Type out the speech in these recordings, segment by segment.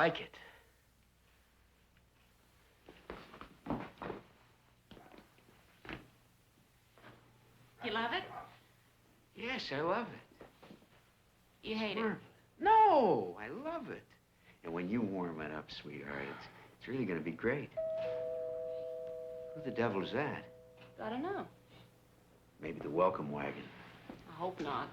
like it. You love it? Yes, I love it. You hate it? No, I love it. And when you warm it up, sweetheart, it's really gonna be great. Who the devil is that? I don't know. Maybe the welcome wagon. I hope not.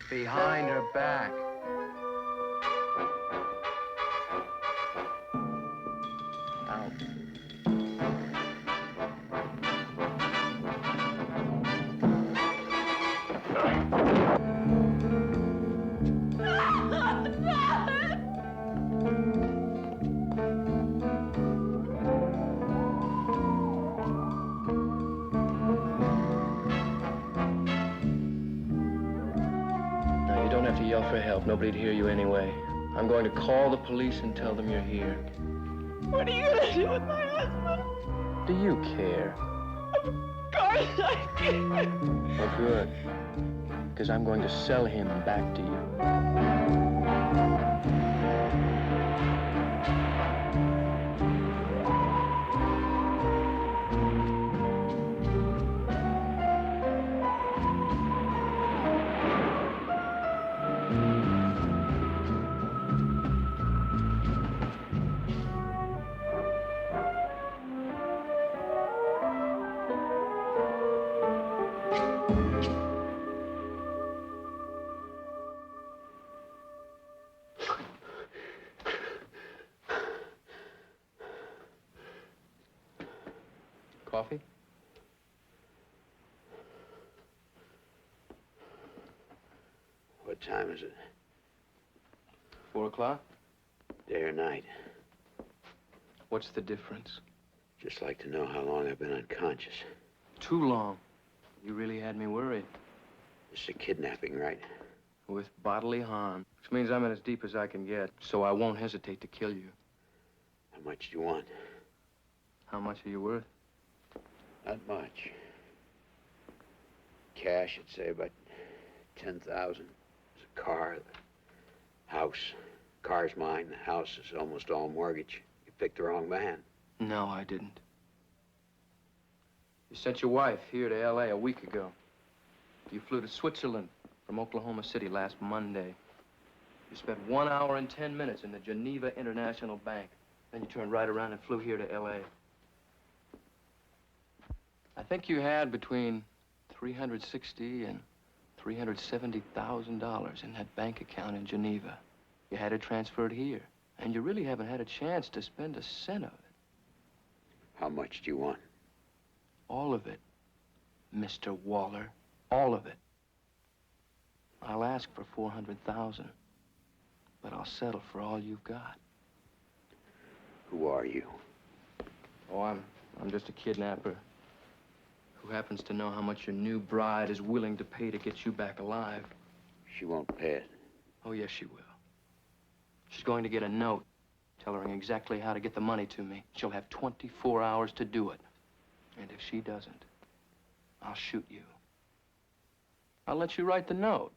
Behind her back. Out. Now, you don't have to yell for help. Nobody'd hear you anyway. I'm going to call the police and tell them you're here. What are you gonna do with my husband? Do you care? Of course I care. Well, good. Because I'm going to sell him back to you. Coffee? What time is it? 4 o'clock? Day or night? What's the difference? Just like to know how long I've been unconscious. Too long. You really had me worried. It's a kidnapping, right? With bodily harm. Which means I'm in as deep as I can get, so I won't hesitate to kill you. How much do you want? How much are you worth? Not much. Cash, I'd say about 10,000. There's a car, the house. Car's mine, the house is almost all mortgage. You picked the wrong man. No, I didn't. You sent your wife here to L.A. a week ago. You flew to Switzerland from Oklahoma City last Monday. You spent 1 hour and 10 minutes in the Geneva International Bank. Then you turned right around and flew here to L.A. I think you had between $360,000 and $370,000 in that bank account in Geneva. You had it transferred here, and you really haven't had a chance to spend a cent of it. How much do you want? All of it, Mr. Waller. All of it. I'll ask for $400,000, but I'll settle for all you've got. Who are you? Oh, I'm just a kidnapper who happens to know how much your new bride is willing to pay to get you back alive. She won't pay it. Oh, yes, she will. She's going to get a note telling her exactly how to get the money to me. She'll have 24 hours to do it. And if she doesn't, I'll shoot you. I'll let you write the note.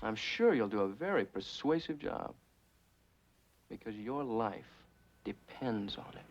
I'm sure you'll do a very persuasive job. Because your life depends on it.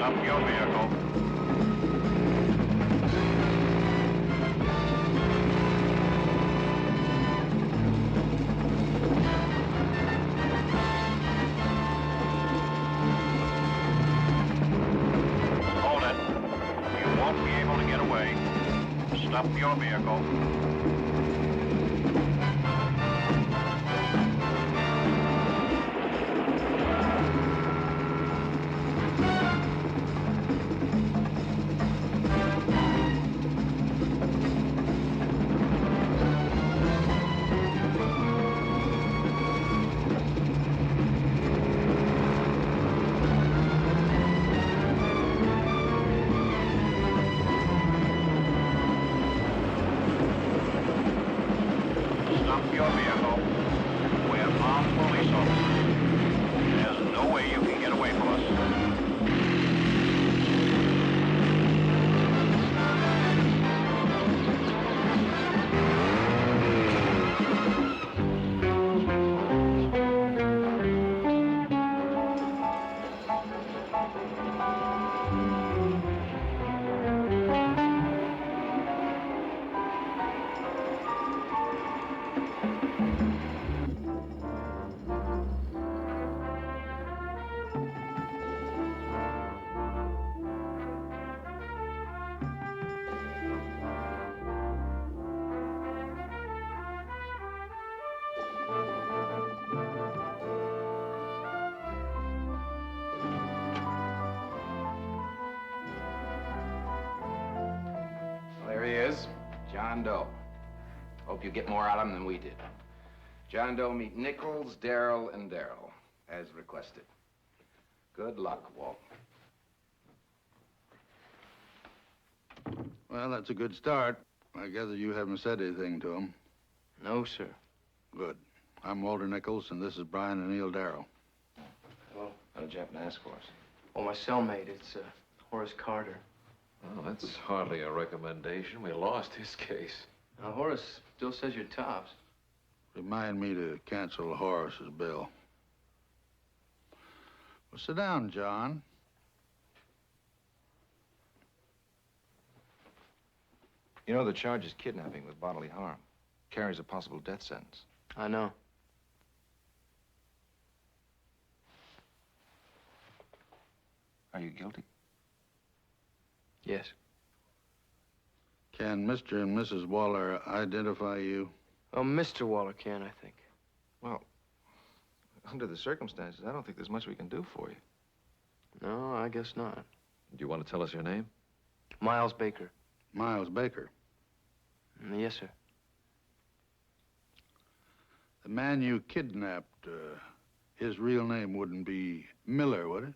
Stop your vehicle. Hold it. You won't be able to get away. Stop your vehicle. Stop your vehicle. We're armed police officers. There's no way you can get away from us. There he is, John Doe. Hope you get more out of him than we did. John Doe, meet Nichols, Darrell, and Darrell, as requested. Good luck, Walt. Well, that's a good start. I gather you haven't said anything to him. No, sir. Good. I'm Walter Nichols, and this is Brian and Neil Darrow. Hello. How'd you happen to ask for us? Oh, my cellmate, it's Horace Carter. Well, that's hardly a recommendation. We lost his case. Now, Horace still says you're tops. Remind me to cancel Horace's bill. Well, sit down, John. You know, the charge is kidnapping with bodily harm. Carries a possible death sentence. I know. Are you guilty? Yes. Can Mr. and Mrs. Waller identify you? Oh, Mr. Waller can, I think. Well, under the circumstances, I don't think there's much we can do for you. No, I guess not. Do you want to tell us your name? Miles Baker. Miles Baker. Yes, sir. The man you kidnapped, his real name wouldn't be Miller, would it?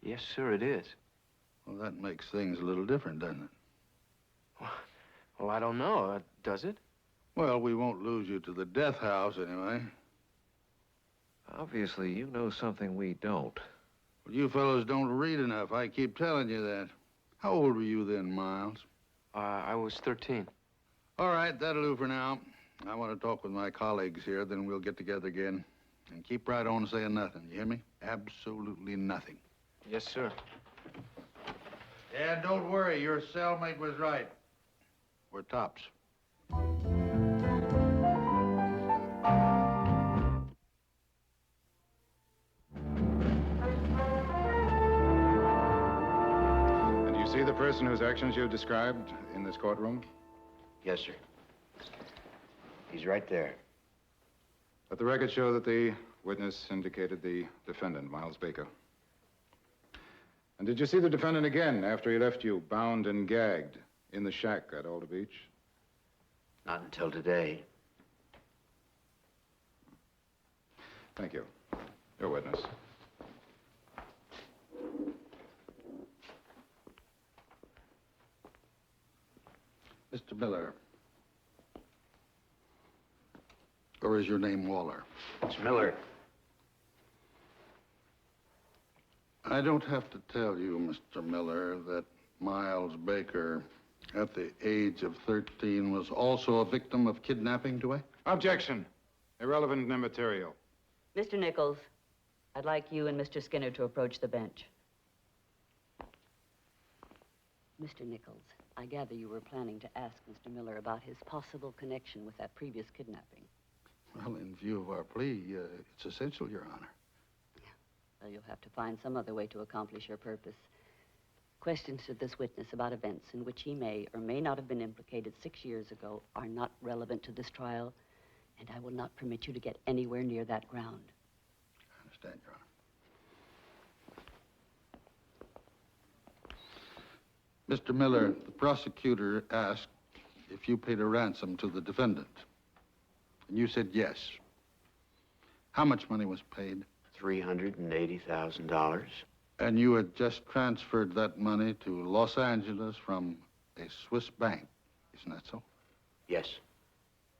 Yes, sir, it is. Well, that makes things a little different, doesn't it? Well, I don't know. Does it? Well, we won't lose you to the death house, anyway. Obviously, you know something we don't. Well, you fellows don't read enough. I keep telling you that. How old were you then, Miles? I was 13. All right, that'll do for now. I want to talk with my colleagues here, then we'll get together again. And keep right on saying nothing, you hear me? Absolutely nothing. Yes, sir. And don't worry, your cellmate was right. We're tops. And you see the person whose actions you've described in this courtroom? Yes, sir. He's right there. Let the record show that the witness indicated the defendant, Miles Baker. And did you see the defendant again after he left you, bound and gagged, in the shack at Alder Beach? Not until today. Thank you. Your witness. Mr. Miller. Or is your name Waller? It's Miller. I don't have to tell you, Mr. Miller, that Miles Baker, at the age of 13, was also a victim of kidnapping, do I? Objection. Irrelevant and immaterial. Mr. Nichols, I'd like you and Mr. Skinner to approach the bench. Mr. Nichols, I gather you were planning to ask Mr. Miller about his possible connection with that previous kidnapping. Well, in view of our plea, it's essential, Your Honor. Well, you'll have to find some other way to accomplish your purpose. Questions to this witness about events in which he may or may not have been implicated 6 years ago are not relevant to this trial, and I will not permit you to get anywhere near that ground. I understand, Your Honor. Mr. Miller, the prosecutor asked if you paid a ransom to the defendant. And you said yes. How much money was paid? $380,000. And you had just transferred that money to Los Angeles from a Swiss bank. Isn't that so? Yes.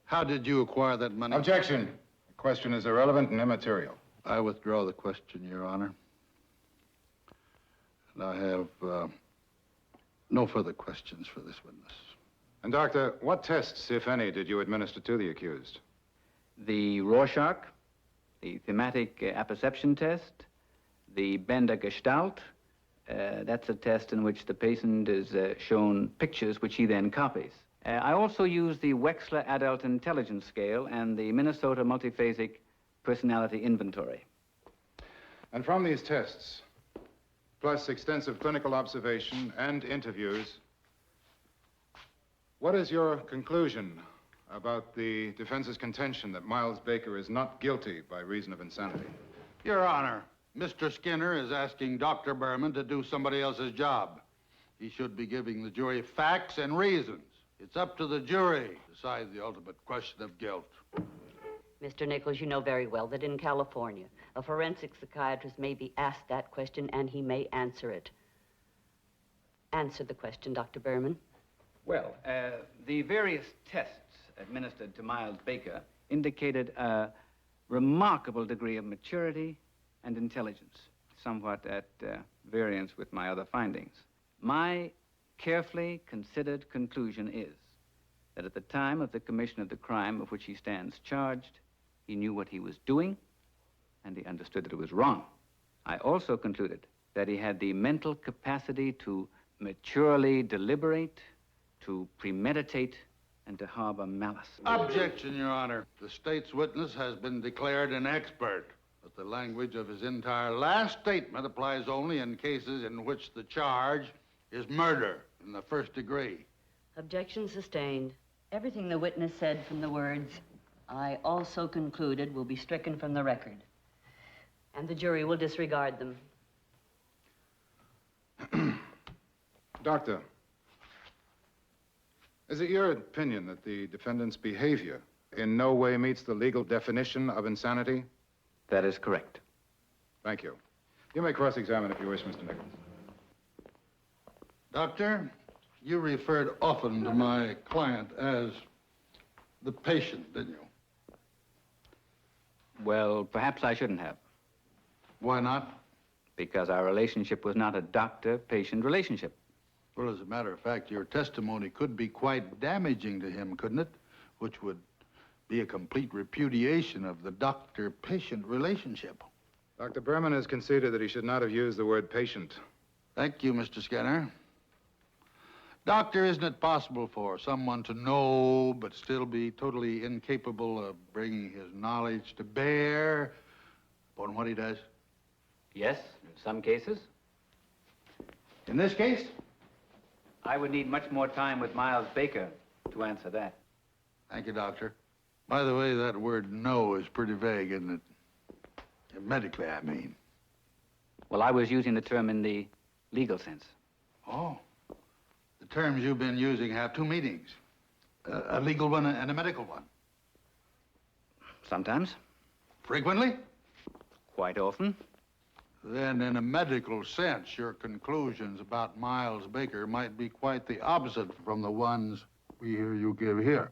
How did you acquire that money? Objection. The question is irrelevant and immaterial. I withdraw the question, Your Honor. And I have no further questions for this witness. And, Doctor, what tests, if any, did you administer to the accused? The Rorschach, the thematic apperception test, the Bender Gestalt. That's a test in which the patient is shown pictures which he then copies. I also use the Wechsler Adult Intelligence Scale and the Minnesota Multiphasic Personality Inventory. And from these tests, plus extensive clinical observation and interviews, what is your conclusion about the defense's contention that Miles Baker is not guilty by reason of insanity? Your Honor, Mr. Skinner is asking Dr. Berman to do somebody else's job. He should be giving the jury facts and reasons. It's up to the jury to decide the ultimate question of guilt. Mr. Nichols, you know very well that in California, a forensic psychiatrist may be asked that question and he may answer it. Answer the question, Dr. Berman. Well, the various tests administered to Miles Baker indicated a remarkable degree of maturity and intelligence, somewhat at variance with my other findings. My carefully considered conclusion is that at the time of the commission of the crime of which he stands charged, he knew what he was doing, and he understood that it was wrong. I also concluded that he had the mental capacity to maturely deliberate, to premeditate, and to harbor malice. Objection, Your Honor. The state's witness has been declared an expert, but the language of his entire last statement applies only in cases in which the charge is murder in the first degree. Objection sustained. Everything the witness said from the words, "I also concluded," will be stricken from the record. And the jury will disregard them. Doctor, is it your opinion that the defendant's behavior in no way meets the legal definition of insanity? That is correct. Thank you. You may cross-examine if you wish, Mr. Nichols. Doctor, you referred often to my client as the patient, didn't you? Well, perhaps I shouldn't have. Why not? Because our relationship was not a doctor-patient relationship. Well, as a matter of fact, your testimony could be quite damaging to him, couldn't it? Which would be a complete repudiation of the doctor-patient relationship. Dr. Berman has conceded that he should not have used the word patient. Thank you, Mr. Skinner. Doctor, isn't it possible for someone to know but still be totally incapable of bringing his knowledge to bear upon what he does? Yes, in some cases. In this case? I would need much more time with Miles Baker to answer that. Thank you, Doctor. By the way, that word "know" is pretty vague, isn't it? Medically, I mean. Well, I was using the term in the legal sense. Oh. The terms you've been using have two meanings. A legal one and a medical one. Sometimes. Frequently? Quite often. Then, in a medical sense, your conclusions about Miles Baker might be quite the opposite from the ones we hear you give here.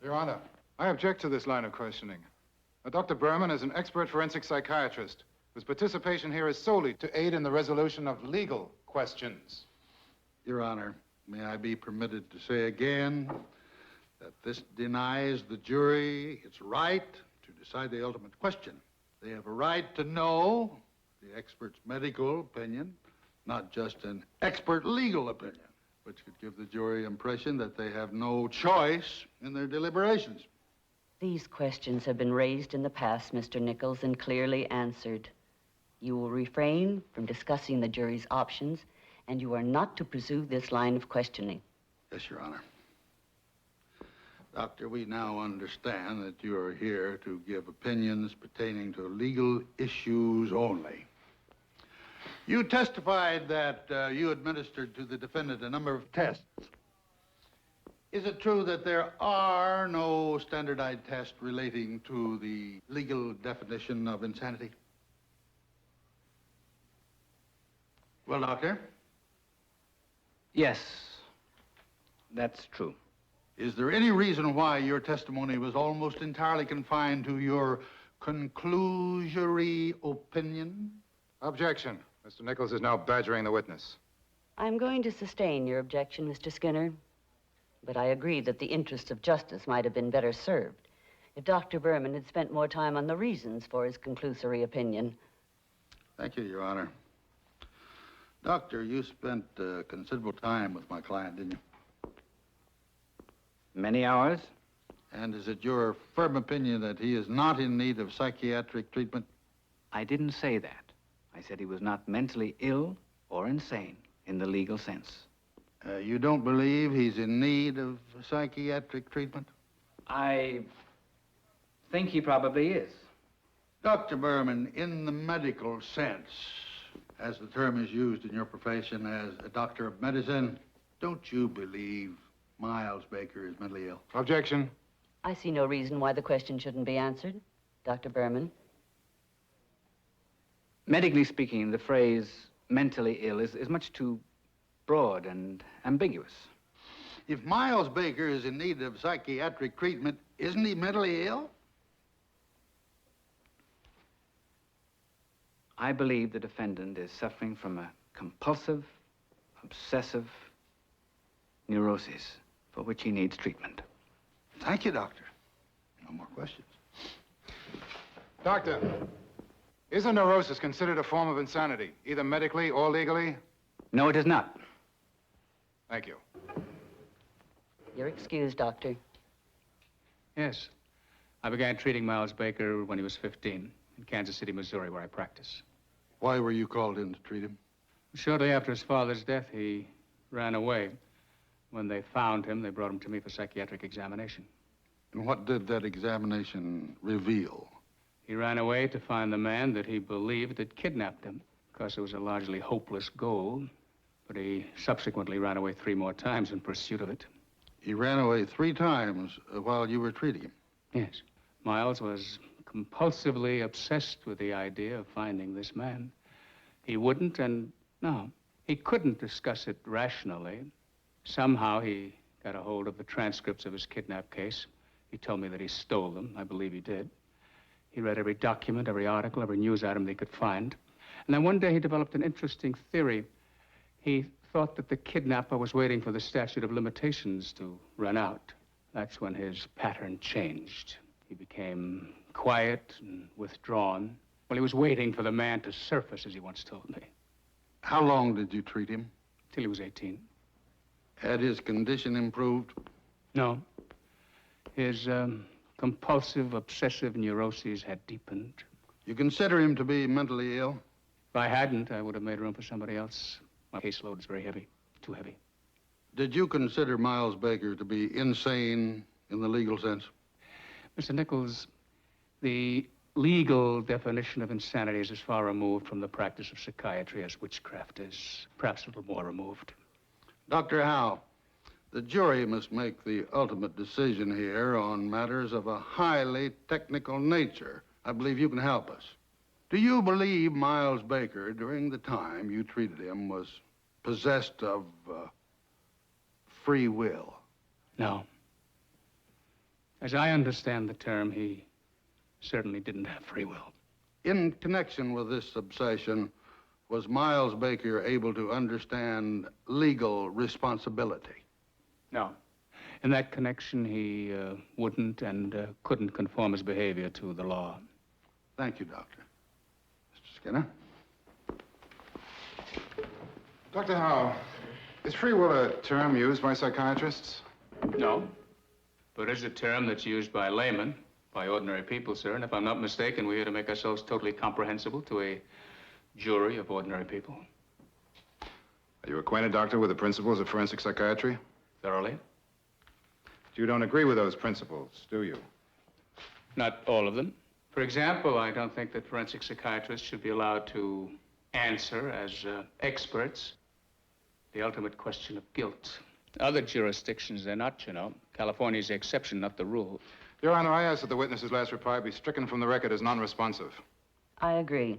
Your Honor, I object to this line of questioning. Dr. Berman is an expert forensic psychiatrist whose participation here is solely to aid in the resolution of legal questions. Your Honor, may I be permitted to say again that this denies the jury its right to decide the ultimate question. They have a right to know the expert's medical opinion, not just an expert legal opinion, which could give the jury impression that they have no choice in their deliberations. These questions have been raised in the past, Mr. Nichols, and clearly answered. You will refrain from discussing the jury's options, and you are not to pursue this line of questioning. Yes, Your Honor. Doctor, we now understand that you are here to give opinions pertaining to legal issues only. You testified that you administered to the defendant a number of tests. Is it true that there are no standardized tests relating to the legal definition of insanity? Well, Doctor? Yes, that's true. Is there any reason why your testimony was almost entirely confined to your conclusory opinion? Objection. Mr. Nichols is now badgering the witness. I'm going to sustain your objection, Mr. Skinner. But I agree that the interests of justice might have been better served if Dr. Berman had spent more time on the reasons for his conclusory opinion. Thank you, Your Honor. Doctor, you spent considerable time with my client, didn't you? Many hours? And is it your firm opinion that he is not in need of psychiatric treatment? I didn't say that. I said he was not mentally ill or insane in the legal sense. You don't believe he's in need of psychiatric treatment? I think he probably is. Dr. Berman, in the medical sense, as the term is used in your profession as a doctor of medicine, don't you believe Miles Baker is mentally ill? Objection. I see no reason why the question shouldn't be answered, Dr. Berman. Medically speaking, the phrase mentally ill is much too broad and ambiguous. If Miles Baker is in need of psychiatric treatment, isn't he mentally ill? I believe the defendant is suffering from a compulsive, obsessive neurosis for which he needs treatment. Thank you, Doctor. No more questions. Doctor, is a neurosis considered a form of insanity, either medically or legally? No, it is not. Thank you. You're excused, Doctor. Yes. I began treating Miles Baker when he was 15 in Kansas City, Missouri, where I practice. Why were you called in to treat him? Shortly after his father's death, he ran away. When they found him, they brought him to me for psychiatric examination. And what did that examination reveal? He ran away to find the man that he believed had kidnapped him. Of course, it was a largely hopeless goal, but he subsequently ran away 3 more times in pursuit of it. He ran away 3 times while you were treating him? Yes. Miles was compulsively obsessed with the idea of finding this man. He wouldn't he couldn't discuss it rationally. Somehow he got a hold of the transcripts of his kidnap case. He told me that he stole them. I believe he did. He read every document, every article, every news item they could find. And then one day he developed an interesting theory. He thought that the kidnapper was waiting for the statute of limitations to run out. That's when his pattern changed. He became quiet and withdrawn. Well, he was waiting for the man to surface, as he once told me. How long did you treat him? Till he was 18. Had his condition improved? No. His compulsive, obsessive neuroses had deepened. You consider him to be mentally ill? If I hadn't, I would have made room for somebody else. My caseload is very heavy, too heavy. Did you consider Miles Baker to be insane in the legal sense? Mr. Nichols, the legal definition of insanity is as far removed from the practice of psychiatry as witchcraft is, perhaps a little more removed. Dr. Howe, the jury must make the ultimate decision here on matters of a highly technical nature. I believe you can help us. Do you believe Miles Baker, during the time you treated him, was possessed of free will? No. As I understand the term, he certainly didn't have free will. In connection with this obsession, was Miles Baker able to understand legal responsibility? No. In that connection, he wouldn't and couldn't conform his behavior to the law. Thank you, Doctor. Mr. Skinner? Dr. Howe, is free will a term used by psychiatrists? No. But it's a term that's used by laymen, by ordinary people, sir. And if I'm not mistaken, we're here to make ourselves totally comprehensible to a jury of ordinary people. Are you acquainted, Doctor, with the principles of forensic psychiatry? Thoroughly. You don't agree with those principles, do you? Not all of them. For example, I don't think that forensic psychiatrists should be allowed to answer as experts the ultimate question of guilt. Other jurisdictions, they're not, you know. California's the exception, not the rule. Your Honor, I ask that the witness's last reply be stricken from the record as non-responsive. I agree.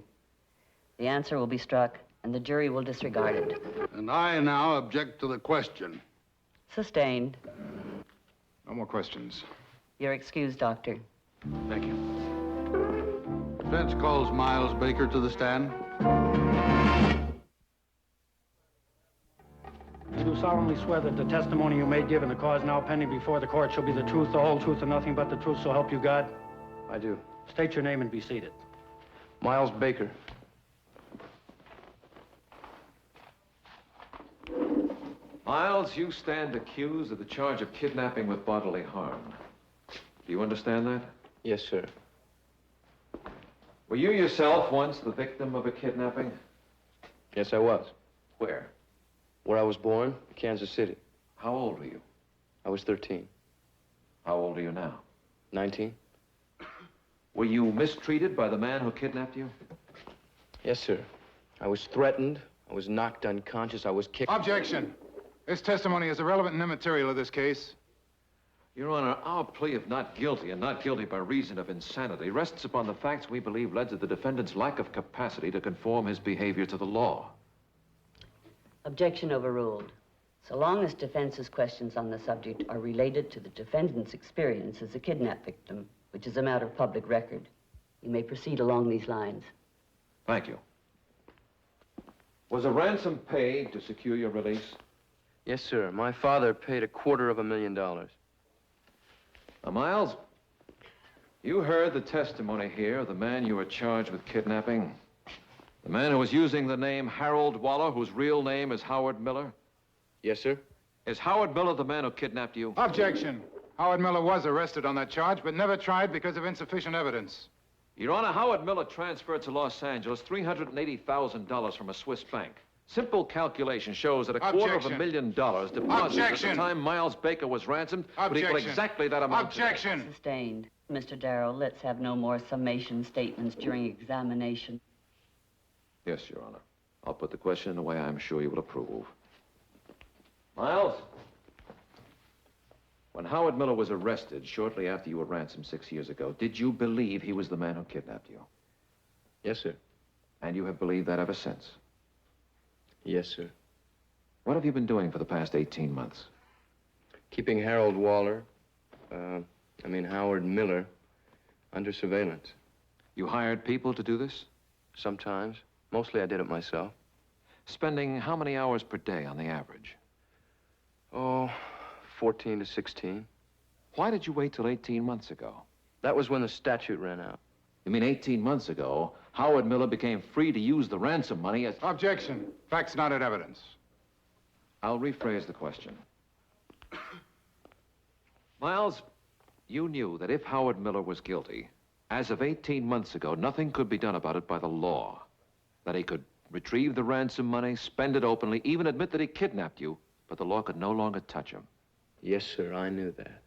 The answer will be struck, and the jury will disregard it. And I now object to the question. Sustained. No more questions. You're excused, Doctor. Thank you. Defense calls Miles Baker to the stand. You do solemnly swear that the testimony you may give in the cause now pending before the court shall be the truth, the whole truth, and nothing but the truth, so help you God? I do. State your name and be seated. Miles Baker. Miles, you stand accused of the charge of kidnapping with bodily harm. Do you understand that? Yes, sir. Were you yourself once the victim of a kidnapping? Yes, I was. Where? Where I was born, Kansas City. How old were you? I was 13. How old are you now? 19. Were you mistreated by the man who kidnapped you? Yes, sir. I was threatened. I was knocked unconscious. I was kicked. Objection. This testimony is irrelevant and immaterial to this case. Your Honor, our plea of not guilty and not guilty by reason of insanity rests upon the facts we believe led to the defendant's lack of capacity to conform his behavior to the law. Objection overruled. So long as defense's questions on the subject are related to the defendant's experience as a kidnap victim, which is a matter of public record, you may proceed along these lines. Thank you. Was a ransom paid to secure your release? Yes, sir. My father paid $250,000. Now, Miles, you heard the testimony here of the man you were charged with kidnapping. The man who was using the name Harold Waller, whose real name is Howard Miller. Yes, sir. Is Howard Miller the man who kidnapped you? Objection. Howard Miller was arrested on that charge, but never tried because of insufficient evidence. Your Honor, Howard Miller transferred to Los Angeles $380,000 from a Swiss bank. Simple calculation shows that $250,000 deposited at the time Miles Baker was ransomed would equal exactly that amount. Objection. Sustained. Mr. Darrow, let's have no more summation statements during examination. Yes, Your Honor. I'll put the question in a way I'm sure you will approve. Miles, when Howard Miller was arrested shortly after you were ransomed 6 years ago, did you believe he was the man who kidnapped you? Yes, sir. And you have believed that ever since? Yes, sir. What have you been doing for the past 18 months? Keeping Harold Waller, Howard Miller, under surveillance. You hired people to do this? Sometimes. Mostly I did it myself. Spending how many hours per day on the average? Oh, 14 to 16. Why did you wait till 18 months ago? That was when the statute ran out. You mean 18 months ago, Howard Miller became free to use the ransom money as... Objection. Facts not in evidence. I'll rephrase the question. Miles, you knew that if Howard Miller was guilty, as of 18 months ago, nothing could be done about it by the law. That he could retrieve the ransom money, spend it openly, even admit that he kidnapped you, but the law could no longer touch him. Yes, sir, I knew that.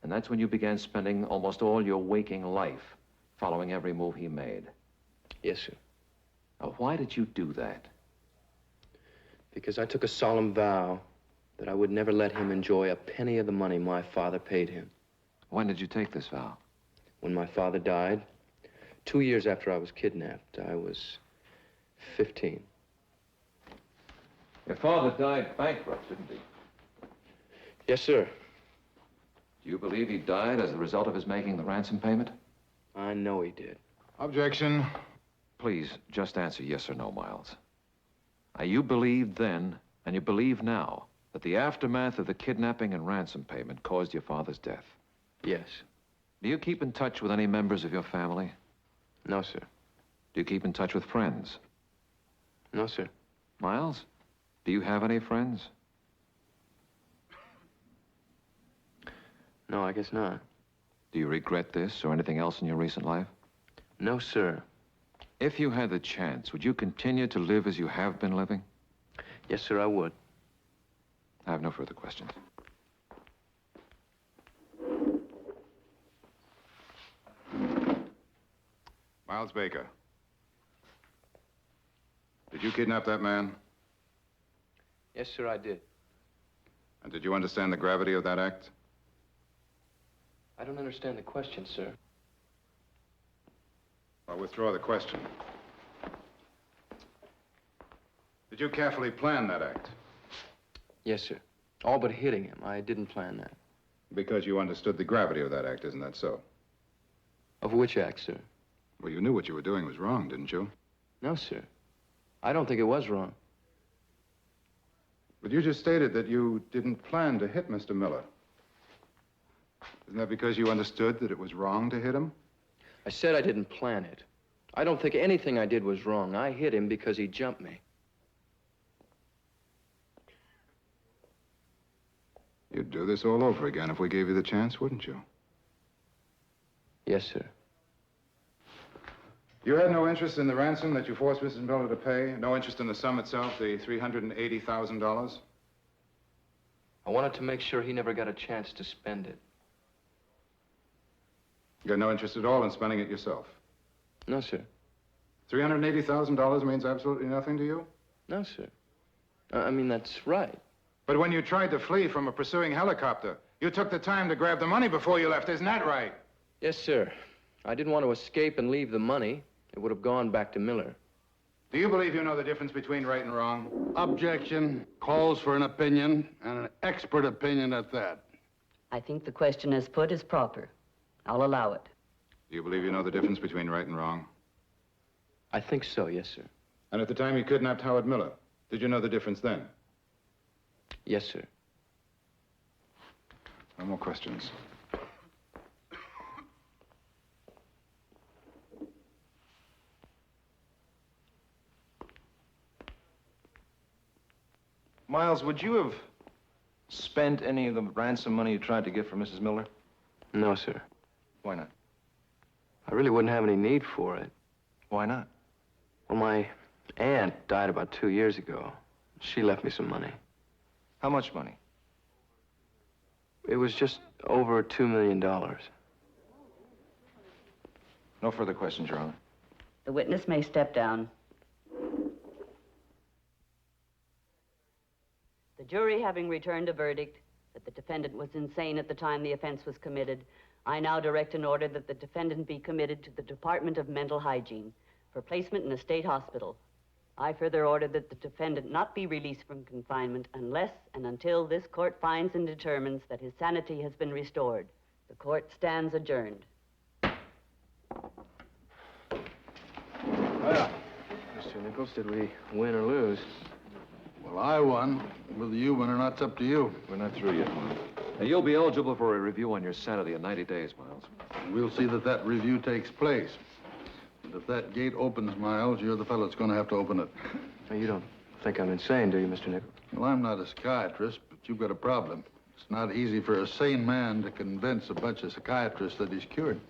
And that's when you began spending almost all your waking life following every move he made. Yes, sir. Now, why did you do that? Because I took a solemn vow that I would never let him enjoy a penny of the money my father paid him. When did you take this vow? When my father died, 2 years after I was kidnapped. I was 15. Your father died bankrupt, didn't he? Yes, sir. Do you believe he died as a result of his making the ransom payment? I know he did. Objection. Please, just answer yes or no, Miles. Now, you believed then, and you believe now, that the aftermath of the kidnapping and ransom payment caused your father's death? Yes. Do you keep in touch with any members of your family? No, sir. Do you keep in touch with friends? No, sir. Miles, Do you have any friends? No, I guess not. Do you regret this or anything else in your recent life? No, sir. If you had the chance, would you continue to live as you have been living? Yes, sir, I would. I have no further questions. Miles Baker. Did you kidnap that man? Yes, sir, I did. And did you understand the gravity of that act? I don't understand the question, sir. I'll withdraw the question. Did you carefully plan that act? Yes, sir. All but hitting him. I didn't plan that. Because you understood the gravity of that act, isn't that so? Of which act, sir? Well, you knew what you were doing was wrong, didn't you? No, sir. I don't think it was wrong. But you just stated that you didn't plan to hit Mr. Miller. Isn't that because you understood that it was wrong to hit him? I said I didn't plan it. I don't think anything I did was wrong. I hit him because he jumped me. You'd do this all over again if we gave you the chance, wouldn't you? Yes, sir. You had no interest in the ransom that you forced Mrs. Miller to pay? No interest in the sum itself, the $380,000? I wanted to make sure he never got a chance to spend it. You had no interest at all in spending it yourself? No, sir. $380,000 means absolutely nothing to you? No, sir. I mean, that's right. But when you tried to flee from a pursuing helicopter, you took the time to grab the money before you left, isn't that right? Yes, sir. I didn't want to escape and leave the money. It would have gone back to Miller. Do you believe you know the difference between right and wrong? Objection calls for an opinion, and an expert opinion at that. I think the question as put is proper. I'll allow it. Do you believe you know the difference between right and wrong? I think so, yes, sir. And at the time you kidnapped Howard Miller, did you know the difference then? Yes, sir. No more questions. Miles, would you have spent any of the ransom money you tried to get from Mrs. Miller? No, sir. Why not? I really wouldn't have any need for it. Why not? Well, my aunt died about 2 years ago. She left me some money. How much money? It was just over $2 million. No further questions, Your Honor. The witness may step down. The jury having returned a verdict that the defendant was insane at the time the offense was committed, I now direct an order that the defendant be committed to the Department of Mental Hygiene for placement in a state hospital. I further order that the defendant not be released from confinement unless and until this court finds and determines that his sanity has been restored. The court stands adjourned. Well, Mr. Nichols, did we win or lose? Well, I won. Whether you win or not, it's up to you. We're not through yet, Miles. You'll be eligible for a review on your sanity in 90 days, Miles. We'll see that that review takes place. And if that gate opens, Miles, you're the fellow that's going to have to open it. Now, you don't think I'm insane, do you, Mr. Nichols? Well, I'm not a psychiatrist, but you've got a problem. It's not easy for a sane man to convince a bunch of psychiatrists that he's cured.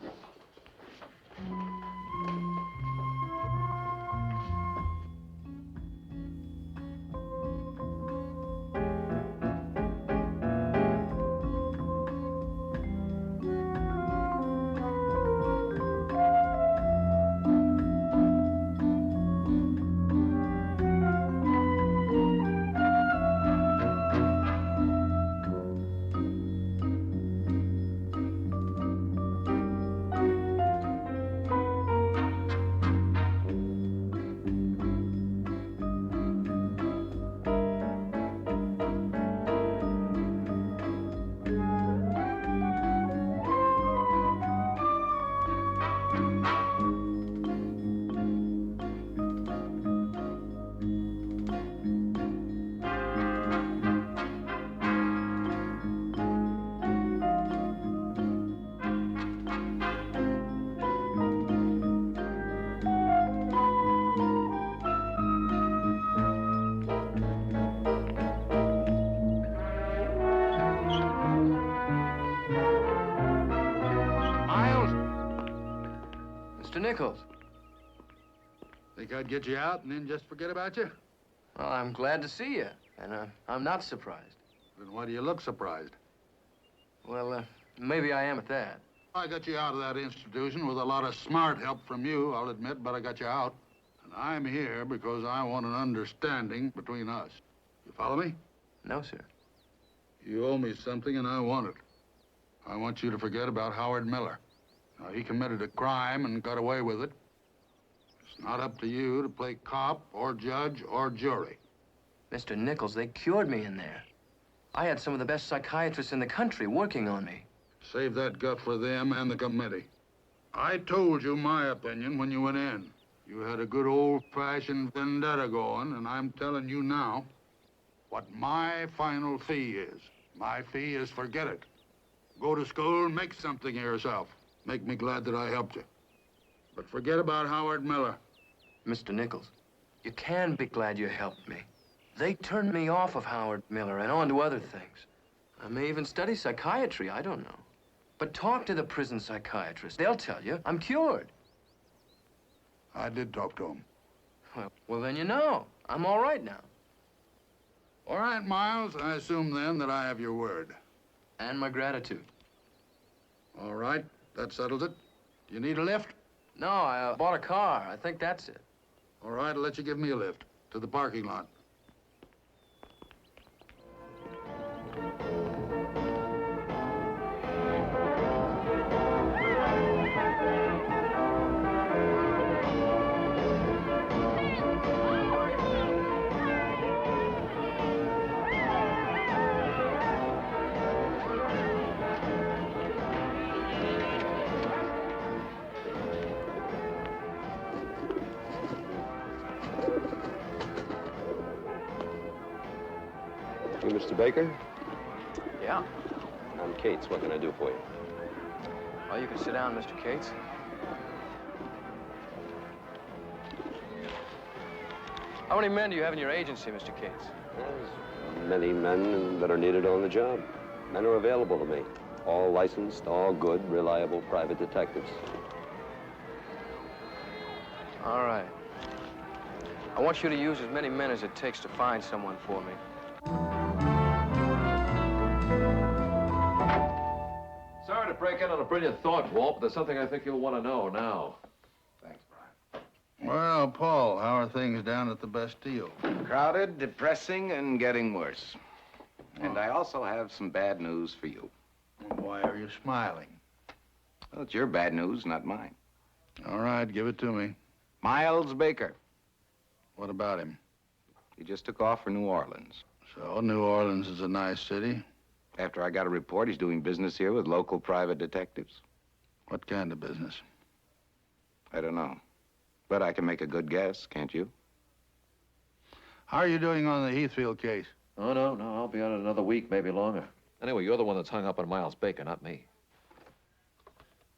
Mr. Nichols. Think I'd get you out and then just forget about you? Well, I'm glad to see you, and I'm not surprised. Then why do you look surprised? Well, maybe I am at that. I got you out of that institution with a lot of smart help from you, I'll admit, but I got you out. And I'm here because I want an understanding between us. You follow me? No, sir. You owe me something, and I want it. I want you to forget about Howard Miller. Now, he committed a crime and got away with it. It's not up to you to play cop or judge or jury. Mr. Nichols, they cured me in there. I had some of the best psychiatrists in the country working on me. Save that gut for them and the committee. I told you my opinion when you went in. You had a good old-fashioned vendetta going, and I'm telling you now what my final fee is. My fee is forget it. Go to school, make something of yourself. Make me glad that I helped you. But forget about Howard Miller. Mr. Nichols, you can be glad you helped me. They turned me off of Howard Miller and on to other things. I may even study psychiatry, I don't know. But talk to the prison psychiatrist. They'll tell you I'm cured. I did talk to him. Well, then you know. I'm all right now. All right, Miles. I assume then that I have your word. And my gratitude. All right. That settles it. Do you need a lift? No, I bought a car. I think that's it. All right, I'll let you give me a lift to the parking lot. You, Mr. Baker? Yeah. I'm Cates. What can I do for you? Well, you can sit down, Mr. Cates. How many men do you have in your agency, Mr. Cates? There's many men that are needed on the job. Men are available to me. All licensed, all good, reliable private detectives. All right. I want you to use as many men as it takes to find someone for me. Sorry to break in on a brilliant thought, Walt, but there's something I think you'll want to know now. Thanks, Brian. Well, Paul, how are things down at the Bastille? Crowded, depressing, and getting worse. And I also have some bad news for you. Why are you smiling? Well, it's your bad news, not mine. All right, give it to me. Miles Baker. What about him? He just took off for New Orleans. So, New Orleans is a nice city. After I got a report, he's doing business here with local private detectives. What kind of business? I don't know. But I can make a good guess, can't you? How are you doing on the Heathfield case? Oh, no, I'll be on it another week, maybe longer. Anyway, you're the one that's hung up on Miles Baker, not me.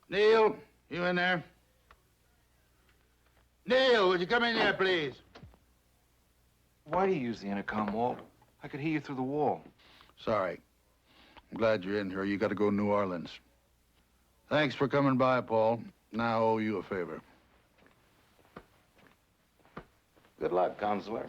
Neil, you in there? Neil, would you come in here, please? Why do you use the intercom, Walt? I could hear you through the wall. Sorry. I'm glad you're in here. You got to go to New Orleans. Thanks for coming by, Paul. Now I owe you a favor. Good luck, Counselor.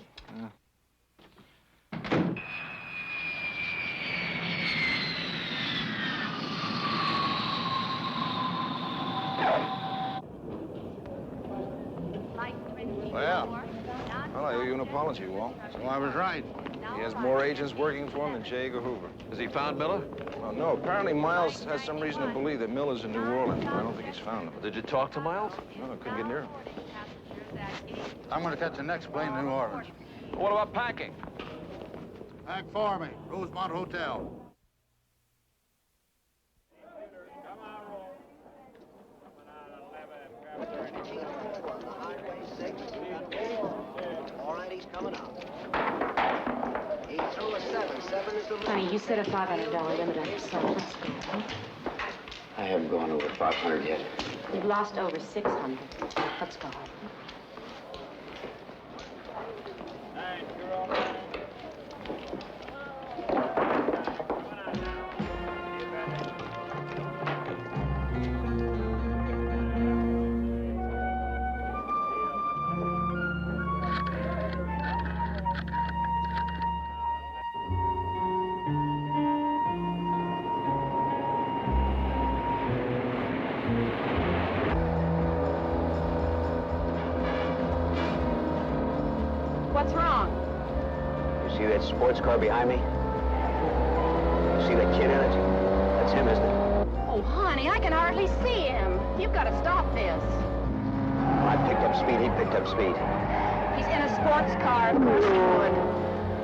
Well, I owe you an apology, Walt. So I was right. He has more agents working for him than J. Edgar Hoover. Has he found Miller? Well, no. Apparently, Miles has some reason to believe that Miller's in New Orleans, but I don't think he's found him. Did you talk to Miles? No, I couldn't get near him. I'm going to catch the next plane to New Orleans. What about packing? Pack for me. Rosemont Hotel. All right, he's coming out. He threw a 7. 7 is the limit. Honey, you set a $500 limit on yourself. Let's go, huh? I haven't gone over 500 yet. You've lost over 600. Let's go. What's wrong? You see that sports car behind me? You see that kid in it? That's him, isn't it? Oh, honey, I can hardly see him. You've got to stop this. When I picked up speed, he picked up speed. He's in a sports car. Of course he would.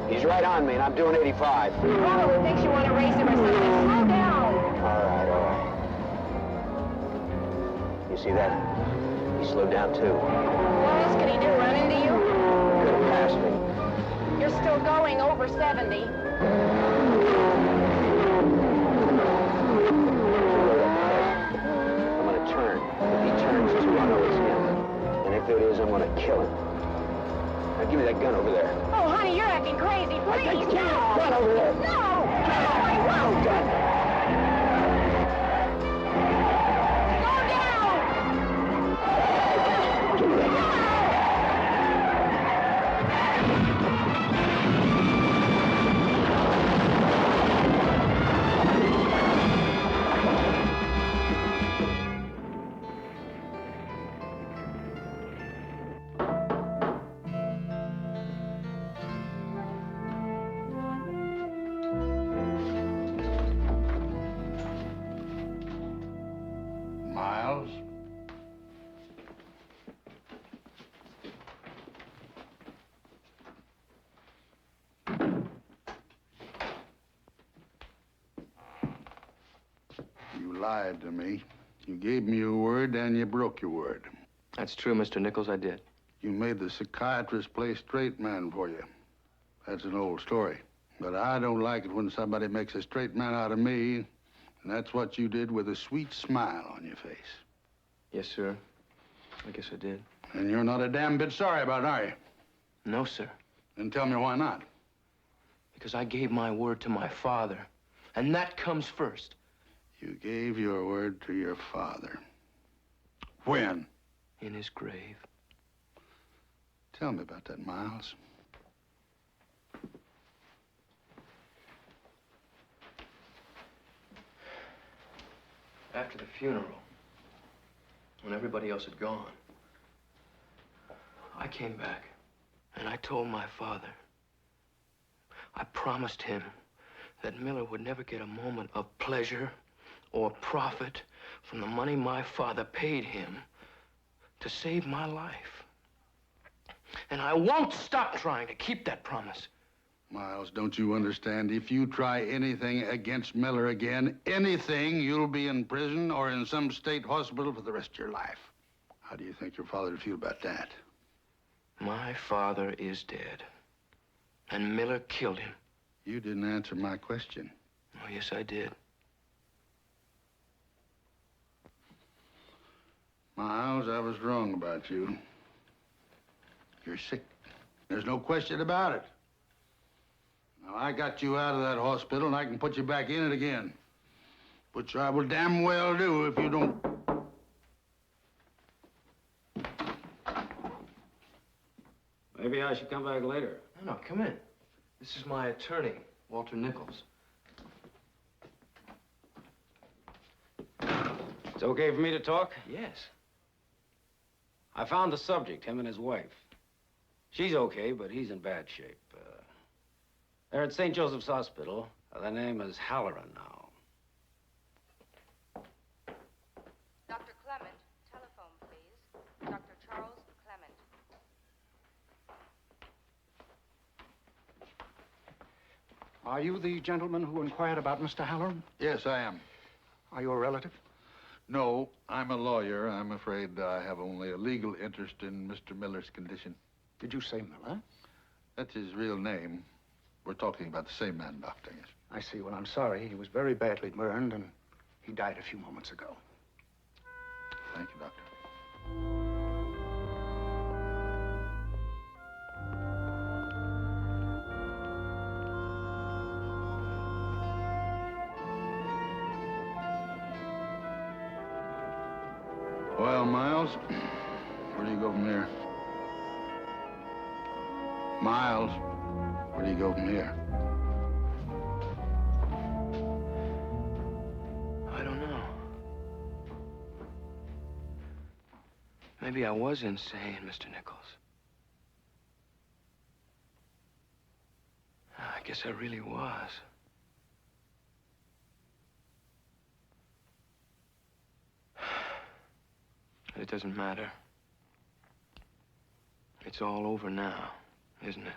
He's right on me, and I'm doing 85. Probably thinks you want to race him or something. Slow down. All right, all right. You see that? He slowed down, too. What else could he do, run into you? Could have passed me. You're still going over 70. I'm going to turn. If he turns, too, I know it's him. And if it is, I'm going to kill him. Now, give me that gun over there. Oh, honey, you're acting crazy. Please, Give me that gun over there. No! I won't. Miles? You lied to me. You gave me your word and you broke your word. That's true, Mr. Nichols, I did. You made the psychiatrist play straight man for you. That's an old story. But I don't like it when somebody makes a straight man out of me. And that's what you did with a sweet smile on your face. Yes, sir. I guess I did. And you're not a damn bit sorry about it, are you? No, sir. Then tell me why not. Because I gave my word to my father. And that comes first. You gave your word to your father. When? In his grave. Tell me about that, Miles. After the funeral, when everybody else had gone, I came back and I told my father, I promised him that Miller would never get a moment of pleasure or profit from the money my father paid him to save my life. And I won't stop trying to keep that promise. Miles, don't you understand? If you try anything against Miller again, anything, you'll be in prison or in some state hospital for the rest of your life. How do you think your father would feel about that? My father is dead. And Miller killed him. You didn't answer my question. Oh, yes, I did. Miles, I was wrong about you. You're sick. There's no question about it. Now, I got you out of that hospital, and I can put you back in it again. Which I will damn well do if you don't... Maybe I should come back later. No, come in. This is my attorney, Walter Nichols. It's okay for me to talk? Yes. I found the subject, him and his wife. She's okay, but he's in bad shape. They're at St. Joseph's Hospital. Their name is Halloran now. Dr. Clement, telephone, please. Dr. Charles Clement. Are you the gentleman who inquired about Mr. Halloran? Yes, I am. Are you a relative? No, I'm a lawyer. I'm afraid I have only a legal interest in Mr. Miller's condition. Did you say Miller? That's his real name. We're talking about the same man, Doctor. Yes. I see. Well, I'm sorry. He was very badly burned, and he died a few moments ago. Thank you, Doctor. Well, Miles, where do you go from here? Miles, where do you go from here? I don't know. Maybe I was insane, Mr. Nichols. guess I really was. But it doesn't matter. It's all over now, isn't it?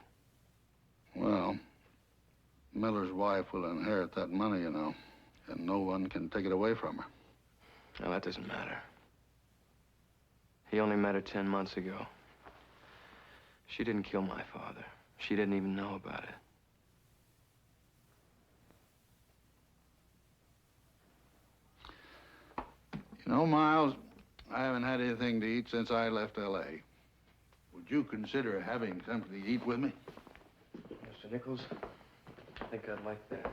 Well, Miller's wife will inherit that money, you know, and no one can take it away from her. Well, that doesn't matter. He only met her 10 months ago. She didn't kill my father. She didn't even know about it. You know, Miles, I haven't had anything to eat since I left L.A. Would you consider having something to eat with me? Mr. Nichols, I think I'd like that.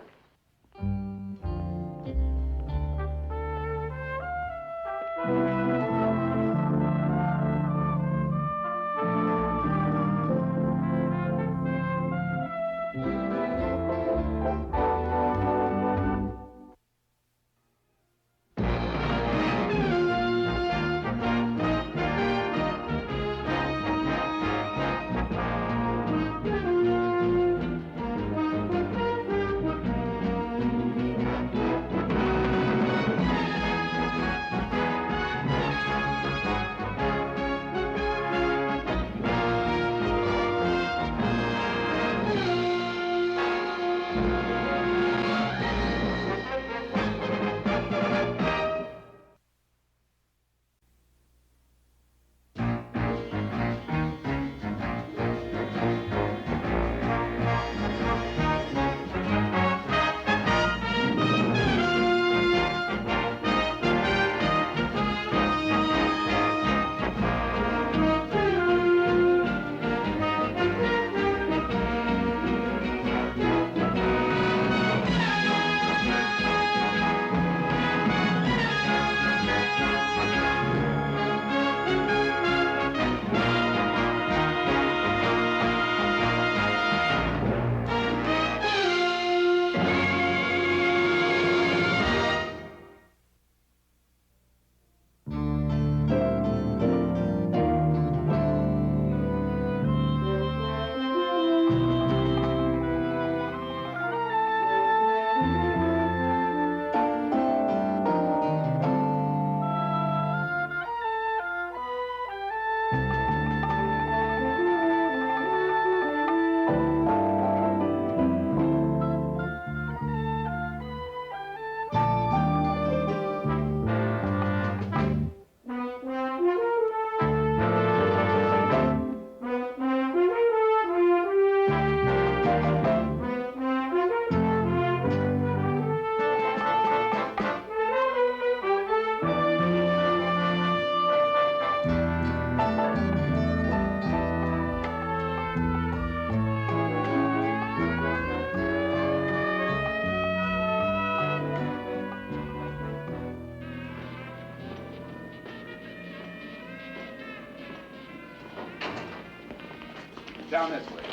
Down this way.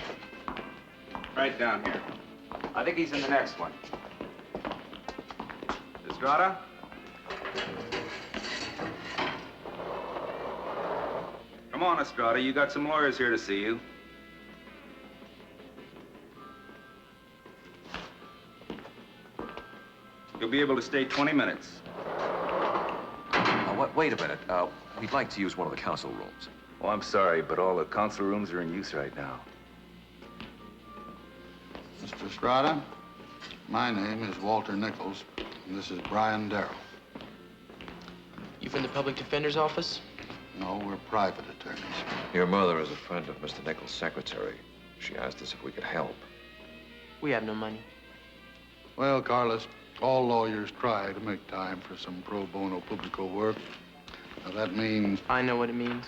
Right down here. I think he's in the next one. Estrada? Come on, Estrada. You got some lawyers here to see you. You'll be able to stay 20 minutes. Wait a minute. We'd like to use one of the council rooms. Oh, I'm sorry, but all the council rooms are in use right now. Mr. Estrada, my name is Walter Nichols, and this is Brian Darrell. You from the public defender's office? No, we're private attorneys. Your mother is a friend of Mr. Nichols' secretary. She asked us if we could help. We have no money. Well, Carlos, all lawyers try to make time for some pro bono publico work. Now, that means... I know what it means.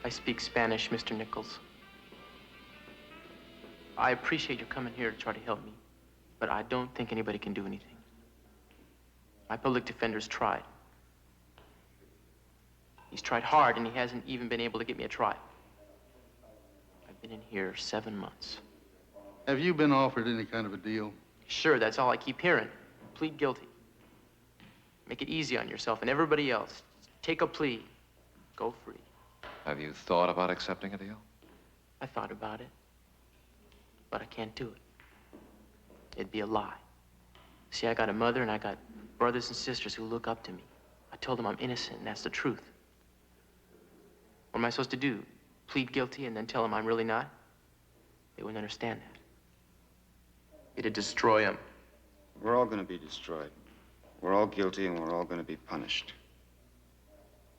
I speak Spanish, Mr. Nichols. I appreciate your coming here to try to help me, but I don't think anybody can do anything. My public defender's tried. He's tried hard, and he hasn't even been able to get me a trial. I've been in here 7 months. Have you been offered any kind of a deal? Sure, that's all I keep hearing. Plead guilty. Make it easy on yourself and everybody else. Take a plea. Go free. Have you thought about accepting a deal? I thought about it. but I can't do it. It'd be a lie. See, I got a mother and I got brothers and sisters who look up to me. I told them I'm innocent, and that's the truth. What am I supposed to do? Plead guilty and then tell them I'm really not? They wouldn't understand that. It'd destroy them. We're all going to be destroyed. We're all guilty, and we're all going to be punished.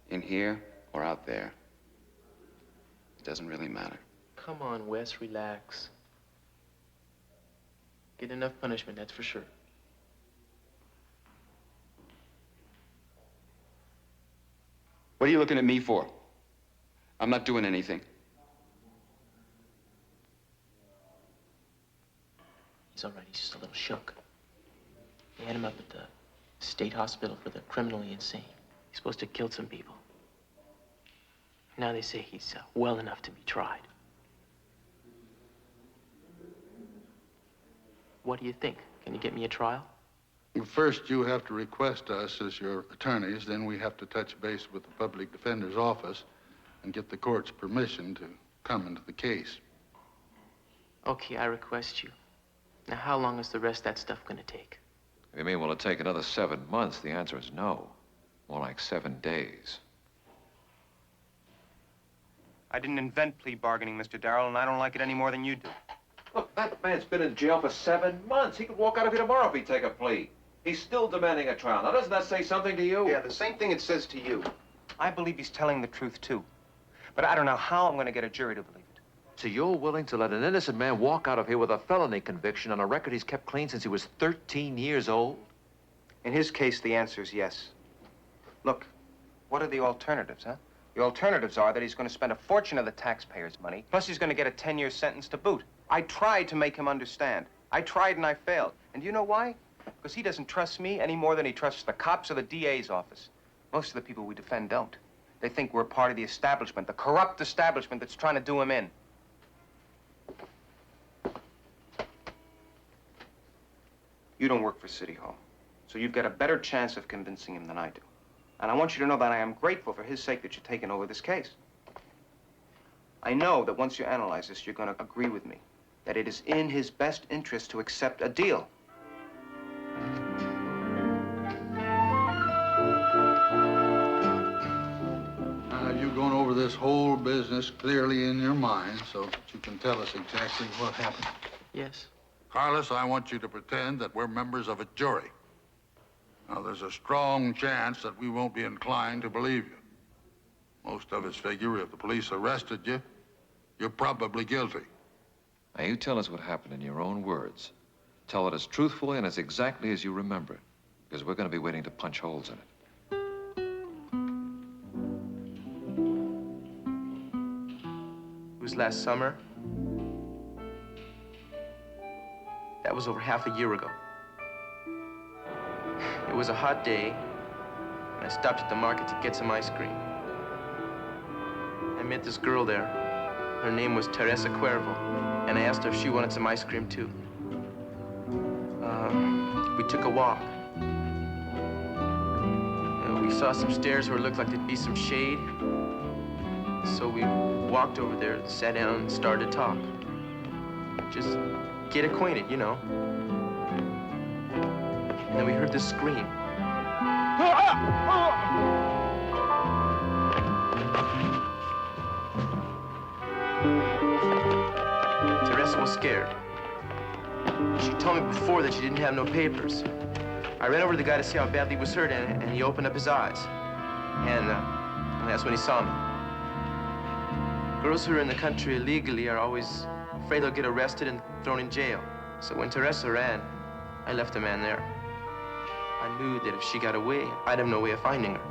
In here or out there. It doesn't really matter. Come on, Wes, relax. Get enough punishment, that's for sure. What are you looking at me for? I'm not doing anything. He's all right, he's just a little shook. They had him up at the state hospital for the criminally insane. He's supposed to have killed some people. Now they say he's well enough to be tried. What do you think? Can you get me a trial? Well, first, you have to request us as your attorneys. Then we have to touch base with the public defender's office and get the court's permission to come into the case. Okay, I request you. Now, how long is the rest of that stuff gonna take? If you mean, will it take another 7 months? The answer is no. More like 7 days. I didn't invent plea bargaining, Mr. Darrell, and I don't like it any more than you do. Look, that man's been in jail for 7 months. He could walk out of here tomorrow if he'd take a plea. He's still demanding a trial. Now, doesn't that say something to you? Yeah, the same thing it says to you. I believe he's telling the truth, too. But I don't know how I'm going to get a jury to believe it. So you're willing to let an innocent man walk out of here with a felony conviction on a record he's kept clean since he was 13 years old? In his case, the answer is yes. Look, what are the alternatives, huh? The alternatives are that he's going to spend a fortune of the taxpayers' money, plus he's going to get a 10-year sentence to boot. I tried to make him understand. I tried and I failed. And do you know why? Because he doesn't trust me any more than he trusts the cops or the DA's office. Most of the people we defend don't. They think we're part of the establishment, the corrupt establishment that's trying to do him in. You don't work for City Hall, so you've got a better chance of convincing him than I do. And I want you to know that I am grateful for his sake that you're taking over this case. I know that once you analyze this, you're going to agree with me that it is in his best interest to accept a deal. Now, have you gone over this whole business clearly in your mind so that you can tell us exactly what happened? Yes. Carlos, I want you to pretend that we're members of a jury. Now, there's a strong chance that we won't be inclined to believe you. Most of us figure if the police arrested you, you're probably guilty. Now, you tell us what happened in your own words. Tell it as truthfully and as exactly as you remember it, because we're going to be waiting to punch holes in it. It was last summer. That was over half a year ago. It was a hot day, and I stopped at the market to get some ice cream. I met this girl there. Her name was Teresa Cuervo, and I asked her if she wanted some ice cream, too. We took a walk. We saw some stairs where it looked like there'd be some shade. So we walked over there, sat down, and started to talk. Just get acquainted, you know. And then we heard this scream. Teresa was scared. She told me before that she didn't have no papers. I ran over to the guy to see how badly he was hurt, and he opened up his eyes. And that's when he saw me. Girls who are in the country illegally are always afraid they'll get arrested and thrown in jail. So when Teresa ran, I left the man there. I knew that if she got away, I'd have no way of finding her.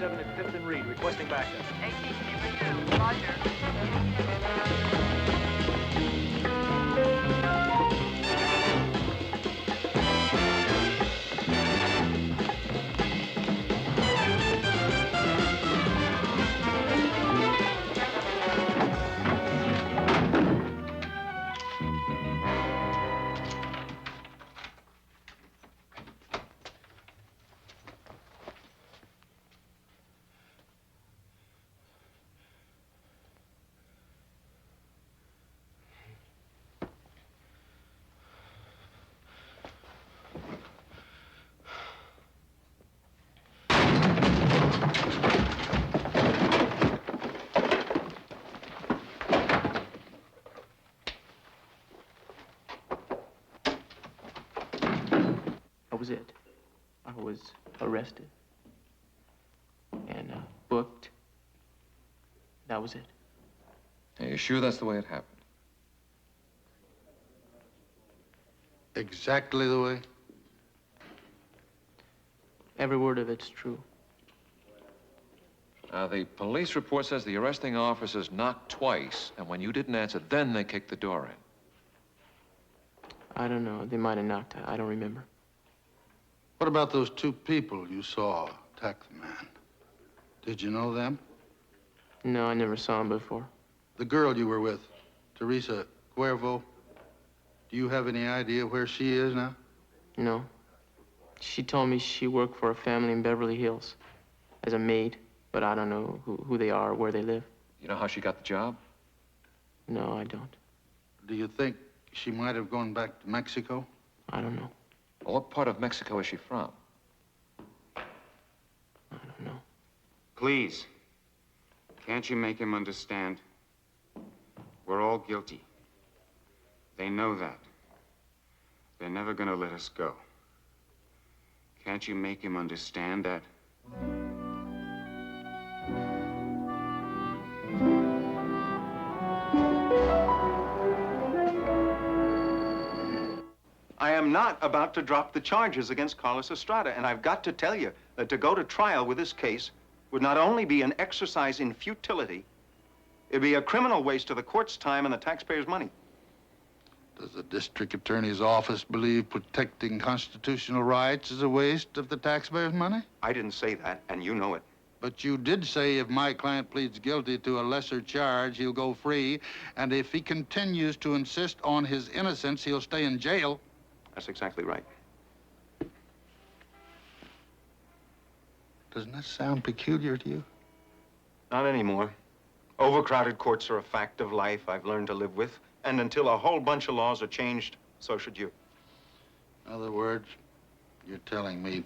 7 at 5th and Reed, requesting backup. ATC resumed. Roger. That was it. I was arrested and booked. That was it. Are you sure that's the way it happened? Exactly the way? Every word of it's true. The police report says the arresting officers knocked twice, and when you didn't answer, then they kicked the door in. I don't know. They might have knocked. I don't remember. What about those two people you saw attack the man? Did you know them? No, I never saw them before. The girl you were with, Teresa Cuervo, do you have any idea where she is now? No. She told me she worked for a family in Beverly Hills as a maid, but I don't know who they are or where they live. You know how she got the job? No, I don't. Do you think she might have gone back to Mexico? I don't know. Well, what part of Mexico is she from? I don't know. Please, can't you make him understand? We're all guilty. They know that. They're never gonna let us go. Can't you make him understand that? I am not about to drop the charges against Carlos Estrada, and I've got to tell you that to go to trial with this case would not only be an exercise in futility, it'd be a criminal waste of the court's time and the taxpayers' money. Does the district attorney's office believe protecting constitutional rights is a waste of the taxpayers' money? I didn't say that, and you know it. But you did say if my client pleads guilty to a lesser charge, he'll go free, and if he continues to insist on his innocence, he'll stay in jail. That's exactly right. Doesn't that sound peculiar to you? Not anymore. Overcrowded courts are a fact of life I've learned to live with, and until a whole bunch of laws are changed, so should you. In other words, you're telling me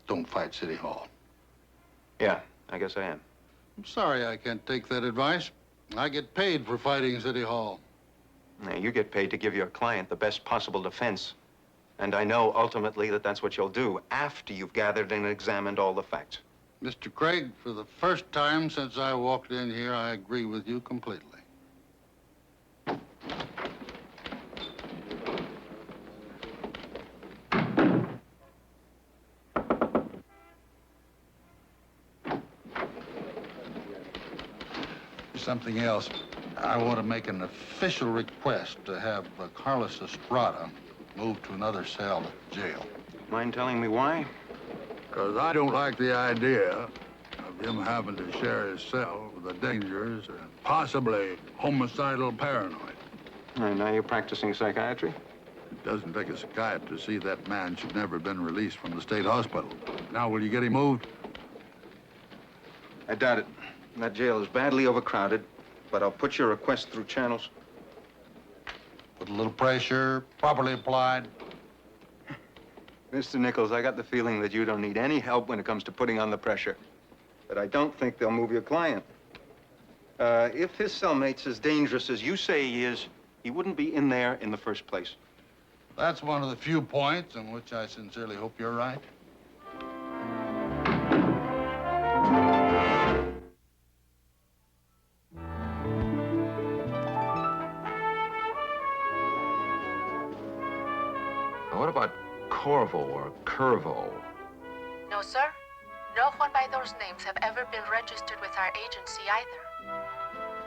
don't fight City Hall. Yeah, I guess I am. I'm sorry I can't take that advice. I get paid for fighting City Hall. Now, you get paid to give your client the best possible defense. And I know ultimately that that's what you'll do after you've gathered and examined all the facts. Mr. Craig, for the first time since I walked in here, I agree with you completely. Something else. I want to make an official request to have Carlos Estrada moved to another cell at the jail. Mind telling me why? Because I don't like the idea of him having to share his cell with a dangerous and possibly homicidal paranoid. And now you're practicing psychiatry? It doesn't take a psychiatrist to see that man should never have been released from the state hospital. Now, will you get him moved? I doubt it. That jail is badly overcrowded, but I'll put your request through channels. With a little pressure, properly applied. Mr. Nichols, I got the feeling that you don't need any help when it comes to putting on the pressure. But I don't think they'll move your client. If his cellmate's as dangerous as you say he is, he wouldn't be in there in the first place. That's one of the few points in which I sincerely hope you're right. Now, what about Corvo or Curvo? No, sir. No one by those names have ever been registered with our agency either.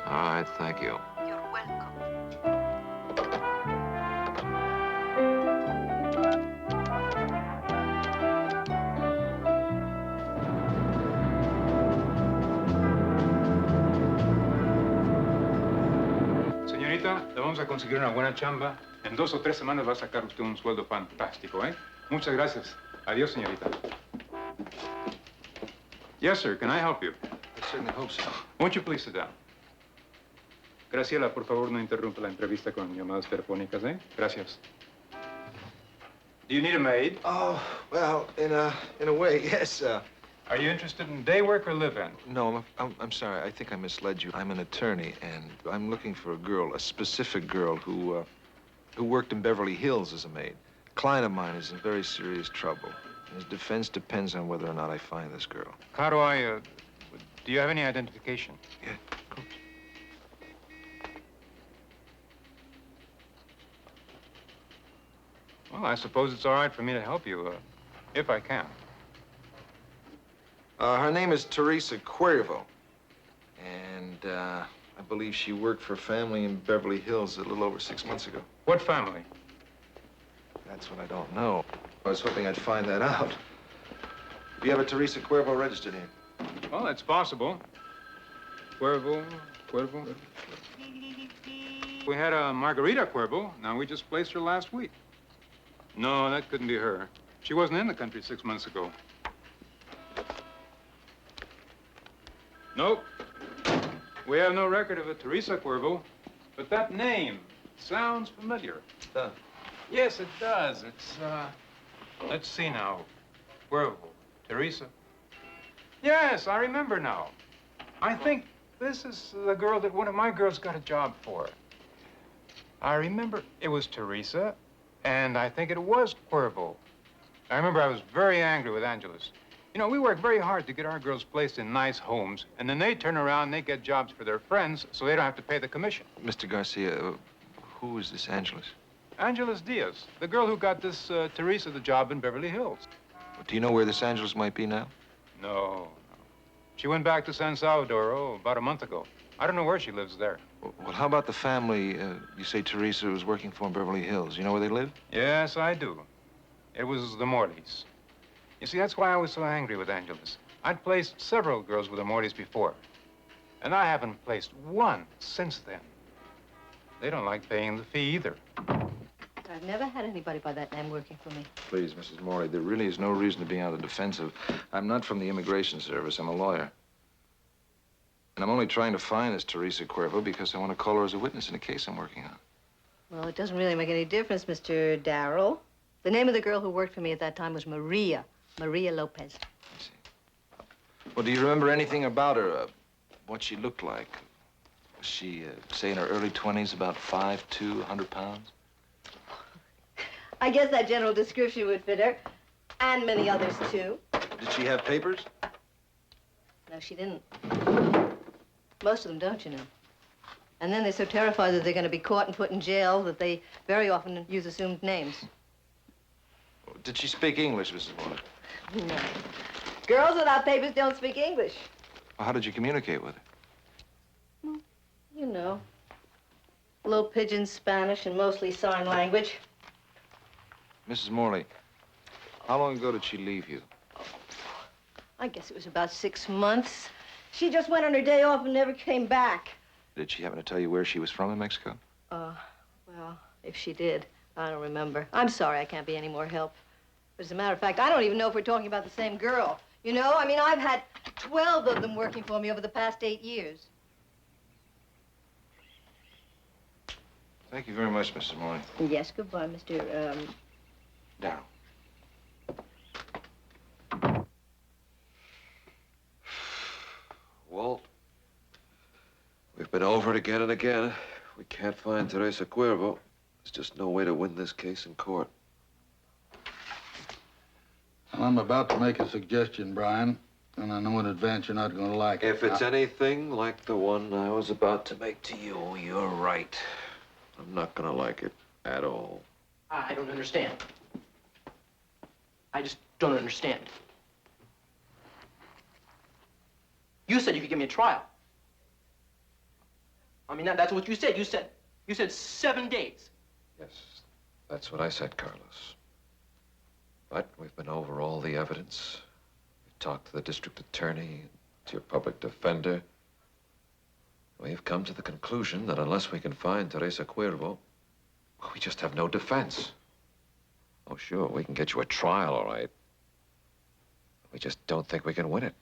All right, thank you. You're welcome. Señorita, le vamos a conseguir una buena chamba. En 2 o 3 semanas va a sacar usted un sueldo fantástico, ¿eh? Muchas gracias. Adiós, señorita. Yes, sir. Can I help you? I certainly hope so. Won't you please sit down? Graciela, por favor, no interrumpa la entrevista con llamadas telefónicas, ¿eh? Gracias. Do you need a maid? Oh, well, in a way, yes. Are you interested in day work or live-in? No, I'm sorry. I think I misled you. I'm an attorney, and I'm looking for a girl, a specific girl who worked in Beverly Hills as a maid. A client of mine is in very serious trouble. His defense depends on whether or not I find this girl. How do I, do you have any identification? Yeah, of course. Well, I suppose it's all right for me to help you, if I can. Her name is Teresa Cuervo, and I believe she worked for a family in Beverly Hills a little over 6 months ago. What family? That's what I don't know. I was hoping I'd find that out. Do you have a Teresa Cuervo registered here? Well, that's possible. Cuervo. We had a Margarita Cuervo. Now, we just placed her last week. No, that couldn't be her. She wasn't in the country 6 months ago. Nope. We have no record of a Teresa Cuervo, but that name sounds familiar. It does. Yes, it does. It's, let's see now. Cuervo. Teresa. Yes, I remember now. I think this is the girl that one of my girls got a job for. I remember it was Teresa, and I think it was Cuervo. I remember I was very angry with Angeles. You know, we work very hard to get our girls placed in nice homes, and then they turn around and they get jobs for their friends, so they don't have to pay the commission. Mr. Garcia, who is this Angeles? Angeles Diaz, the girl who got this Teresa the job in Beverly Hills. Do you know where this Angeles might be now? No. She went back to San Salvador, about a month ago. I don't know where she lives there. Well, how about the family you say Teresa was working for in Beverly Hills? You know where they live? Yes, I do. It was the Morleys. You see, that's why I was so angry with Angeles. I'd placed several girls with the Morleys before, and I haven't placed one since then. They don't like paying the fee either. I've never had anybody by that name working for me. Please, Mrs. Morley, there really is no reason to be on the defensive. I'm not from the Immigration Service. I'm a lawyer. And I'm only trying to find this Teresa Cuervo because I want to call her as a witness in a case I'm working on. Well, it doesn't really make any difference, Mr. Darrell. The name of the girl who worked for me at that time was Maria Lopez. I see. Well, do you remember anything about her? What she looked like? Was she, say, in her early 20s, about 5'2", 100 pounds? I guess that general description would fit her. And many others, too. Did she have papers? No, she didn't. Most of them don't, you know. And then they're so terrified that they're going to be caught and put in jail that they very often use assumed names. Did she speak English, Mrs. Morley? No. Girls without papers don't speak English. Well, how did you communicate with her? Well, you know. Low Pigeon Spanish and mostly sign language. Mrs. Morley, how long ago did she leave you? I guess it was about 6 months. She just went on her day off and never came back. Did she happen to tell you where she was from in Mexico? Well, if she did, I don't remember. I'm sorry I can't be any more help. But as a matter of fact, I don't even know if we're talking about the same girl. You know, I mean, I've had 12 of them working for me over the past 8 years. Thank you very much, Mrs. Morley. Yes, goodbye, Mr. Darrell. Walt, we've been over it again and again. We can't find Teresa Cuervo. There's just no way to win this case in court. Well, I'm about to make a suggestion, Brian, and I know in advance you're not going to like it. If it's anything like the one I was about to make to you, you're right. I'm not gonna like it at all. I don't understand. I just don't understand. You said you could give me a trial. I mean, that's what you said. You said 7 days. Yes, that's what I said, Carlos. But we've been over all the evidence. We've talked to the district attorney, to your public defender. We've come to the conclusion that unless we can find Teresa Cuervo, we just have no defense. Oh, sure, we can get you a trial, all right. We just don't think we can win it.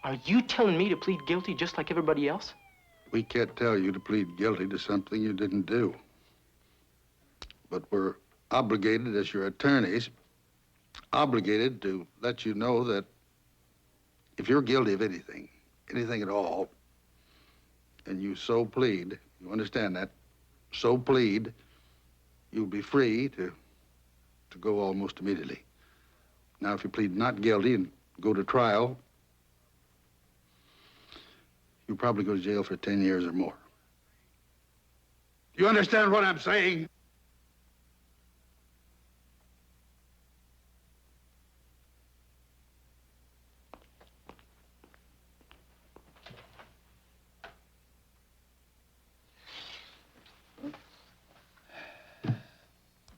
Are you telling me to plead guilty just like everybody else? We can't tell you to plead guilty to something you didn't do. But we're obligated, as your attorneys, obligated to let you know that if you're guilty of anything at all, and you so plead, you understand that, so plead, you'll be free to go almost immediately. Now, if you plead not guilty and go to trial, you'll probably go to jail for 10 years or more. You understand what I'm saying?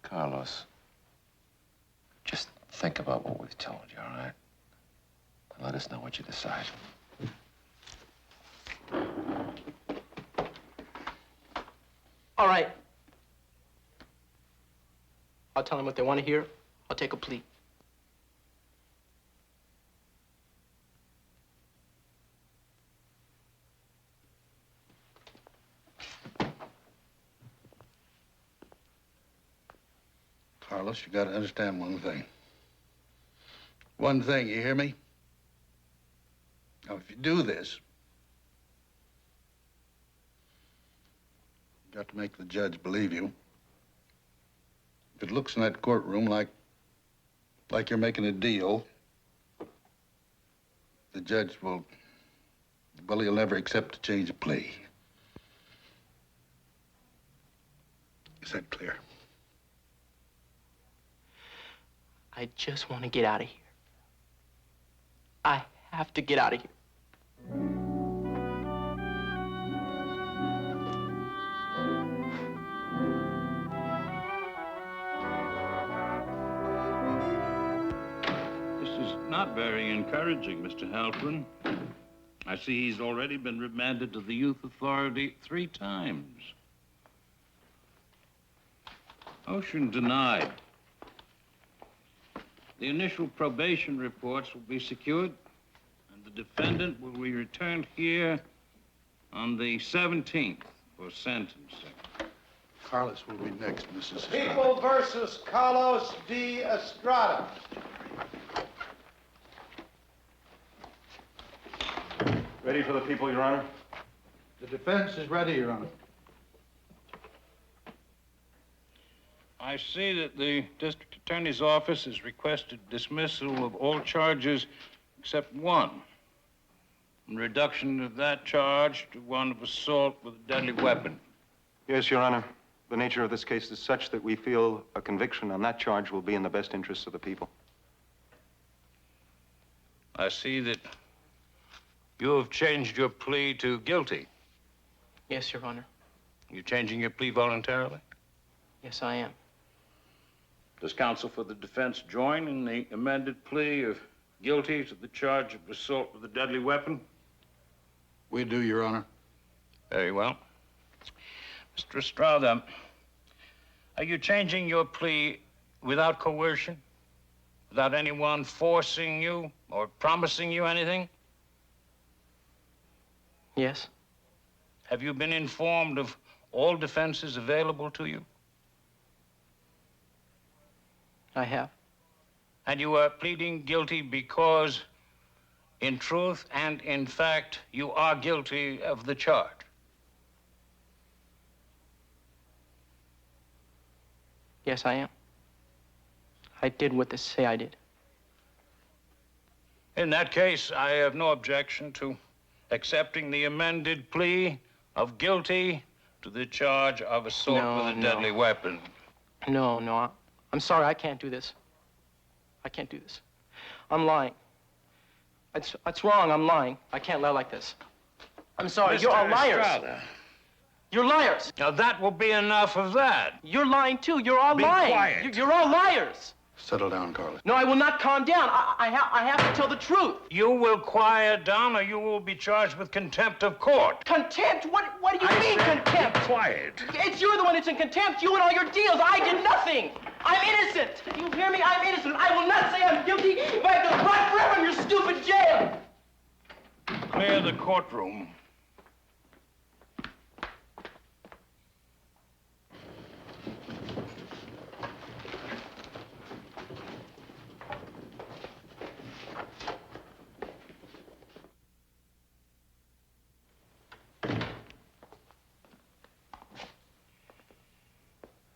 Carlos, just think about what we've told you, all right? And let us know what you decide. All right. I'll tell them what they want to hear. I'll take a plea. Carlos, you gotta understand one thing. One thing, you hear me? Now, if you do this, you got to make the judge believe you. If it looks in that courtroom like you're making a deal, the judge will, well, he'll never accept a change of plea. Is that clear? I just want to get out of here. I have to get out of here. This is not very encouraging, Mr. Halpern. I see he's already been remanded to the Youth Authority 3 times. Motion denied. The initial probation reports will be secured, and the defendant will be returned here on the 17th for sentencing. Carlos will be next, Mrs. Estrada. People versus Carlos D. Estrada. Ready for the people, Your Honor? The defense is ready, Your Honor. I see that the district attorney's office has requested dismissal of all charges except one, and reduction of that charge to one of assault with a deadly weapon. Yes, Your Honor. The nature of this case is such that we feel a conviction on that charge will be in the best interests of the people. I see that you have changed your plea to guilty. Yes, Your Honor. You're changing your plea voluntarily? Yes, I am. Does counsel for the defense join in the amended plea of guilty to the charge of assault with a deadly weapon? We do, Your Honor. Very well. Mr. Estrada, are you changing your plea without coercion? Without anyone forcing you or promising you anything? Yes. Have you been informed of all defenses available to you? I have. And you are pleading guilty because, in truth and in fact, you are guilty of the charge? Yes, I am. I did what they say I did. In that case, I have no objection to accepting the amended plea of guilty to the charge of assault with a deadly weapon. No, I'm sorry, I can't do this. I can't do this. I'm lying. That's wrong. I'm lying. I can't lie like this. I'm sorry. You're all Mr. liars. Estrada. You're liars. Now, that will be enough of that. You're lying, too. You're all Be lying. quiet. You're all liars. Settle down, Carlos. No, I will not calm down. I have to tell the truth. You will quiet down or you will be charged with contempt of court. Contempt? What do you mean, contempt? Be quiet. It's you're the one that's in contempt. You and all your deals. I did nothing. I'm innocent. You hear me? I'm innocent. I will not say I'm guilty if I have to rot forever in your stupid jail. Clear the courtroom.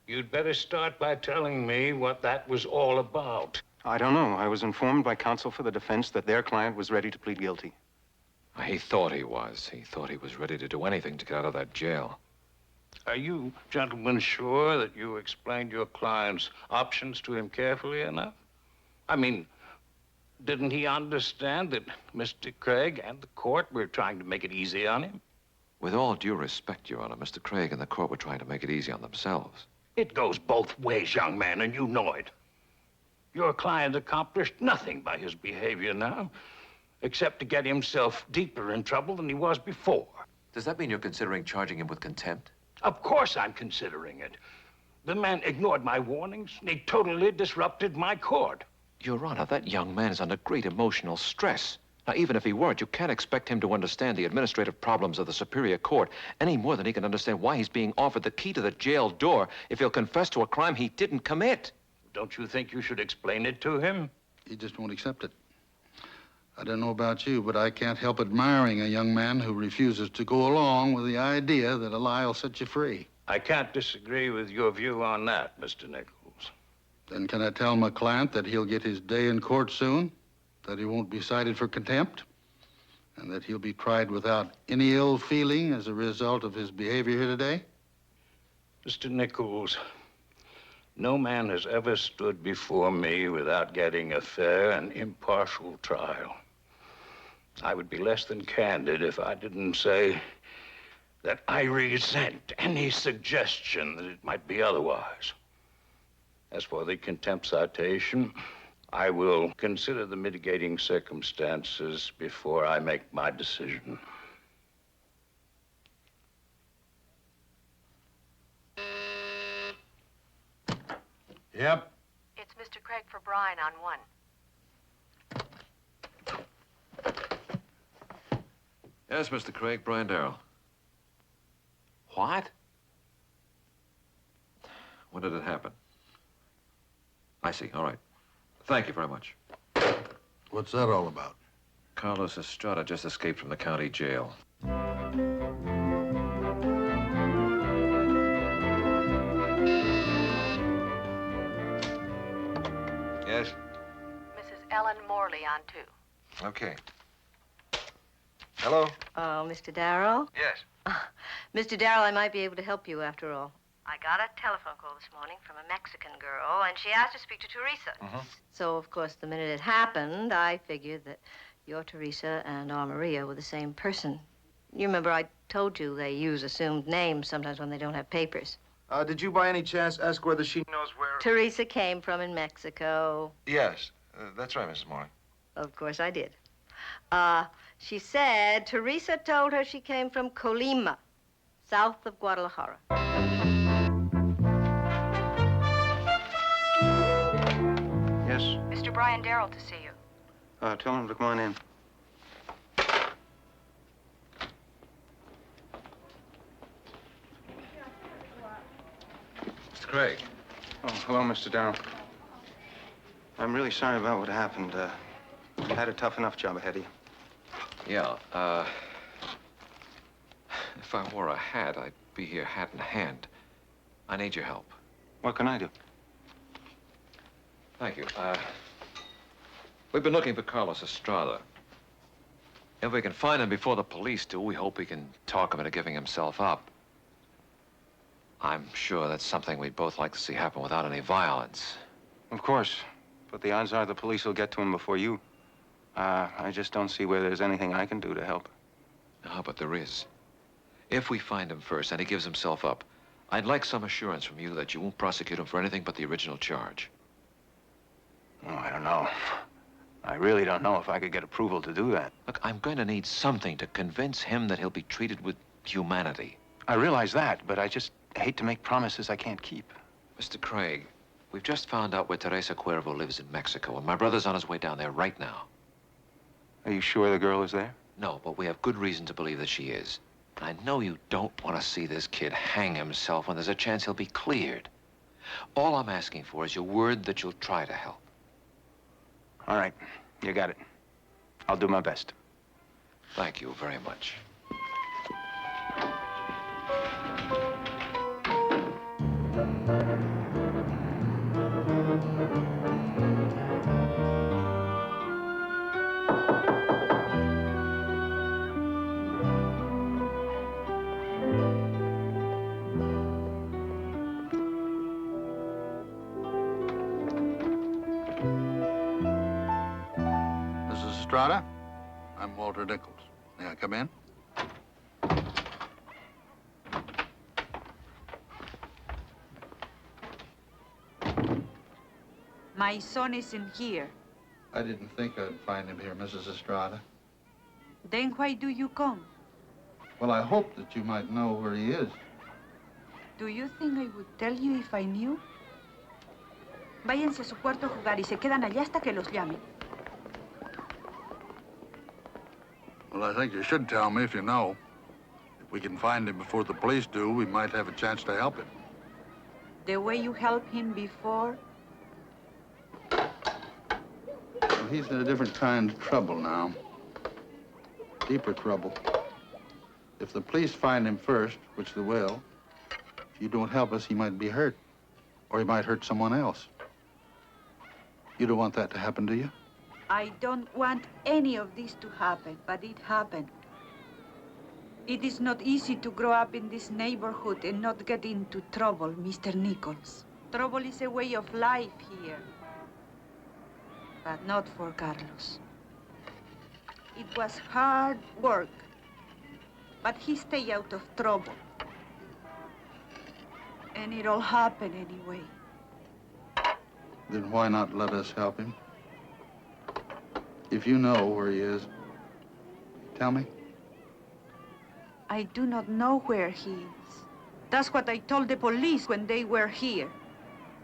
You'd better start by telling me what that was all about. I don't know. I was informed by counsel for the defense that their client was ready to plead guilty. He thought he was. He thought he was ready to do anything to get out of that jail. Are you gentlemen sure that you explained your client's options to him carefully enough? I mean, didn't he understand that Mr. Craig and the court were trying to make it easy on him? With all due respect, Your Honor, Mr. Craig and the court were trying to make it easy on themselves. It goes both ways, young man, and you know it. Your client accomplished nothing by his behavior now, except to get himself deeper in trouble than he was before. Does that mean you're considering charging him with contempt? Of course I'm considering it. The man ignored my warnings, and he totally disrupted my court. Your Honor, that young man is under great emotional stress. Now, even if he weren't, you can't expect him to understand the administrative problems of the Superior Court any more than he can understand why he's being offered the key to the jail door if he'll confess to a crime he didn't commit. Don't you think you should explain it to him? He just won't accept it. I don't know about you, but I can't help admiring a young man who refuses to go along with the idea that a lie will set you free. I can't disagree with your view on that, Mr. Nichols. Then can I tell my client that he'll get his day in court soon? That he won't be cited for contempt? And that he'll be tried without any ill feeling as a result of his behavior here today? Mr. Nichols, no man has ever stood before me without getting a fair and impartial trial. I would be less than candid if I didn't say that I resent any suggestion that it might be otherwise. As for the contempt citation, I will consider the mitigating circumstances before I make my decision. Yep. It's Mr. Craig for Brian on 1. Yes, Mr. Craig, Brian Darrell. What? When did it happen? I see. All right. Thank you very much. What's that all about? Carlos Estrada just escaped from the county jail. Yes? Mrs. Ellen Morley on 2. Okay. Hello? Oh, Mr. Darrow? Yes. Mr. Darrow, I might be able to help you after all. I got a telephone call this morning from a Mexican girl, and she asked to speak to Teresa. So, of course, the minute it happened, I figured that your Teresa and our Maria were the same person. You remember I told you they use assumed names sometimes when they don't have papers. Did you by any chance ask whether she knows where... Teresa came from in Mexico. Yes, that's right, Mrs. Morley. Of course I did. She said Teresa told her she came from Colima, south of Guadalajara. Yes? Mr. Brian Darrell to see you. Tell him to come on in. Mr. Craig. Oh, hello, Mr. Darrow. I'm really sorry about what happened. You had a tough enough job ahead of you. Yeah, if I wore a hat, I'd be here hat in hand. I need your help. What can I do? Thank you. We've been looking for Carlos Estrada. If we can find him before the police do, we hope we can talk him into giving himself up. I'm sure that's something we'd both like to see happen without any violence. Of course. But the odds are the police will get to him before you. I just don't see where there's anything I can do to help. Ah, but there is. If we find him first and he gives himself up, I'd like some assurance from you that you won't prosecute him for anything but the original charge. Oh, I don't know. I really don't know if I could get approval to do that. Look, I'm going to need something to convince him that he'll be treated with humanity. I realize that, but I just hate to make promises I can't keep. Mr. Craig, we've just found out where Teresa Cuervo lives in Mexico, and my brother's on his way down there right now. Are you sure the girl is there? No, but we have good reason to believe that she is. I know you don't want to see this kid hang himself when there's a chance he'll be cleared. All I'm asking for is your word that you'll try to help. All right, you got it. I'll do my best. Thank you very much. Mrs. Estrada, I'm Walter Nichols. May I come in? My son isn't here. I didn't think I'd find him here, Mrs. Estrada. Then why do you come? Well, I hoped that you might know where he is. Do you think I would tell you if I knew? Váyanse a su cuarto a jugar y se quedan allá hasta que los llame. Well, I think you should tell me if you know. If we can find him before the police do, we might have a chance to help him. The way you helped him before? Well, he's in a different kind of trouble now. Deeper trouble. If the police find him first, which they will, if you don't help us, he might be hurt. Or he might hurt someone else. You don't want that to happen, do you? I don't want any of this to happen, but it happened. It is not easy to grow up in this neighborhood and not get into trouble, Mr. Nichols. Trouble is a way of life here. But not for Carlos. It was hard work, but he stayed out of trouble. And it all happened anyway. Then why not let us help him? If you know where he is, tell me. I do not know where he is. That's what I told the police when they were here.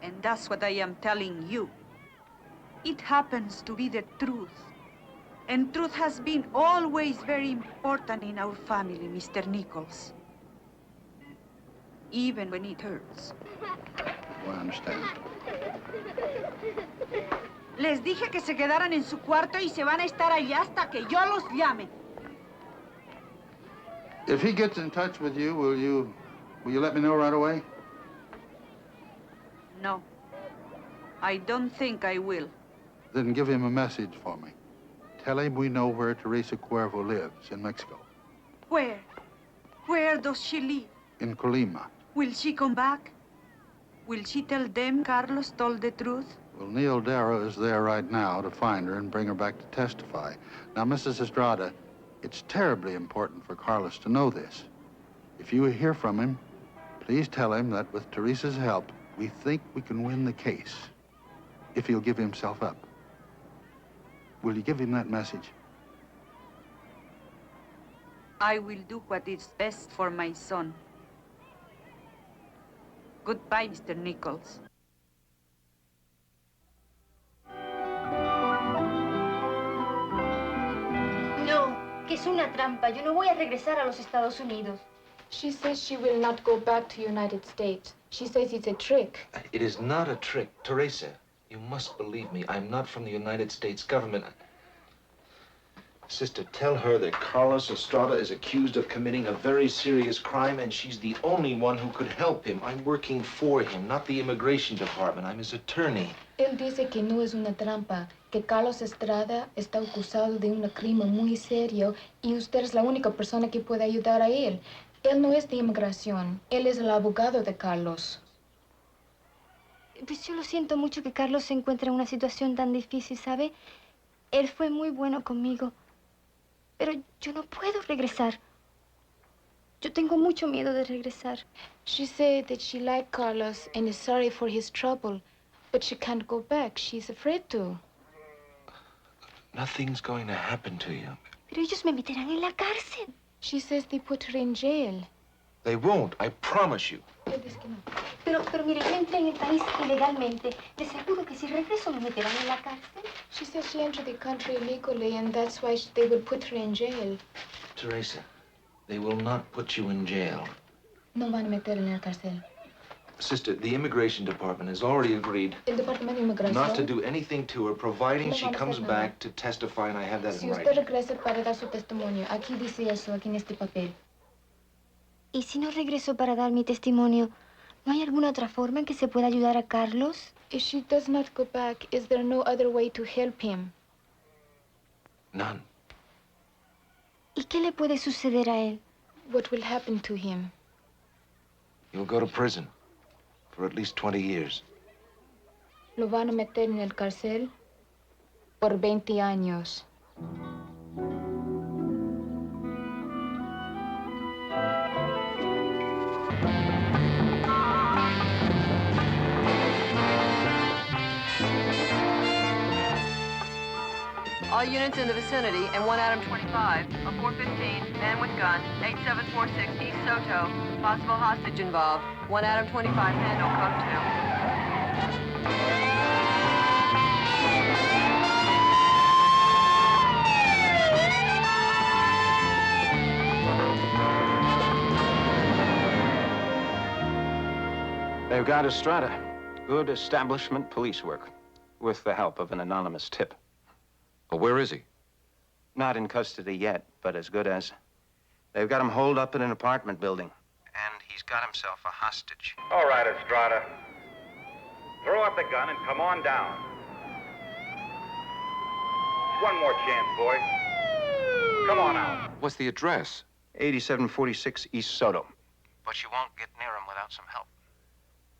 And that's what I am telling you. It happens to be the truth. And truth has been always very important in our family, Mr. Nichols. Even when it hurts. Well, I understand. Les dije que se quedaran en su cuarto y se van a estar allá hasta que yo los llame. If he gets in touch with you, will you let me know right away? No. I don't think I will. Then give him a message for me. Tell him we know where Teresa Cuervo lives, in Mexico. Where? Where does she live? In Colima. Will she come back? Will she tell them Carlos told the truth? Well, Neil Darrow is there right now to find her and bring her back to testify. Now, Mrs. Estrada, it's terribly important for Carlos to know this. If you hear from him, please tell him that with Teresa's help, we think we can win the case. If he'll give himself up. Will you give him that message? I will do what is best for my son. Goodbye, Mr. Nichols. No, que es una trampa. Yo no voy a regresar a los Estados Unidos. She says she will not go back to United States. She says it's a trick. It is not a trick. Teresa, you must believe me. I'm not from the United States government. Sister, tell her that Carlos Estrada is accused of committing a very serious crime, and she's the only one who could help him. I'm working for him, not the immigration department. I'm his attorney. Él dice que no es una trampa, que Carlos Estrada está acusado de un crimen muy serio y usted es la única persona que puede ayudar a él. Él no es de inmigración, él es el abogado de Carlos. Pues yo lo siento mucho que Carlos se encuentre en una situación tan difícil, ¿sabe? Él fue muy bueno conmigo. Pero yo no puedo regresar. Yo tengo mucho miedo de regresar. She said that she liked Carlos and is sorry for his trouble, but she can't go back. She's afraid to. Nothing's going to happen to you. Pero ellos me meterán en la cárcel. She says they put her in jail. They won't, I promise you. Pero mire, yo entré en el país ilegalmente. De seguro que si regreso me meterán en la cárcel. She says she entered the country illegally, and that's why they would put her in jail. Teresa, they will not put you in jail. No van a meterla en la cárcel. Sister, the immigration department has already agreed El departamento de inmigración. not to do anything to her, providing No she van a hacer comes nada. back to testify, and I have that Si in usted writing. regresa para dar su testimonio, aquí dice eso, aquí en este papel. ¿Y si no regreso para dar mi testimonio, no hay alguna otra forma en que se pueda ayudar a Carlos? If she does not go back, is there no other way to help him? None. ¿Y qué le puede suceder a él? What will happen to him? You'll go to prison for at least 20 years. Lo van a meter en el cárcel por 20 años. All units in the vicinity and 1 Adam 25, a 415, man with gun, 8746 East Soto. Possible hostage involved. 1 Adam 25, handle code 2. They've got Estrada. Good establishment police work, with the help of an anonymous tip. Well, where is he? Not in custody yet, but as good as. They've got him holed up in an apartment building, and he's got himself a hostage. All right, Estrada. Throw up the gun and come on down. One more chance, boy. Come on out. What's the address? 8746 East Soto. But you won't get near him without some help.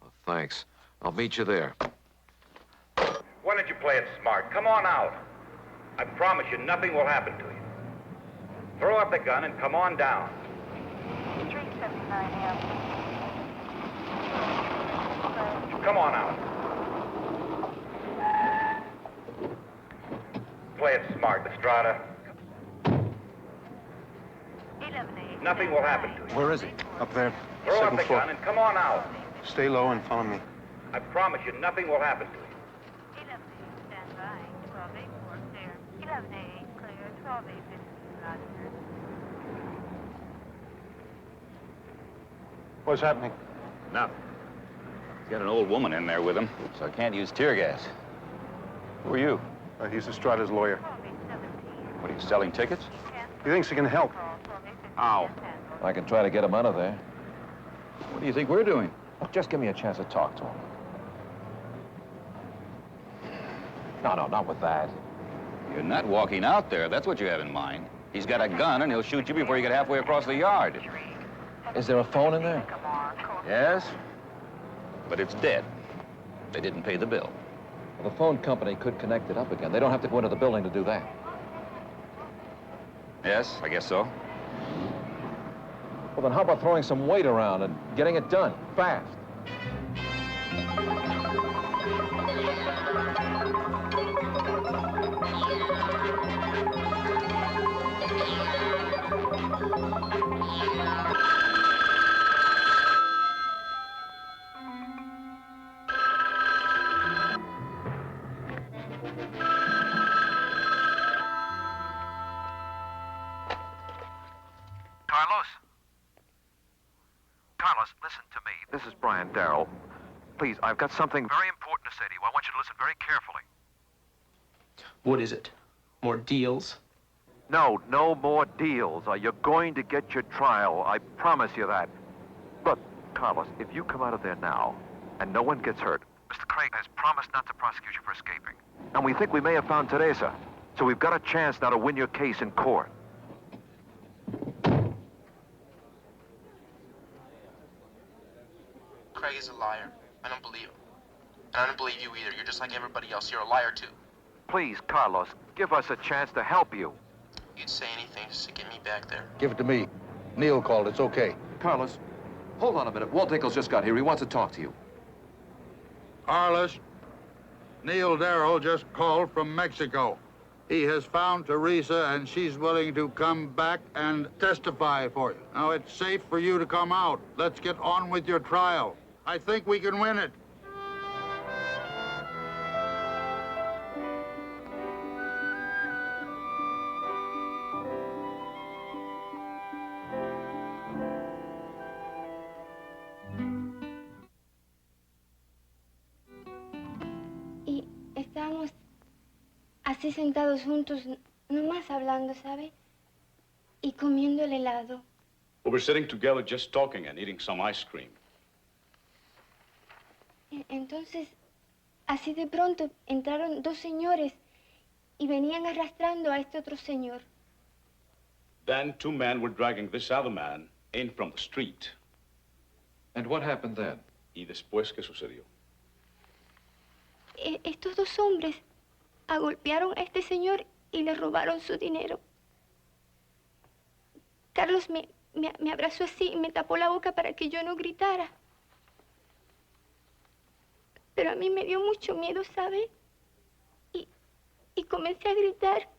Oh, thanks. I'll meet you there. Why don't you play it smart? Come on out. I promise you nothing will happen to you. Throw up the gun and come on down. Come on out. Play it smart, Estrada. Nothing will happen to you. Where is he? Up there. Throw up Second the floor. gun and come on out. Stay low and follow me. I promise you nothing will happen to you. What's happening? Nothing. He's got an old woman in there with him, so I can't use tear gas. Who are you? He's Estrada's lawyer. What, are you selling tickets? He thinks he can help. How? I can try to get him out of there. What do you think we're doing? Just give me a chance to talk to him. No, not with that. You're not walking out there. That's what you have in mind. He's got a gun, and he'll shoot you before you get halfway across the yard. Is there a phone in there? Yes, but it's dead. They didn't pay the bill. Well, the phone company could connect it up again. They don't have to go into the building to do that. Yes, I guess so. Well, then how about throwing some weight around and getting it done, fast? Carlos, listen to me. This is Brian Darrell. Please, I've got something very important to say to you. I want you to listen very carefully. What is it? More deals? No more deals. You're going to get your trial. I promise you that. Look, Carlos, if you come out of there now and no one gets hurt, Mr. Craig has promised not to prosecute you for escaping. And we think we may have found Teresa. So we've got a chance now to win your case in court. Craig is a liar. I don't believe him. And I don't believe you either. You're just like everybody else. You're a liar, too. Please, Carlos, give us a chance to help you. You'd say anything just to get me back there. Give it to me. Neil called. It's okay. Carlos, hold on a minute. Walt Nichols just got here. He wants to talk to you. Carlos, Neil Darrow just called from Mexico. He has found Teresa, and she's willing to come back and testify for you. Now, it's safe for you to come out. Let's get on with your trial. I think we can win it. Y estábamos así sentados juntos, nomás hablando, ¿sabe? Y comiendo el helado. We were sitting together just talking and eating some ice cream. Entonces, así de pronto entraron dos señores y venían arrastrando a este otro señor. Then two men were dragging this other man in from the street. And what happened then? ¿Y después qué sucedió? Estos dos hombres agolpearon a este señor y le robaron su dinero. Carlos me abrazó así y me tapó la boca para que yo no gritara. Pero a mí me dio mucho miedo, ¿sabe? Y comencé a gritar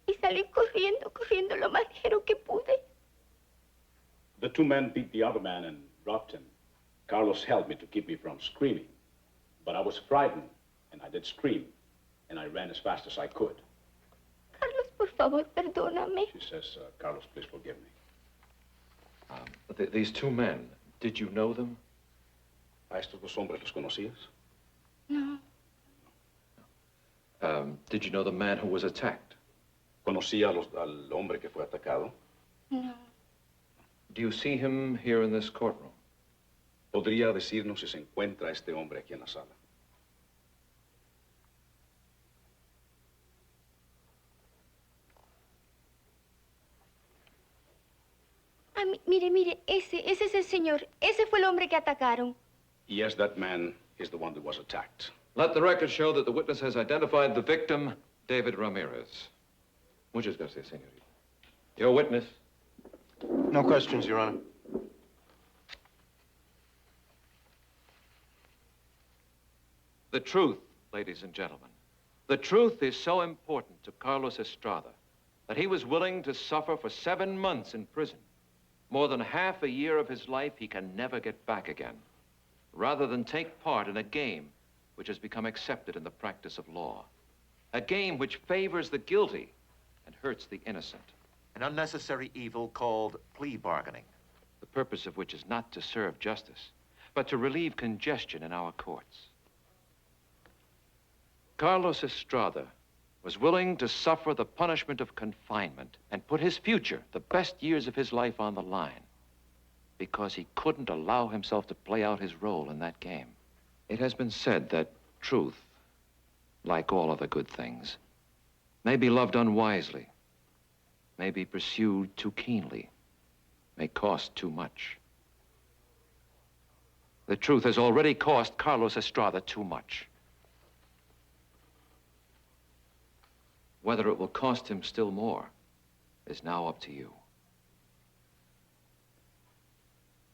y salí corriendo lo más ligero que pude. The two men beat the other man and robbed him. Carlos helped me to keep me from screaming. But I was frightened, and I did scream, and I ran as fast as I could. Carlos, por favor, perdóname. She says, Carlos, please forgive me. These two men, did you know them? ¿A estos dos hombres los conocías? No. Did you know the man who was attacked? ¿Conocía al hombre que fue atacado? No. Do you see him here in this courtroom? ¿Podría decirnos si se encuentra este hombre aquí en la sala? Ah, mire, ese es el señor. Ese fue el hombre que atacaron. Yes, that man is the one that was attacked. Let the record show that the witness has identified the victim, David Ramirez. Muchas gracias, señorita. Your witness. No questions, Your Honor. The truth, ladies and gentlemen, the truth is so important to Carlos Estrada that he was willing to suffer for 7 months in prison. More than half a year of his life he can never get back again, rather than take part in a game which has become accepted in the practice of law. A game which favors the guilty and hurts the innocent. An unnecessary evil called plea bargaining. The purpose of which is not to serve justice, but to relieve congestion in our courts. Carlos Estrada was willing to suffer the punishment of confinement and put his future, the best years of his life, on the line because he couldn't allow himself to play out his role in that game. It has been said that truth, like all other good things, may be loved unwisely, may be pursued too keenly, may cost too much. The truth has already cost Carlos Estrada too much. Whether it will cost him still more is now up to you.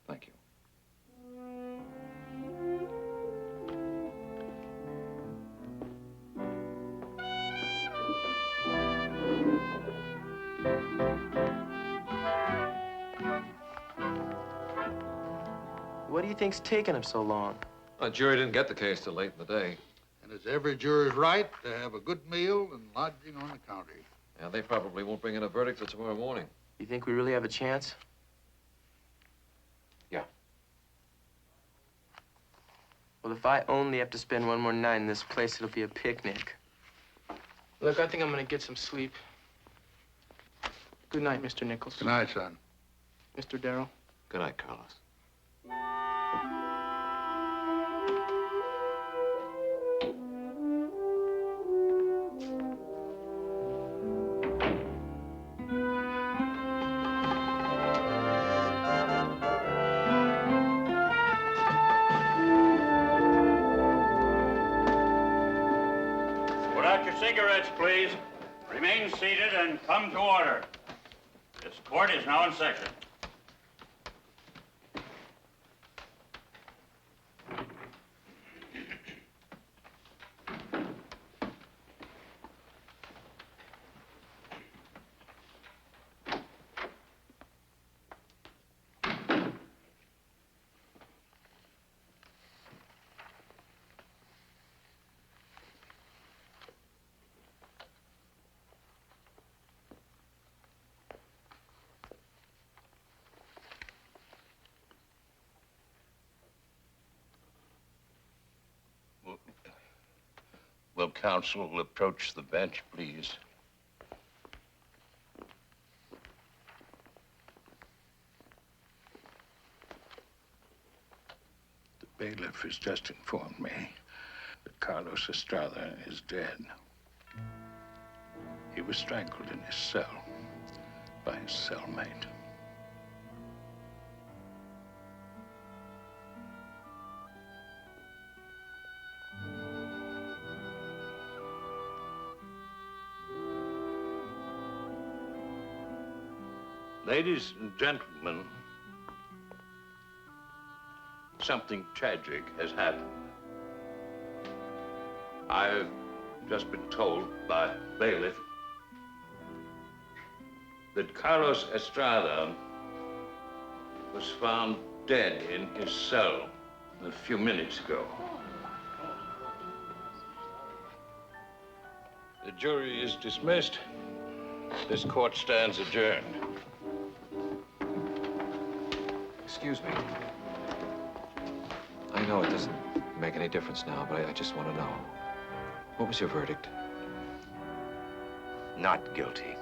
Thank you. What do you think's taking him so long? The jury didn't get the case till late in the day. And it's every juror's right to have a good meal and lodging on the county. Yeah, they probably won't bring in a verdict till tomorrow morning. You think we really have a chance? Yeah. Well, if I only have to spend one more night in this place, it'll be a picnic. Look, I think I'm gonna get some sleep. Good night, Mr. Nichols. Good night, son. Mr. Darrow. Good night, Carlos. out your cigarettes, please. Remain seated and come to order. This court is now in session. Will counsel approach the bench, please? The bailiff has just informed me that Carlos Estrada is dead. He was strangled in his cell by his cellmate. Ladies and gentlemen, something tragic has happened. I've just been told by bailiff that Carlos Estrada was found dead in his cell a few minutes ago. The jury is dismissed. This court stands adjourned. Excuse me. I know it doesn't make any difference now, but I just want to know. What was your verdict? Not guilty.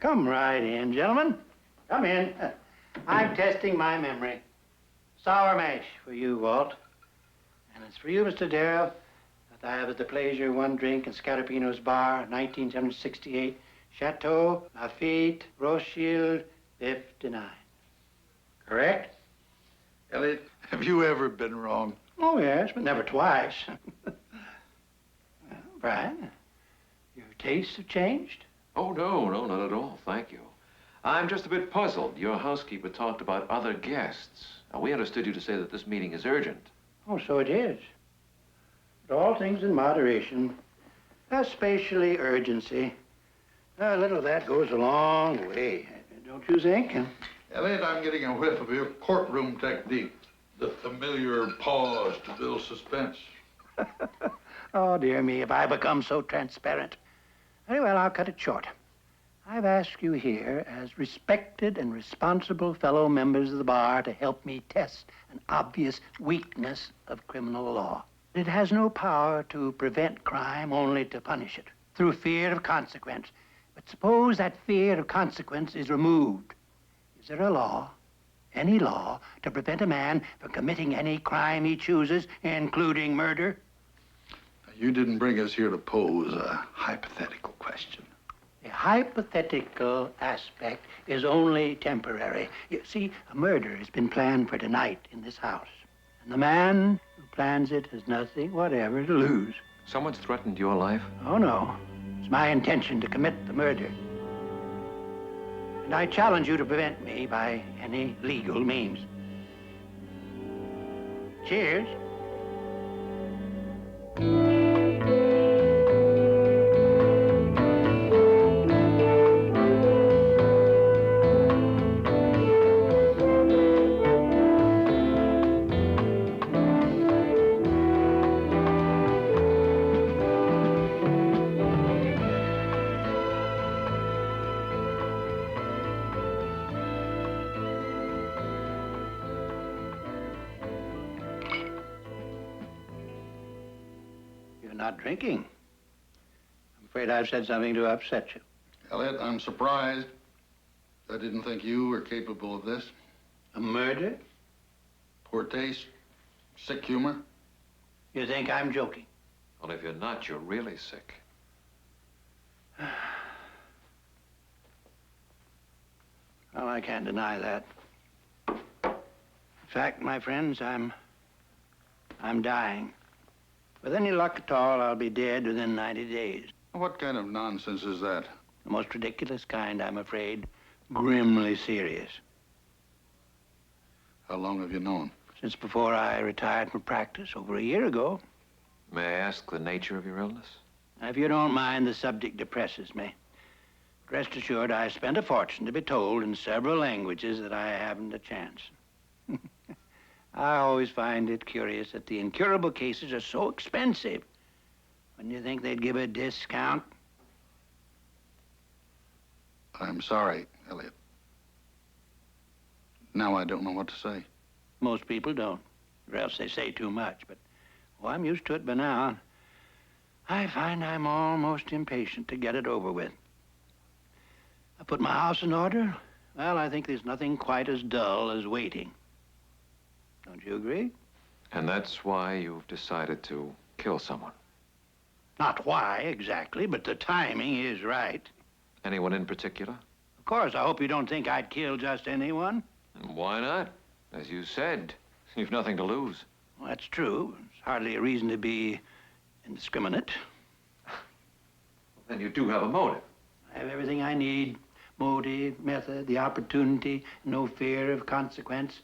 Come right in, gentlemen. Come in. I'm testing my memory. Sour mash for you, Walt. And it's for you, Mr. Darrow, that I have the pleasure one drink in Scarapino's Bar, 1968, Chateau Lafitte, Rothschild, 59. Correct? Elliot, have you ever been wrong? Oh, yes, but never twice. Well, Brian, your tastes have changed? Oh, no, not at all. Thank you. I'm just a bit puzzled. Your housekeeper talked about other guests. Now, we understood you to say that this meeting is urgent. Oh, so it is. But all things in moderation, especially urgency. A little of that goes a long way, don't you think? Elliot, I'm getting a whiff of your courtroom technique. The familiar pause to build suspense. Oh, dear me, have I become so transparent? Very well, I'll cut it short. I've asked you here as respected and responsible fellow members of the bar to help me test an obvious weakness of criminal law. It has no power to prevent crime, only to punish it through fear of consequence. But suppose that fear of consequence is removed. Is there a law, any law, to prevent a man from committing any crime he chooses, including murder? You didn't bring us here to pose a hypothetical question. The hypothetical aspect is only temporary. You see, a murder has been planned for tonight in this house. And the man who plans it has nothing whatever to lose. Someone's threatened your life? Oh, no. It's my intention to commit the murder. And I challenge you to prevent me by any legal means. Cheers. Not drinking. I'm afraid I've said something to upset you. Elliot, I'm surprised. I didn't think you were capable of this. A murder? Poor taste, sick humor. You think I'm joking? Well, if you're not, you're really sick. Well, I can't deny that. In fact, my friends, I'm dying. With any luck at all, I'll be dead within 90 days. What kind of nonsense is that? The most ridiculous kind, I'm afraid. Grimly serious. How long have you known? Since before I retired from practice, over a year ago. May I ask the nature of your illness? If you don't mind, the subject depresses me. Rest assured, I spent a fortune to be told in several languages that I haven't a chance. I always find it curious that the incurable cases are so expensive. Wouldn't you think they'd give a discount? I'm sorry, Elliot. Now I don't know what to say. Most people don't, or else they say too much. But, well, I'm used to it by now. I find I'm almost impatient to get it over with. I put my house in order. Well, I think there's nothing quite as dull as waiting. Don't you agree? And that's why you've decided to kill someone? Not why, exactly, but the timing is right. Anyone in particular? Of course, I hope you don't think I'd kill just anyone. And why not? As you said, you've nothing to lose. Well, that's true. It's hardly a reason to be indiscriminate. Then you do have a motive. I have everything I need. Motive, method, the opportunity, no fear of consequence.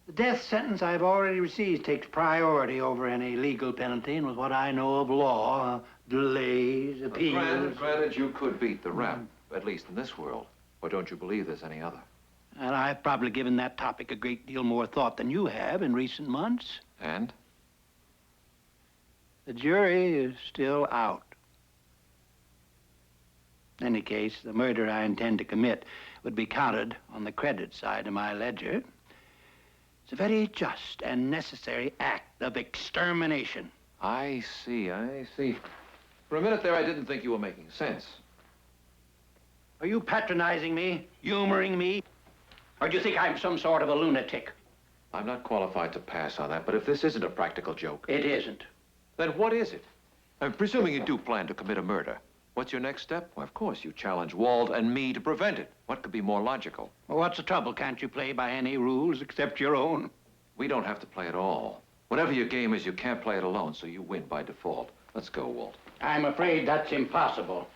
The death sentence I've already received takes priority over any legal penalty, and with what I know of law, delays, appeals... Granted, you could beat the rap, at least in this world. Or don't you believe there's any other? And I've probably given that topic a great deal more thought than you have in recent months. And? The jury is still out. In any case, the murder I intend to commit would be counted on the credit side of my ledger. It's a very just and necessary act of extermination. I see. For a minute there, I didn't think you were making sense. Are you patronizing me, humoring me? Or do you think I'm some sort of a lunatic? I'm not qualified to pass on that, but if this isn't a practical joke... It isn't. Then what is it? I'm presuming you do plan to commit a murder. What's your next step? Well, of course, you challenge Walt and me to prevent it. What could be more logical? Well, what's the trouble? Can't you play by any rules except your own? We don't have to play at all. Whatever your game is, you can't play it alone, so you win by default. Let's go, Walt. I'm afraid that's impossible.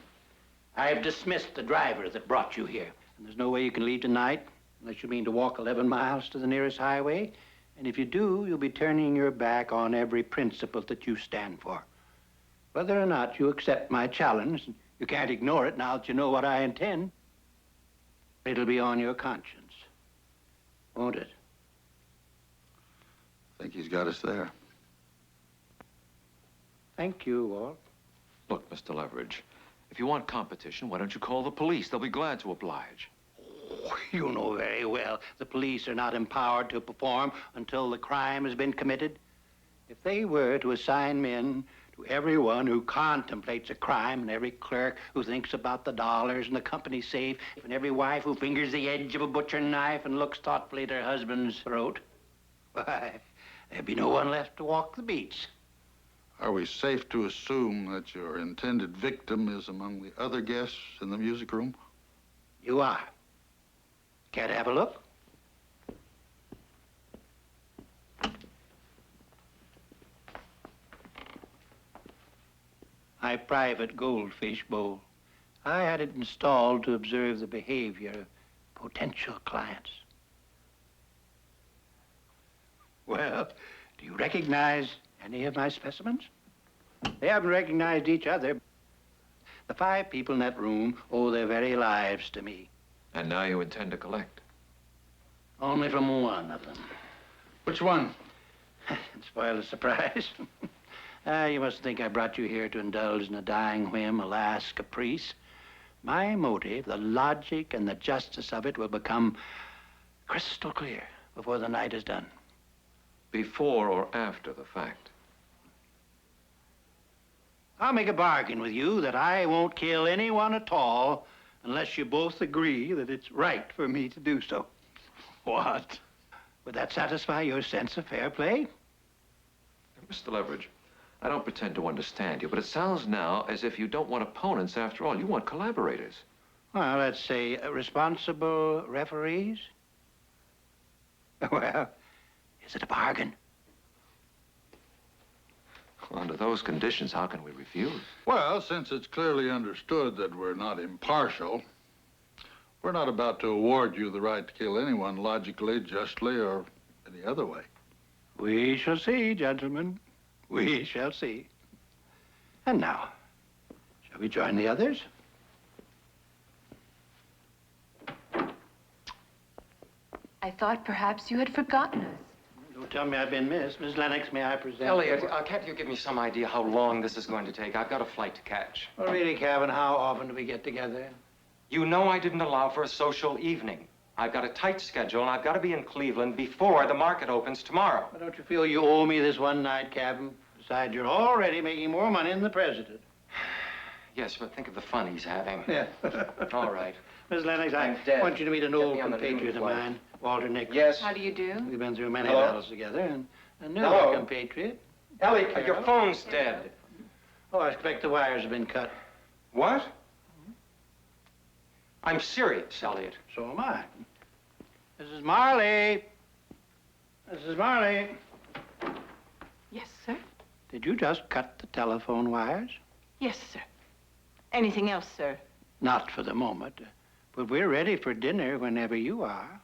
I've dismissed the driver that brought you here. And there's no way you can leave tonight unless you mean to walk 11 miles to the nearest highway. And if you do, you'll be turning your back on every principle that you stand for. Whether or not you accept my challenge, you can't ignore it now that you know what I intend. It'll be on your conscience, won't it? I think he's got us there. Thank you, Walt. Look, Mr. Leverage, If you want competition, why don't you call the police? They'll be glad to oblige. You know very well the police are not empowered to perform until the crime has been committed. If they were to assign men to everyone who contemplates a crime, and every clerk who thinks about the dollars in the company safe, and every wife who fingers the edge of a butcher knife and looks thoughtfully at her husband's throat, why, there'd be no one left to walk the beats. Are we safe to assume that your intended victim is among the other guests in the music room? You are. Care to have a look? My private goldfish bowl. I had it installed to observe the behavior of potential clients. Well, do you recognize any of my specimens? They haven't recognized each other. The 5 people in that room owe their very lives to me. And now you intend to collect? Only from one of them. Which one? Spoil the surprise. You must think I brought you here to indulge in a dying whim, a last caprice. My motive, the logic and the justice of it will become crystal clear before the night is done. Before or after the fact? I'll make a bargain with you that I won't kill anyone at all unless you both agree that it's right for me to do so. What? Would that satisfy your sense of fair play? Mr. Leverage, I don't pretend to understand you, but it sounds now as if you don't want opponents after all. You want collaborators. Well, let's say responsible referees. Well, is it a bargain? Well, under those conditions, how can we refuse? Well, since it's clearly understood that we're not impartial, we're not about to award you the right to kill anyone logically, justly, or any other way. We shall see, gentlemen. We shall see. And now, shall we join the others? I thought perhaps you had forgotten us. Don't tell me I've been missed. Miss Lennox, may I present? Elliot, can't you give me some idea how long this is going to take? I've got a flight to catch. Well, really, Kevin, how often do we get together? You know I didn't allow for a social evening. I've got a tight schedule, and I've got to be in Cleveland before the market opens tomorrow. Well, don't you feel you owe me this one night, Captain? Besides, you're already making more money than the president. Yes, but think of the fun he's having. Yeah. All right. Miss Lennox, I want you to meet an old compatriot of mine, Walter Nichols. Yes. How do you do? We've been through many Hello. battles together, and a new Hello. compatriot. Ellie, your phone's dead. Oh, I expect the wires have been cut. What? I'm serious, Elliot. So am I. Mrs. Marley. Mrs. Marley. Yes, sir. Did you just cut the telephone wires? Yes, sir. Anything else, sir? Not for the moment, but we're ready for dinner whenever you are.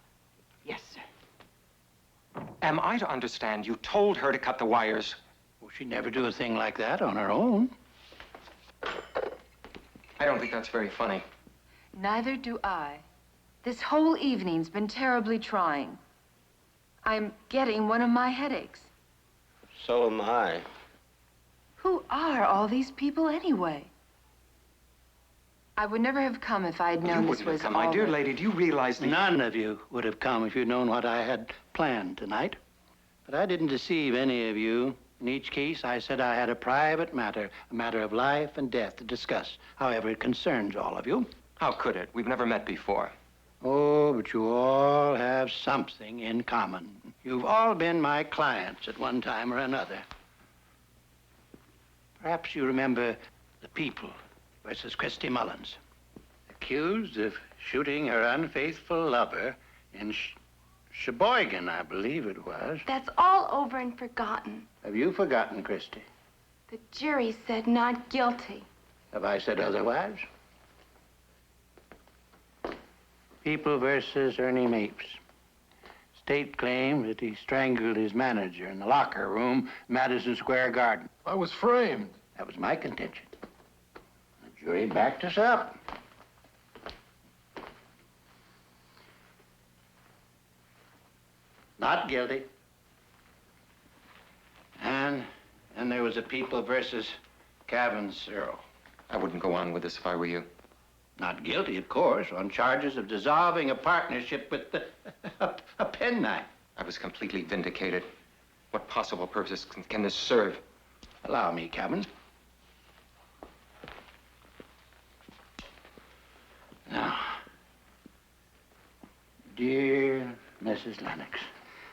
Yes, sir. Am I to understand you told her to cut the wires? Well, she'd never do a thing like that on her own. I don't think that's very funny. Neither do I. This whole evening's been terribly trying. I'm getting one of my headaches. So am I. Who are all these people anyway? I would never have come if I had known You this wouldn't have was come. all My dear that- lady, do you realize that... None of you would have come if you'd known what I had planned tonight. But I didn't deceive any of you. In each case, I said I had a private matter, a matter of life and death to discuss. However, it concerns all of you. How could it? We've never met before. Oh, but you all have something in common. You've all been my clients at one time or another. Perhaps you remember the People versus Christy Mullins, accused of shooting her unfaithful lover in Sheboygan, I believe it was. That's all over and forgotten. Have you forgotten, Christy? The jury said not guilty. Have I said otherwise? People versus Ernie Mapes. State claimed that he strangled his manager in the locker room, Madison Square Garden. I was framed. That was my contention. The jury backed us up. Not guilty. And there was a People versus Cavan Searle. I wouldn't go on with this if I were you. Not guilty, of course, on charges of dissolving a partnership with a penknife. I was completely vindicated. What possible purpose can this serve? Allow me, Captain. Now, dear Mrs. Lennox.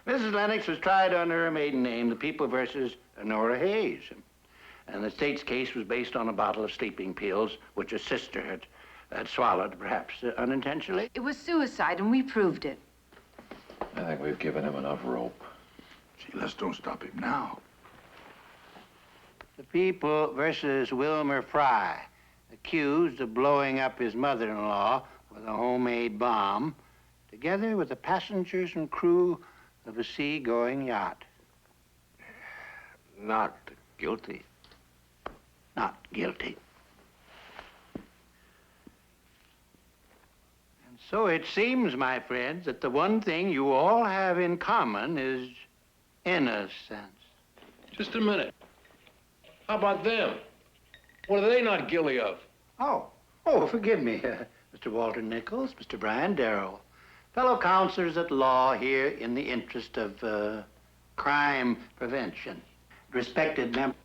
Mrs. Lennox was tried under her maiden name, The People versus Nora Hayes. And the state's case was based on a bottle of sleeping pills, which her sister had swallowed, perhaps unintentionally. It was suicide, and we proved it. I think we've given him enough rope. See, let's don't stop him now. The People versus Wilmer Fry, accused of blowing up his mother-in-law with a homemade bomb, together with the passengers and crew of a sea-going yacht. Not guilty. Not guilty. And so it seems, my friends, that the one thing you all have in common is innocence. Just a minute. How about them? What are they not guilty of? Oh, forgive me, Mr. Walter Nichols, Mr. Brian Darrow, fellow counselors at law here in the interest of crime prevention. Respected members.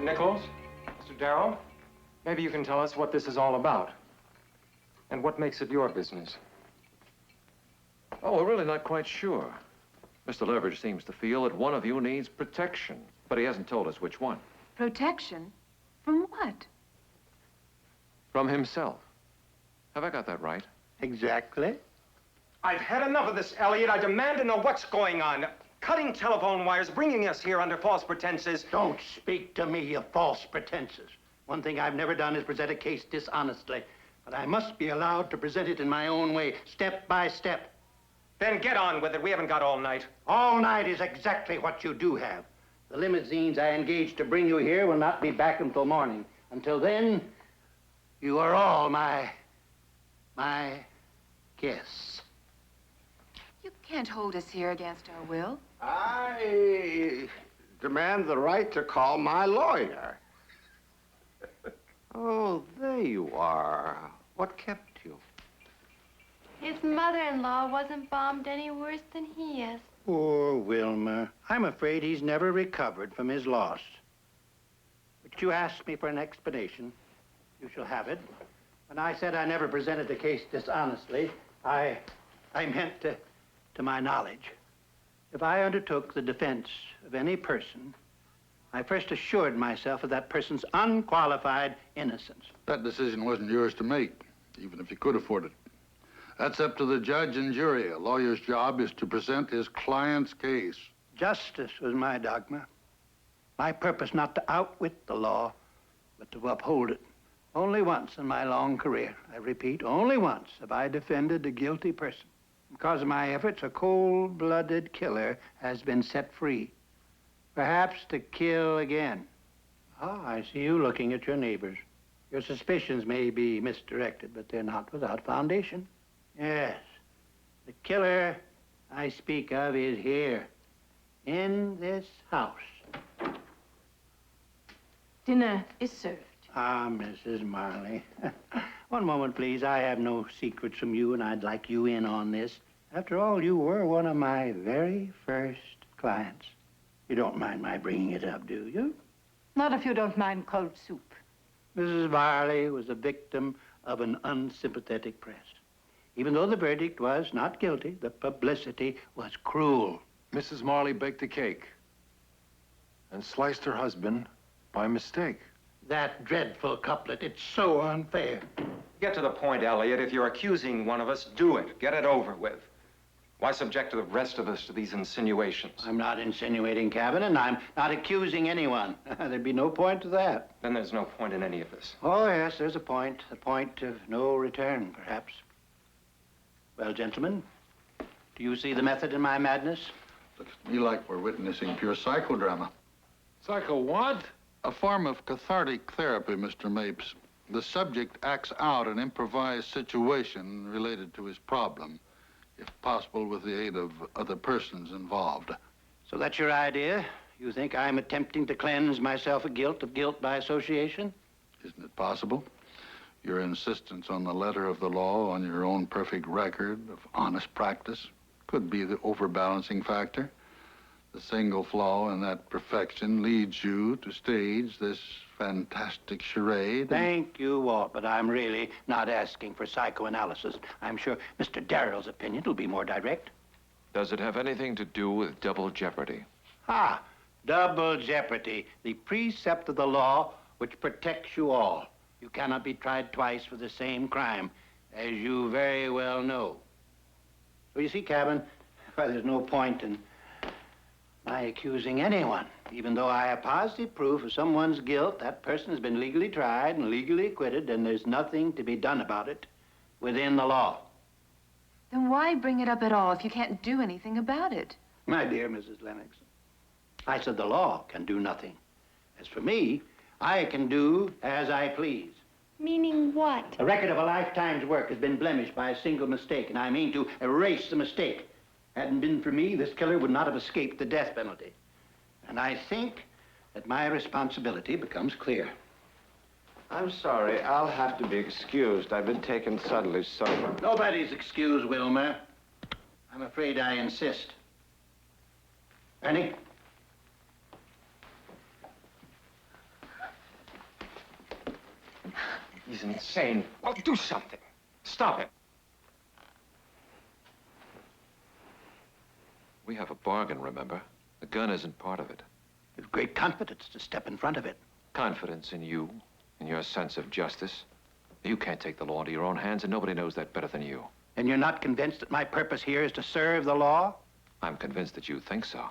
Nichols, Mr. Darrow, maybe you can tell us what this is all about. And what makes it your business? Oh, we're really not quite sure. Mr. Leverage seems to feel that one of you needs protection, but he hasn't told us which one. Protection? From what? From himself. Have I got that right? Exactly. I've had enough of this, Elliot. I demand to know what's going on. Cutting telephone wires, bringing us here under false pretenses. Don't speak to me of false pretenses. One thing I've never done is present a case dishonestly. But I must be allowed to present it in my own way, step by step. Then get on with it. We haven't got all night. All night is exactly what you do have. The limousines I engaged to bring you here will not be back until morning. Until then, you are all my guests. You can't hold us here against our will. I demand the right to call my lawyer. Oh, there you are. What kept you? His mother-in-law wasn't bombed any worse than he is. Poor Wilmer. I'm afraid he's never recovered from his loss. But you asked me for an explanation. You shall have it. When I said I never presented the case dishonestly, I meant to my knowledge. If I undertook the defense of any person, I first assured myself of that person's unqualified innocence. That decision wasn't yours to make, even if you could afford it. That's up to the judge and jury. A lawyer's job is to present his client's case. Justice was my dogma. My purpose not to outwit the law, but to uphold it. Only once in my long career, I repeat, only once have I defended a guilty person. Because of my efforts, a cold-blooded killer has been set free. Perhaps to kill again. Ah, I see you looking at your neighbors. Your suspicions may be misdirected, but they're not without foundation. Yes, the killer I speak of is here, in this house. Dinner is served. Ah, Mrs. Marley. One moment, please. I have no secrets from you, and I'd like you in on this. After all, you were one of my very first clients. You don't mind my bringing it up, do you? Not if you don't mind cold soup. Mrs. Marley was a victim of an unsympathetic press. Even though the verdict was not guilty, the publicity was cruel. Mrs. Marley baked a cake and sliced her husband by mistake. That dreadful couplet, it's so unfair. Get to the point, Elliot. If you're accusing one of us, do it. Get it over with. Why subject the rest of us to these insinuations? I'm not insinuating, Cabin, and I'm not accusing anyone. There'd be no point to that. Then there's no point in any of this. Oh, yes, there's a point of no return, perhaps. Well, gentlemen, do you see the method in my madness? Looks to me like we're witnessing pure psychodrama. Psycho what? A form of cathartic therapy, Mr. Mapes. The subject acts out an improvised situation related to his problem, if possible with the aid of other persons involved. So that's your idea? You think I'm attempting to cleanse myself of guilt by association? Isn't it possible? Your insistence on the letter of the law, on your own perfect record of honest practice, could be the overbalancing factor. The single flaw in that perfection leads you to stage this fantastic charade. Thank you, Walt, but I'm really not asking for psychoanalysis. I'm sure Mr. Darrell's opinion will be more direct. Does it have anything to do with double jeopardy? Ah, double jeopardy, the precept of the law which protects you all. You cannot be tried twice for the same crime, as you very well know. So you see, Cabin, why, there's no point in my accusing anyone. Even though I have positive proof of someone's guilt, that person has been legally tried and legally acquitted, and there's nothing to be done about it within the law. Then why bring it up at all if you can't do anything about it? My dear Mrs. Lennox, I said the law can do nothing. As for me, I can do as I please. Meaning what? A record of a lifetime's work has been blemished by a single mistake, and I mean to erase the mistake. Hadn't been for me, this killer would not have escaped the death penalty. And I think that my responsibility becomes clear. I'm sorry, I'll have to be excused. I've been taken suddenly sober. Nobody's excused, Wilmer. I'm afraid I insist. Ernie? He's insane. Well, do something. Stop it. We have a bargain, remember? The gun isn't part of it. You've great confidence to step in front of it. Confidence in you, in your sense of justice. You can't take the law into your own hands, and nobody knows that better than you. And you're not convinced that my purpose here is to serve the law? I'm convinced that you think so.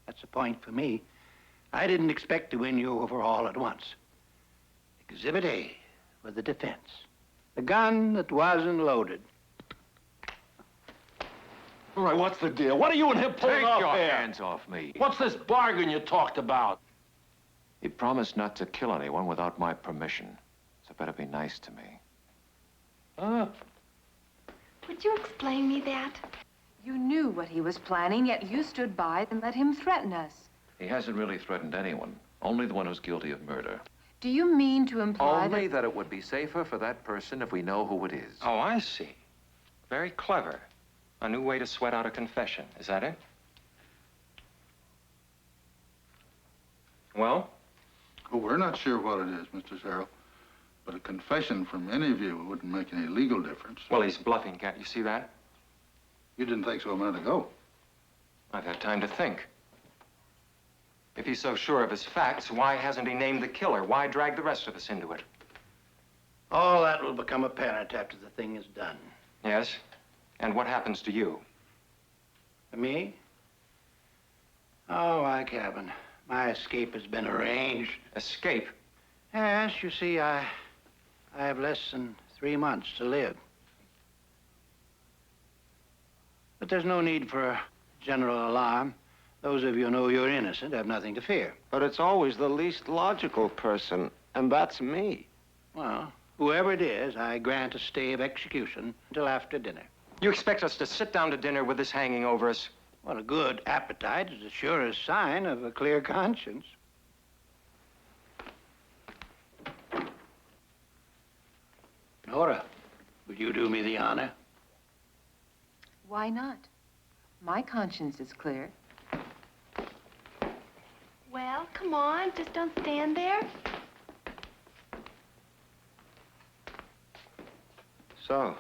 That's the point for me. I didn't expect to win you over all at once. Exhibit A was the defense. The gun that wasn't loaded. All right, what's the deal? What are you and him pulling Take off your there? hands off me. What's this bargain you talked about? He promised not to kill anyone without my permission. So better be nice to me. Huh? Would you explain me that? You knew what he was planning, yet you stood by and let him threaten us. He hasn't really threatened anyone. Only the one who's guilty of murder. Do you mean to imply Only that it would be safer for that person if we know who it is. Oh, I see. Very clever. A new way to sweat out a confession. Is that it? Well? Oh, we're not sure what it is, Mr. Zarrell. But a confession from any of you wouldn't make any legal difference. Well, he's bluffing, can't you see that? You didn't think so a minute ago. I've had time to think. If he's so sure of his facts, why hasn't he named the killer? Why drag the rest of us into it? All that will become apparent after the thing is done. Yes? And what happens to you? For me? Oh, why, Cabin. My escape has been arranged. Escape? Yes, you see, I have less than 3 months to live. But there's no need for general alarm. Those of you who know you're innocent have nothing to fear. But it's always the least logical person, and that's me. Well, whoever it is, I grant a stay of execution until after dinner. You expect us to sit down to dinner with this hanging over us? Well, a good appetite is the surest sign of a clear conscience. Nora, would you do me the honor? Why not? My conscience is clear. Well, come on, just don't stand there. So,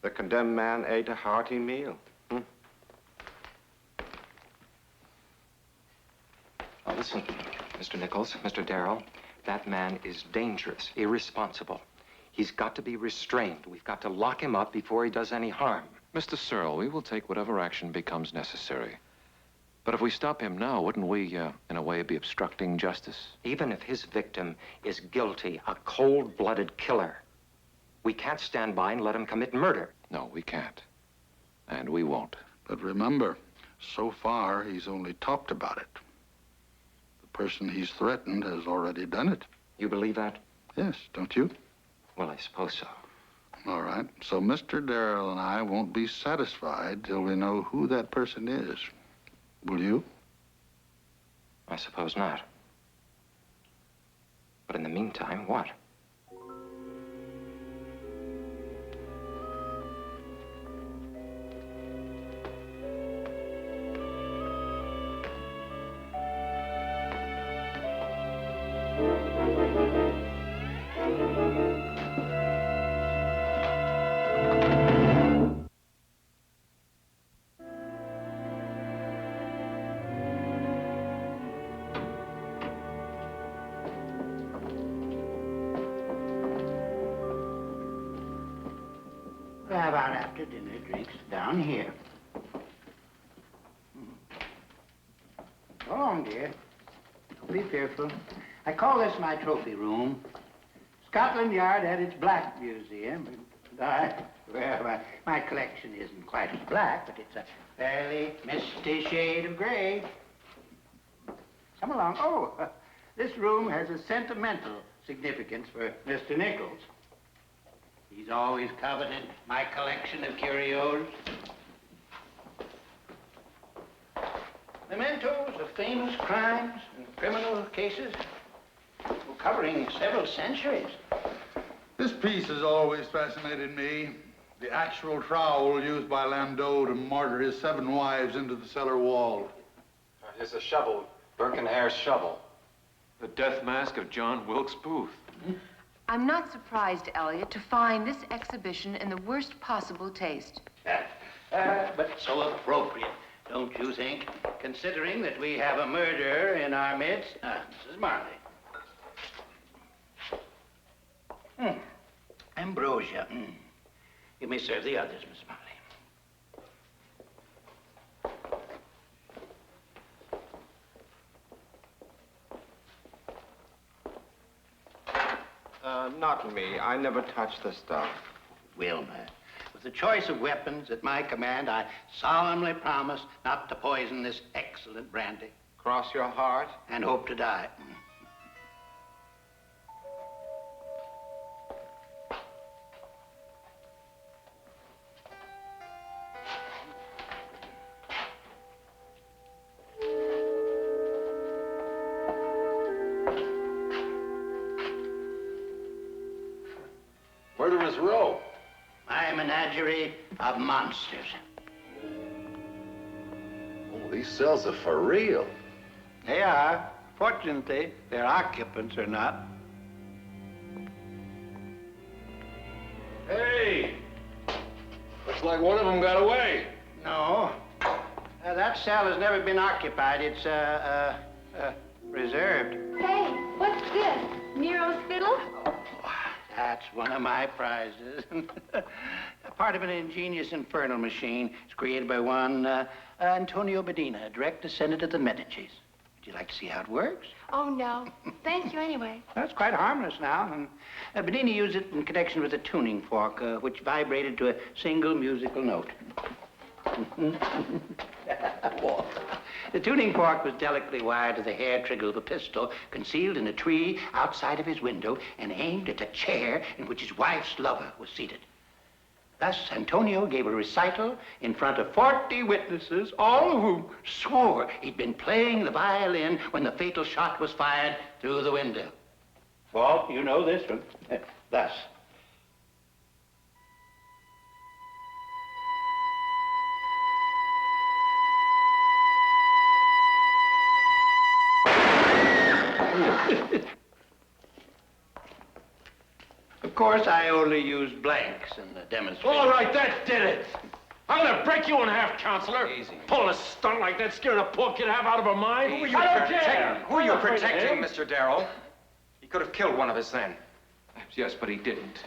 the condemned man ate a hearty meal. Now, listen, Mr. Nichols, Mr. Darrell, that man is dangerous, irresponsible. He's got to be restrained. We've got to lock him up before he does any harm. Mr. Searle, we will take whatever action becomes necessary. But if we stop him now, wouldn't we, in a way, be obstructing justice? Even if his victim is guilty, a cold-blooded killer, we can't stand by and let him commit murder. No, we can't. And we won't. But remember, so far, he's only talked about it. The person he's threatened has already done it. You believe that? Yes, don't you? Well, I suppose so. All right. So Mr. Darrell and I won't be satisfied till we know who that person is. Will you? I suppose not. But in the meantime, what? How about after dinner drinks down here? Go along, dear. Don't be fearful. I call this my trophy room. Scotland Yard had its black museum, well, my collection isn't quite as black, but it's a fairly misty shade of gray. Come along. Oh, this room has a sentimental significance for Mr. Nichols. He's always coveted my collection of curios. Mementos of famous crimes and criminal cases covering several centuries. This piece has always fascinated me. The actual trowel used by Landau to mortar his 7 wives into the cellar wall. Here's a shovel, Birkenhair's shovel. The death mask of John Wilkes Booth. I'm not surprised, Elliot, to find this exhibition in the worst possible taste. But so appropriate, don't you think? Considering that we have a murderer in our midst. Mrs. Marley. Ambrosia. You may serve the others, Miss Marley. Not me. I never touch the stuff. Wilma, with the choice of weapons at my command, I solemnly promise not to poison this excellent brandy. Cross your heart? And hope to die. Murderer's Row. My menagerie of monsters. Oh, these cells are for real. They are. Fortunately, their occupants are not. Hey! Looks like one of them got away. No. That cell has never been occupied. It's, reserved. Hey, what's this? Nero's fiddle? That's one of my prizes. Part of an ingenious infernal machine. It's created by one Antonio Medina, a direct descendant of the Medicis. Would you like to see how it works? Oh, no. Thank you anyway. That's quite harmless now. And Medina used it in connection with a tuning fork, which vibrated to a single musical note. The tuning fork was delicately wired to the hair trigger of a pistol concealed in a tree outside of his window and aimed at a chair in which his wife's lover was seated. Thus, Antonio gave a recital in front of 40 witnesses, all of whom swore he'd been playing the violin when the fatal shot was fired through the window. Walt, you know this one. Thus. Of course, I only used blanks in the demonstration. All right, that did it. I'm gonna break you in half, counselor. Easy. Pulling a stunt like that, scaring a poor kid half out of her mind. Who are you I don't protecting? care. Who are you I'm not afraid of protecting, him. Mr. Darrow? He could have killed one of us then. Yes, but he didn't.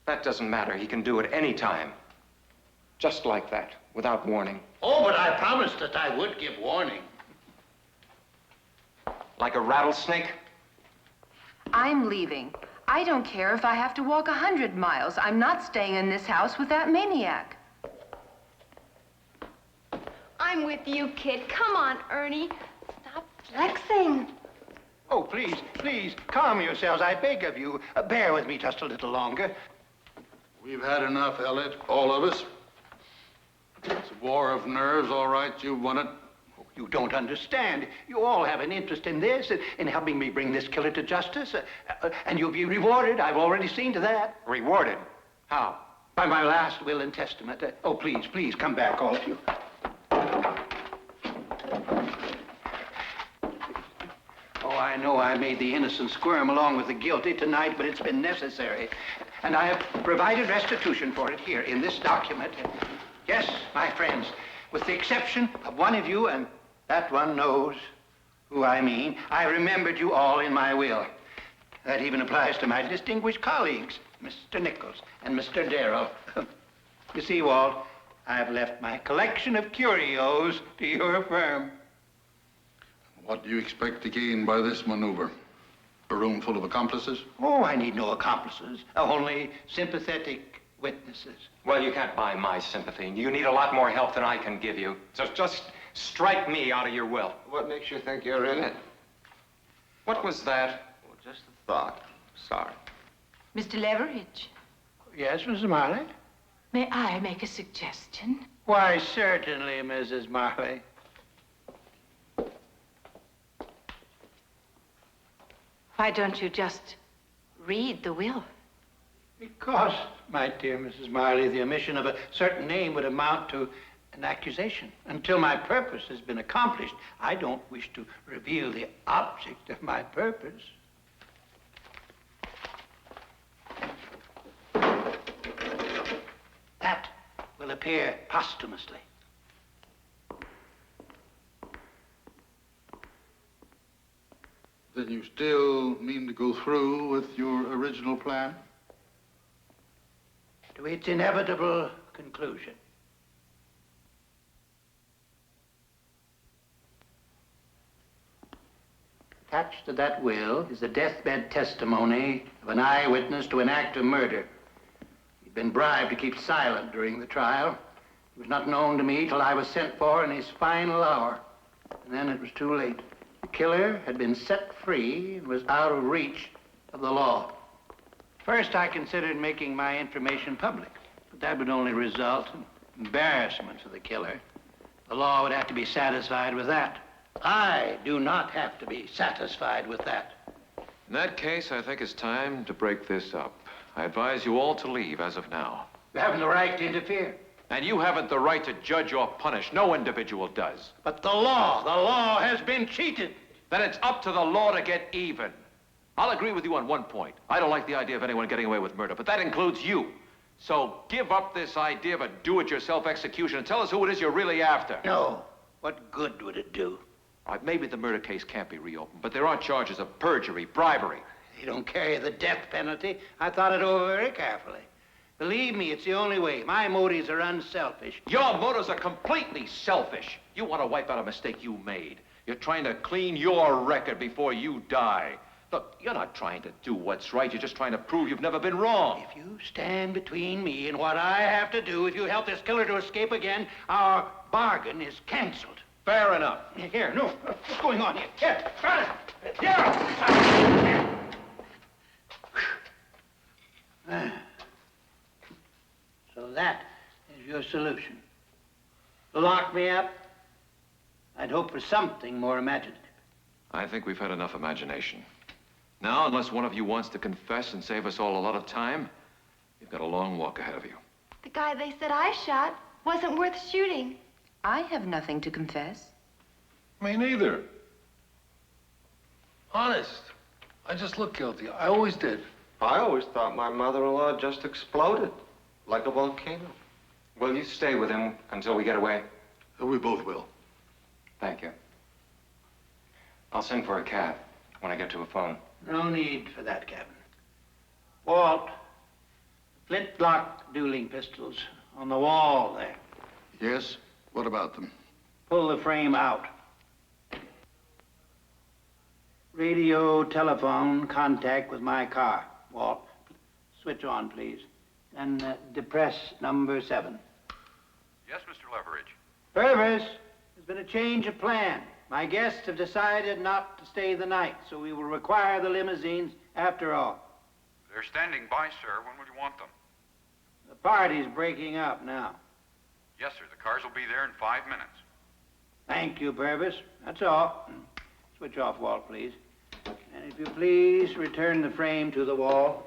That doesn't matter. He can do it any time. Just like that, without warning. Oh, but I promised that I would give warning. Like a rattlesnake? I'm leaving. I don't care if I have to walk 100 miles. I'm not staying in this house with that maniac. I'm with you, kid. Come on, Ernie. Stop flexing. Oh, please, please, calm yourselves, I beg of you. Bear with me just a little longer. We've had enough, Elliot, all of us. It's a war of nerves, all right, you've won it. You don't understand. You all have an interest in this, in helping me bring this killer to justice. And you'll be rewarded. I've already seen to that. Rewarded? How? By my last will and testament. Oh, please, please, come back, all of you. Oh, I know I made the innocent squirm along with the guilty tonight, but it's been necessary. And I have provided restitution for it here in this document. Yes, my friends, with the exception of one of you, and that one knows who I mean, I remembered you all in my will. That even applies to my distinguished colleagues, Mr. Nichols and Mr. Darrell. You see, Walt, I've left my collection of curios to your firm. What do you expect to gain by this maneuver? A room full of accomplices? Oh, I need no accomplices, only sympathetic witnesses. Well, you can't buy my sympathy. You need a lot more help than I can give you. So just strike me out of your will. What makes you think you're in it? What was that? Well, just a thought. Sorry. Mr. Leverage, Yes, Mrs. Marley? may I make a suggestion? Why, certainly, Mrs. Marley. Why don't you just read the will? Because, my dear Mrs. Marley, the omission of a certain name would amount to an accusation. Until my purpose has been accomplished, I don't wish to reveal the object of my purpose. That will appear posthumously. Then you still mean to go through with your original plan? To its inevitable conclusion. Attached to that will is the deathbed testimony of an eyewitness to an act of murder. He'd been bribed to keep silent during the trial. It was not known to me till I was sent for in his final hour. And then it was too late. The killer had been set free and was out of reach of the law. First, I considered making my information public, but that would only result in embarrassment for the killer. The law would have to be satisfied with that. I do not have to be satisfied with that. In that case, I think it's time to break this up. I advise you all to leave as of now. You haven't the right to interfere. And you haven't the right to judge or punish. No individual does. But the law has been cheated. Then it's up to the law to get even. I'll agree with you on one point. I don't like the idea of anyone getting away with murder, but that includes you. So give up this idea of a do-it-yourself execution and tell us who it is you're really after. No. What good would it do? All right, maybe the murder case can't be reopened, but there are charges of perjury, bribery. They don't carry the death penalty. I thought it over very carefully. Believe me, it's the only way. My motives are unselfish. Your motives are completely selfish. You want to wipe out a mistake you made. You're trying to clean your record before you die. Look, you're not trying to do what's right. You're just trying to prove you've never been wrong. If you stand between me and what I have to do, if you help this killer to escape again, our bargain is canceled. Fair enough. Here, no. What's going on here? Here, got it. Here. So that is your solution. To lock me up, I'd hope for something more imaginative. I think we've had enough imagination. Now, unless one of you wants to confess and save us all a lot of time, you've got a long walk ahead of you. The guy they said I shot wasn't worth shooting. I have nothing to confess. Me neither. Honest. I just look guilty. I always did. I always thought my mother-in-law just exploded, like a volcano. Will you stay with him until we get away? We both will. Thank you. I'll send for a cab when I get to a phone. No need for that, Captain. Walt, flintlock dueling pistols On the wall there. Yes? What about them? Pull the frame out. Radio, telephone, contact with my car. Walt, switch on, please. And depress number 7. Yes, Mr. Leveridge. Purvis, there's been a change of plan. My guests have decided not to stay the night, so we will require the limousines after all. They're standing by, sir. When would you want them? The party's breaking up now. Yes, sir. The cars will be there in 5 minutes. Thank you, Purvis. That's all. Switch off, Walt, please. And if you please, return the frame to the wall.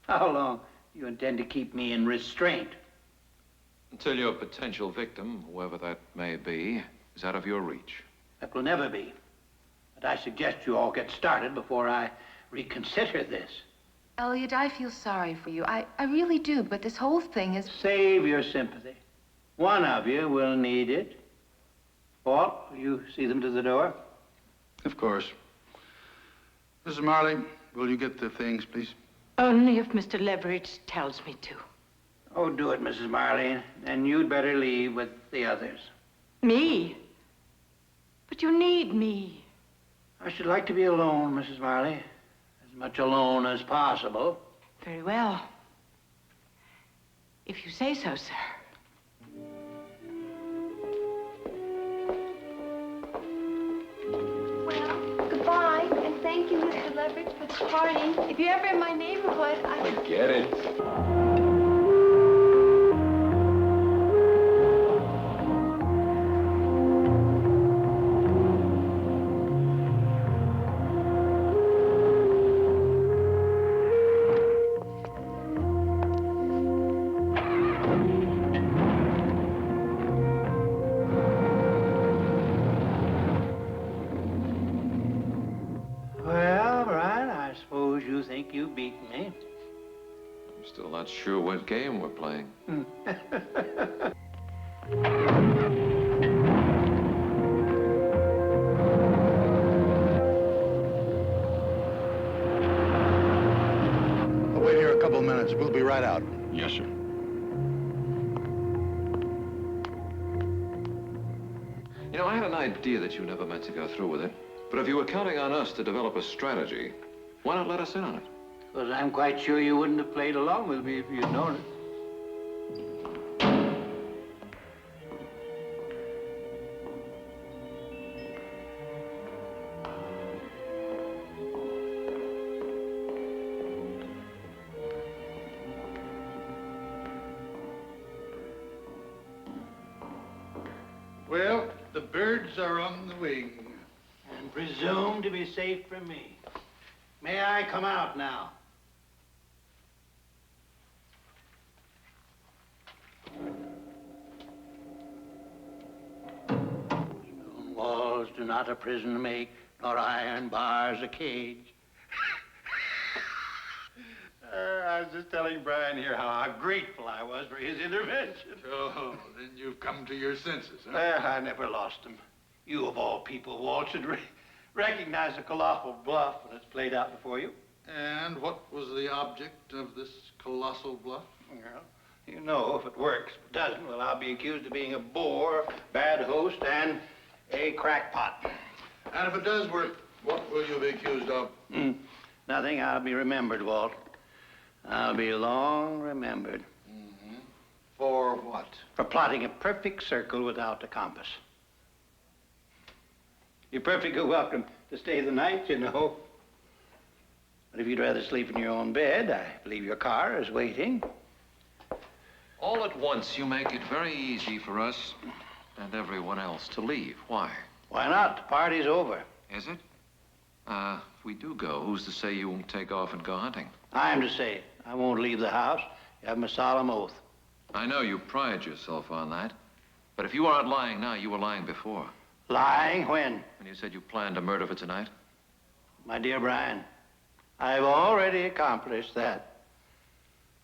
How long do you intend to keep me in restraint? Until your potential victim, whoever that may be, is out of your reach. That will never be. But I suggest you all get started before I reconsider this. Elliot, I feel sorry for you. I really do, but this whole thing is... Save your sympathy. One of you will need it. Walt, will you see them to the door? Of course. Mrs. Marley, will you get the things, please? Only if Mr. Leveridge tells me to. Oh, do it, Mrs. Marley. Then you'd better leave with the others. Me? But you need me. I should like to be alone, Mrs. Marley. As much alone as possible. Very well. If you say so, sir. Well, goodbye, and thank you, Mr. Leveridge, for the party. If you're ever in my neighborhood, Get it. Well, Brian, I suppose you think you've beaten me. I'm still not sure what game we're playing. I'll wait here a couple of minutes. We'll be right out. Yes, sir. You know, I had an idea that you never meant to go through with it. But if you were counting on us to develop a strategy, why not let us in on it? Because I'm quite sure you wouldn't have played along with me if you'd known it. Well, the birds are on the wing. And presume to be safe from me. May I come out now? Stone walls do not a prison make, nor iron bars a cage. I was just telling Brian here how grateful I was for his intervention. Oh, then you've come to your senses, huh? I never lost them. You, of all people, Walt, should recognize a colossal bluff when it's played out before you. And what was the object of this colossal bluff? Well, you know, if it works. If it doesn't, well, I'll be accused of being a bore, bad host, and a crackpot. And if it does work, what will you be accused of? Nothing. I'll be remembered, Walt. I'll be long remembered. For what? For plotting a perfect circle without a compass. You're perfectly welcome to stay the night, you know. But if you'd rather sleep in your own bed, I believe your car is waiting. All at once, you make it very easy for us and everyone else to leave. Why? Why not? The party's over. Is it? If we do go, who's to say you won't take off and go hunting? I'm to say it. I won't leave the house. You have my solemn oath. I know you pride yourself on that. But if you aren't lying now, you were lying before. Lying when? When you said you planned a murder for tonight? My dear Brian, I've already accomplished that.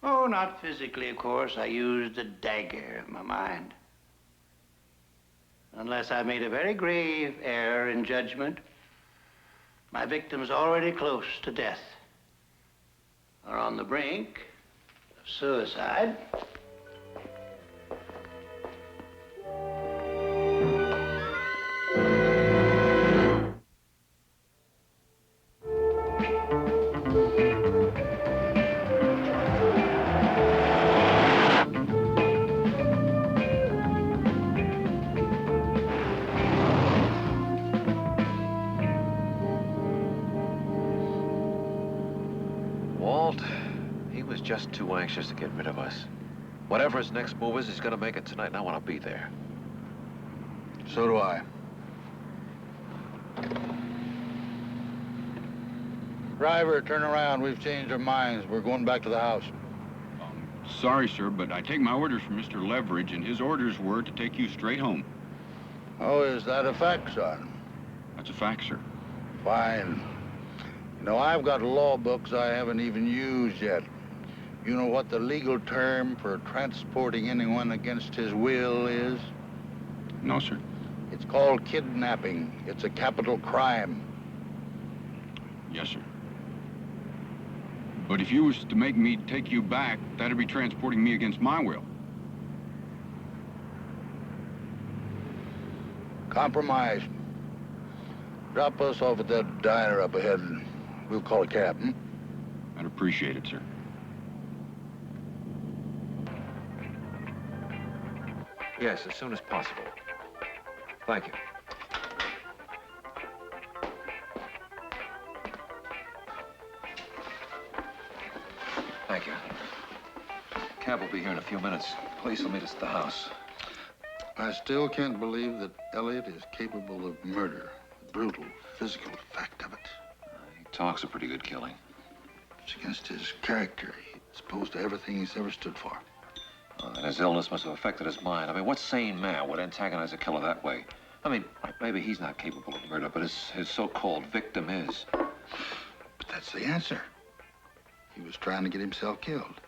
Oh, not physically, of course. I used the dagger of my mind. Unless I made a very grave error in judgment, my victim's already close to death. are on the brink of suicide. Walt, he was just too anxious to get rid of us. Whatever his next move is, he's gonna make it tonight, and I want to be there. So do I. Driver, turn around. We've changed our minds. We're going back to the house. Sorry, sir, but I take my orders from Mr. Leverage, and his orders were to take you straight home. Oh, is that a fact, son? That's a fact, sir. Fine. You know, I've got law books I haven't even used yet. You know what the legal term for transporting anyone against his will is? No, sir. It's called kidnapping. It's a capital crime. Yes, sir. But if you was to make me take you back, that'd be transporting me against my will. Compromise. Drop us off at that diner up ahead, and we'll call a cab, hmm? I'd appreciate it, sir. Yes, as soon as possible. Thank you. Thank you. Cab will be here in a few minutes. Police will meet us at the house. I still can't believe that Elliot is capable of murder. The brutal, physical fact of it. He talks a pretty good killing. It's against his character. He's opposed to everything he's ever stood for. And his illness must have affected his mind. I mean, what sane man would antagonize a killer that way? I mean, maybe he's not capable of murder, but his so-called victim is. But that's the answer. He was trying to get himself killed.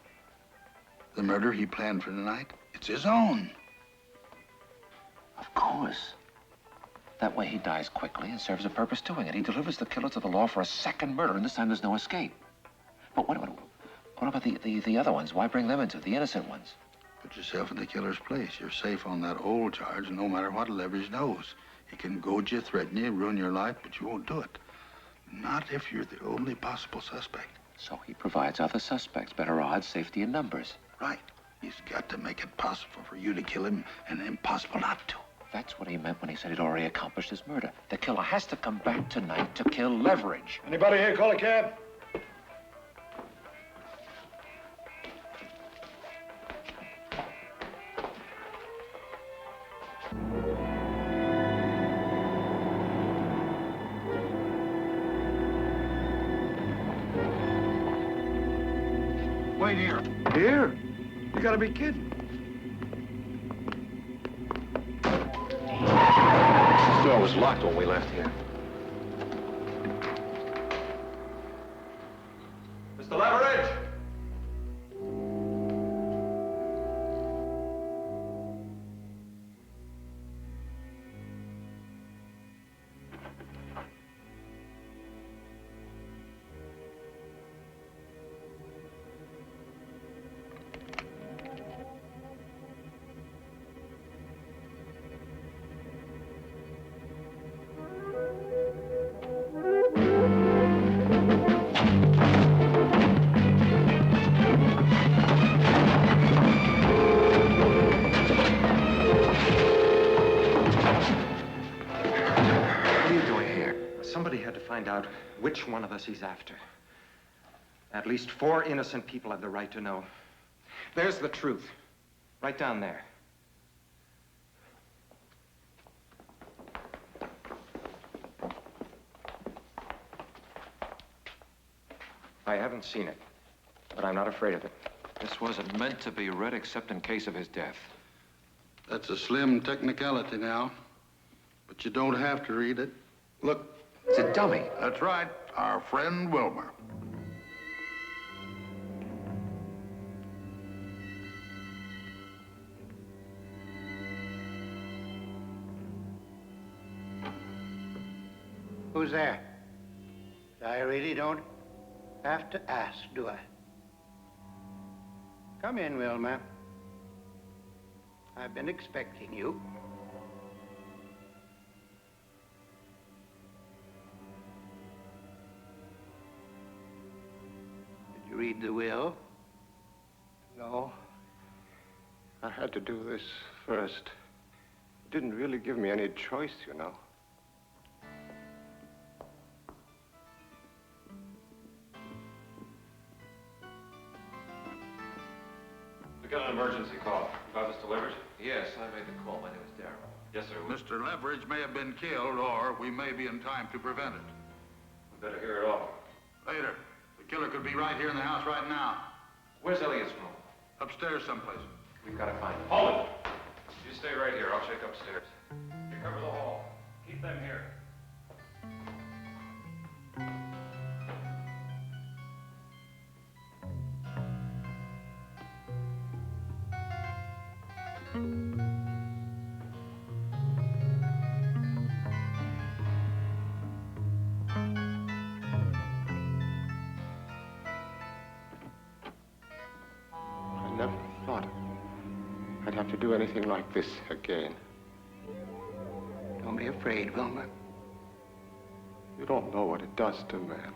The murder he planned for tonight, it's his own. Of course. That way he dies quickly and serves a purpose doing it. He delivers the killer to the law for a second murder, and this time there's no escape. But what about the other ones? Why bring them into it, the innocent ones? Put yourself in the killer's place. You're safe on that old charge, no matter what Leverage knows. He can goad you, threaten you, ruin your life, but you won't do it. Not if you're the only possible suspect. So he provides other suspects, better odds, safety in numbers. Right. He's got to make it possible for you to kill him and impossible not to. That's what he meant when he said he'd already accomplished his murder. The killer has to come back tonight to kill Leverage. Anybody here call a cab? Wait here. Here? You gotta be kidding. This door was locked when we left here. Mr. Leverage! Somebody had to find out which one of us he's after. At least 4 innocent people have the right to know. There's the truth. Right down there. I haven't seen it, but I'm not afraid of it. This wasn't meant to be read except in case of his death. That's a slim technicality now, but you don't have to read it. Look. It's a dummy. That's right, our friend Wilmer. Who's there? I really don't have to ask, do I? Come in, Wilma. I've been expecting you. Did you read the will? No. I had to do this first. It didn't really give me any choice, you know. We got an emergency call. You got this delivered? Yes, I made the call. My name is Darrell. Yes, sir. Mr. Leverage may have been killed, or we may be in time to prevent it. We better hear it all. Later. The killer could be right here in the house right now. Where's Elliot's room? Upstairs someplace. We've got to find him. Hold it! You stay right here. I'll check upstairs. You cover the hall. Keep them here. I never thought I'd have to do anything like this again. Don't be afraid, Wilma. You don't know what it does to a man.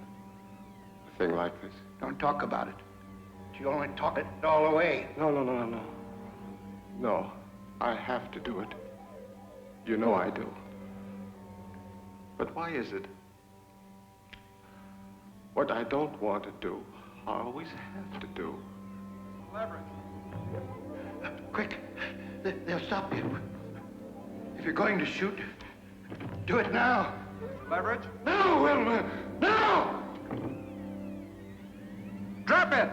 A thing like this. Don't talk about it. You only talk it all away. No. No, I have to do it. You know I do. But why is it? What I don't want to do, I always have to do. Leverage. Quick. They'll stop you. If you're going to shoot, do it now. Leverage? No, Wilma! No! Drop it!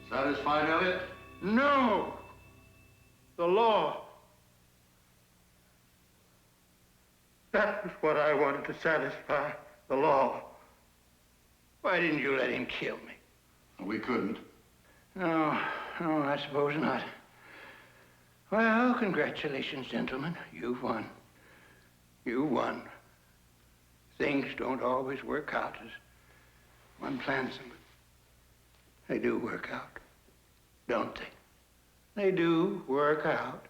Satisfied, Elliot? No! The law. That was what I wanted to satisfy, the law. Why didn't you let him kill me? We couldn't. No, I suppose not. Well, congratulations, gentlemen. You've won. You won. Things don't always work out as one plans them, but they do work out, don't they? They do work out.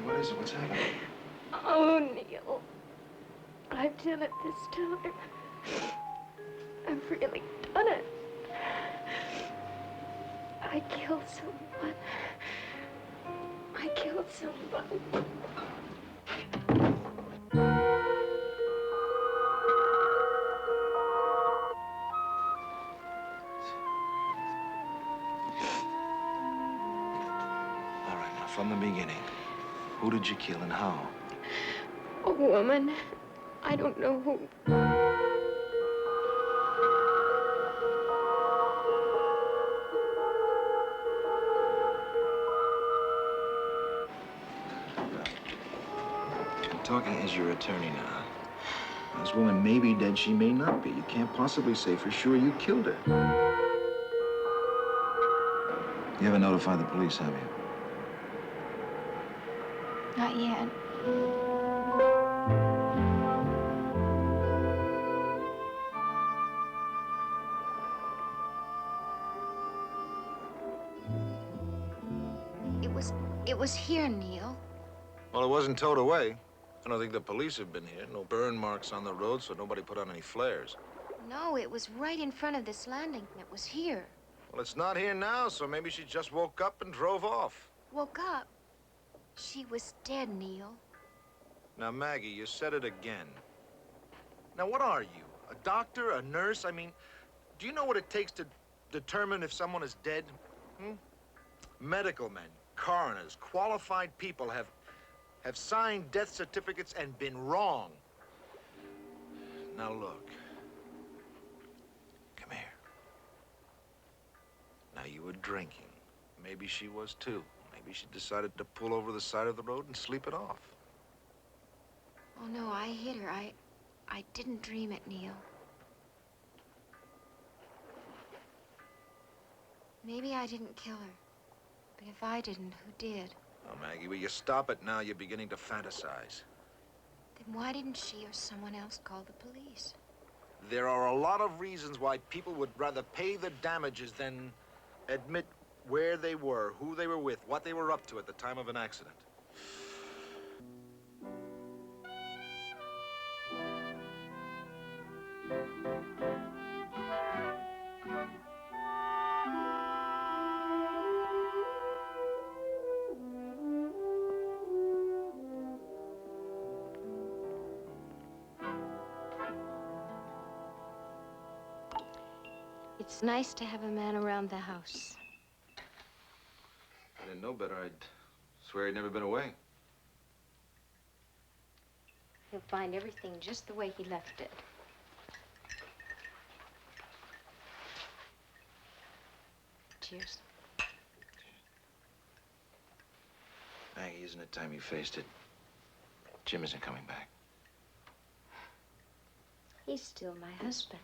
What is it? What's happening? Oh, Neil. I've done it this time. I've really done it. I killed someone. I killed someone. All right, now, from the beginning, who did you kill and how? A woman. I don't know who. I'm talking as your attorney now. This woman may be dead, she may not be. You can't possibly say for sure you killed her. You haven't notified the police, have you? Not yet. It was here, Neil. Well, it wasn't towed away. I don't think the police have been here. No burn marks on the road, so nobody put on any flares. No, it was right in front of this landing. It was here. Well, it's not here now, so maybe she just woke up and drove off. Woke up. She was dead, Neil. Now, Maggie, you said it again. Now, what are you? A doctor? A nurse? I mean, do you know what it takes to determine if someone is dead? Medical men, coroners, qualified people have signed death certificates and been wrong. Now, look. Come here. Now, you were drinking. Maybe she was, too. Maybe she decided to pull over the side of the road and sleep it off. Oh, no, I hit her. I didn't dream it, Neil. Maybe I didn't kill her. But if I didn't, who did? Oh, Maggie, will you stop it now? You're beginning to fantasize. Then why didn't she or someone else call the police? There are a lot of reasons why people would rather pay the damages than admit where they were, who they were with, what they were up to at the time of an accident. It's nice to have a man around the house. I didn't know better. I'd swear he'd never been away. He'll find everything just the way he left it. Cheers. Maggie, isn't it time you faced it? Jim isn't coming back. He's still my husband.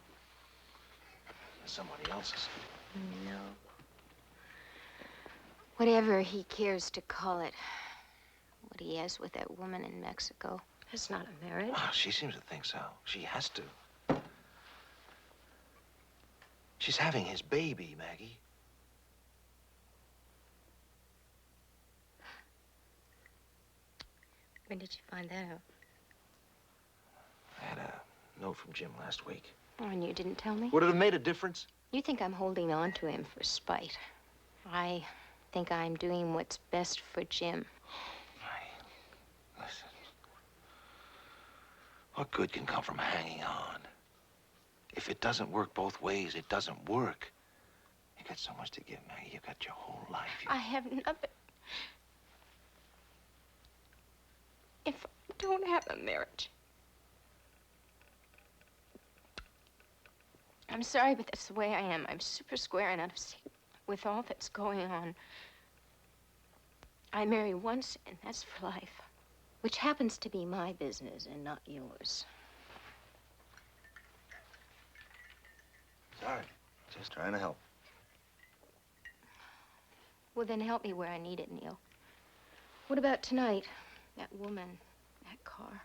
Somebody else's. No. Whatever he cares to call it. What he has with that woman in Mexico. That's not a marriage. Oh, she seems to think so. She has to. She's having his baby, Maggie. When did you find that out? I had a note from Jim last week. Oh, and you didn't tell me? Would it have made a difference? You think I'm holding on to him for spite. I think I'm doing what's best for Jim. Listen. What good can come from hanging on? If it doesn't work both ways, it doesn't work. You got so much to give, Maggie. You got your whole life. I have nothing. If I don't have a marriage. I'm sorry, but that's the way I am. I'm super square and out of sync with all that's going on. I marry once, and that's for life. Which happens to be my business and not yours. Sorry. Just trying to help. Well, then help me where I need it, Neil. What about tonight? That woman, that car.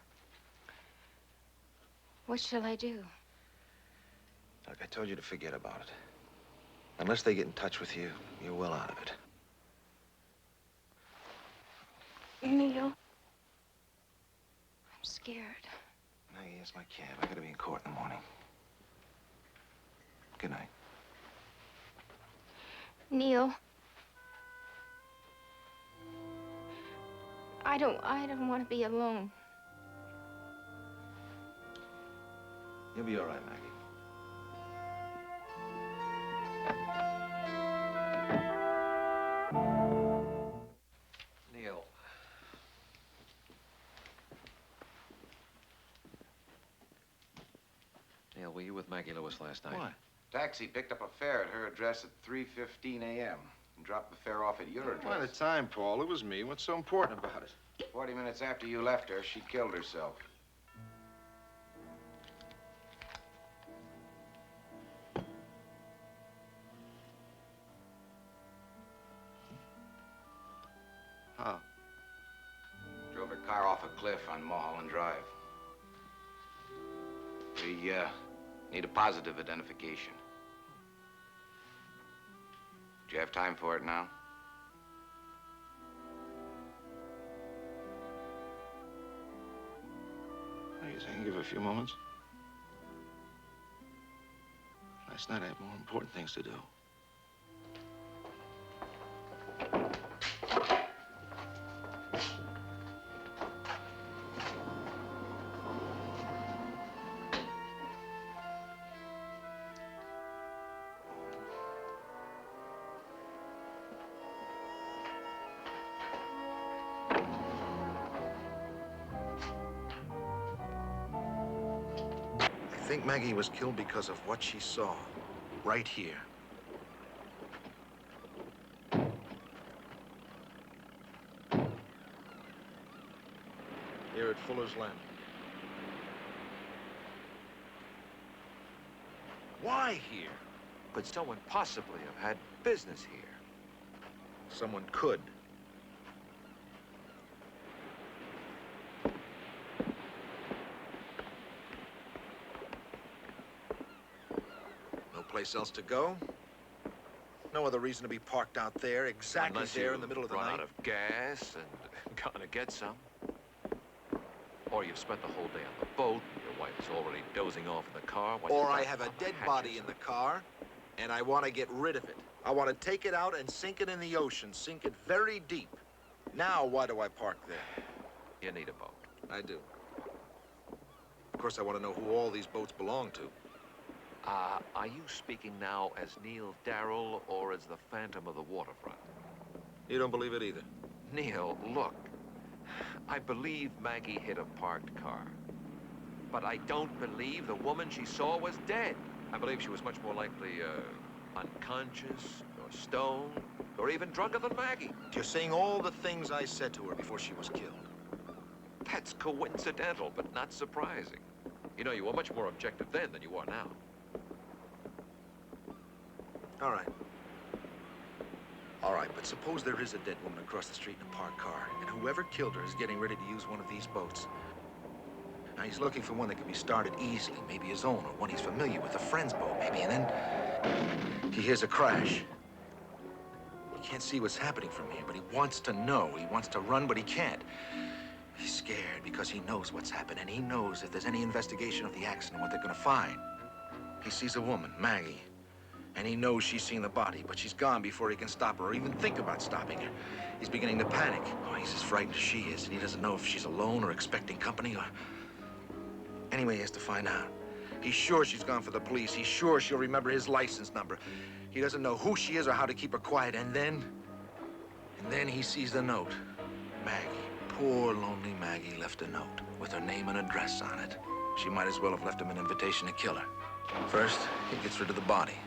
What shall I do? Look, I told you to forget about it. Unless they get in touch with you, you're well out of it. Neil. I'm scared. Maggie, here's my cab. I gotta be in court in the morning. Good night. Neil. I don't want to be alone. You'll be all right, Maggie. Neil. Neil, were you with Maggie Lewis last night? Why? Taxi picked up a fare at her address at 3:15 a.m. and dropped the fare off at your address. By the time, Paul, it was me. What's so important about it? 40 minutes after you left her, she killed herself. How? Drove her car off a cliff on Mulholland Drive. We, need a positive identification. Do you have time for it now? Please, I can give her a few moments. Last night I had more important things to do. I think Maggie was killed because of what she saw, right here. Here at Fuller's Landing. Why here? Could someone possibly have had business here? Someone could. No place else to go? No other reason to be parked out there, exactly Unless there you in the middle of the run night? out of gas and gonna get some. Or you've spent the whole day on the boat, your wife is already dozing off in the car. While Or you're I back have a on the dead hatches. body in the car, and I want to get rid of it. I want to take it out and sink it in the ocean, sink it very deep. Now, why do I park there? You need a boat. I do. Of course, I want to know who all these boats belong to. Are you speaking now as Neil Darrell or as the Phantom of the Waterfront? You don't believe it either? Neil, look. I believe Maggie hit a parked car. But I don't believe the woman she saw was dead. I believe she was much more likely, unconscious, or stoned, or even drunker than Maggie. You're saying all the things I said to her before she was killed. That's coincidental, but not surprising. You know, you were much more objective then than you are now. All right. All right, but suppose there is a dead woman across the street in a parked car, and whoever killed her is getting ready to use one of these boats. Now, he's looking for one that can be started easily, maybe his own, or one he's familiar with, a friend's boat, maybe, and then he hears a crash. He can't see what's happening from here, but he wants to know. He wants to run, but he can't. He's scared because he knows what's happened, and he knows if there's any investigation of the accident, what they're gonna find. He sees a woman, Maggie, and he knows she's seen the body, but she's gone before he can stop her or even think about stopping her. He's beginning to panic. Oh, he's as frightened as she is, and he doesn't know if she's alone or expecting company or... Anyway, he has to find out. He's sure she's gone for the police. He's sure she'll remember his license number. He doesn't know who she is or how to keep her quiet. And then he sees the note. Maggie, poor lonely Maggie left a note with her name and address on it. She might as well have left him an invitation to kill her. First, he gets rid of the body.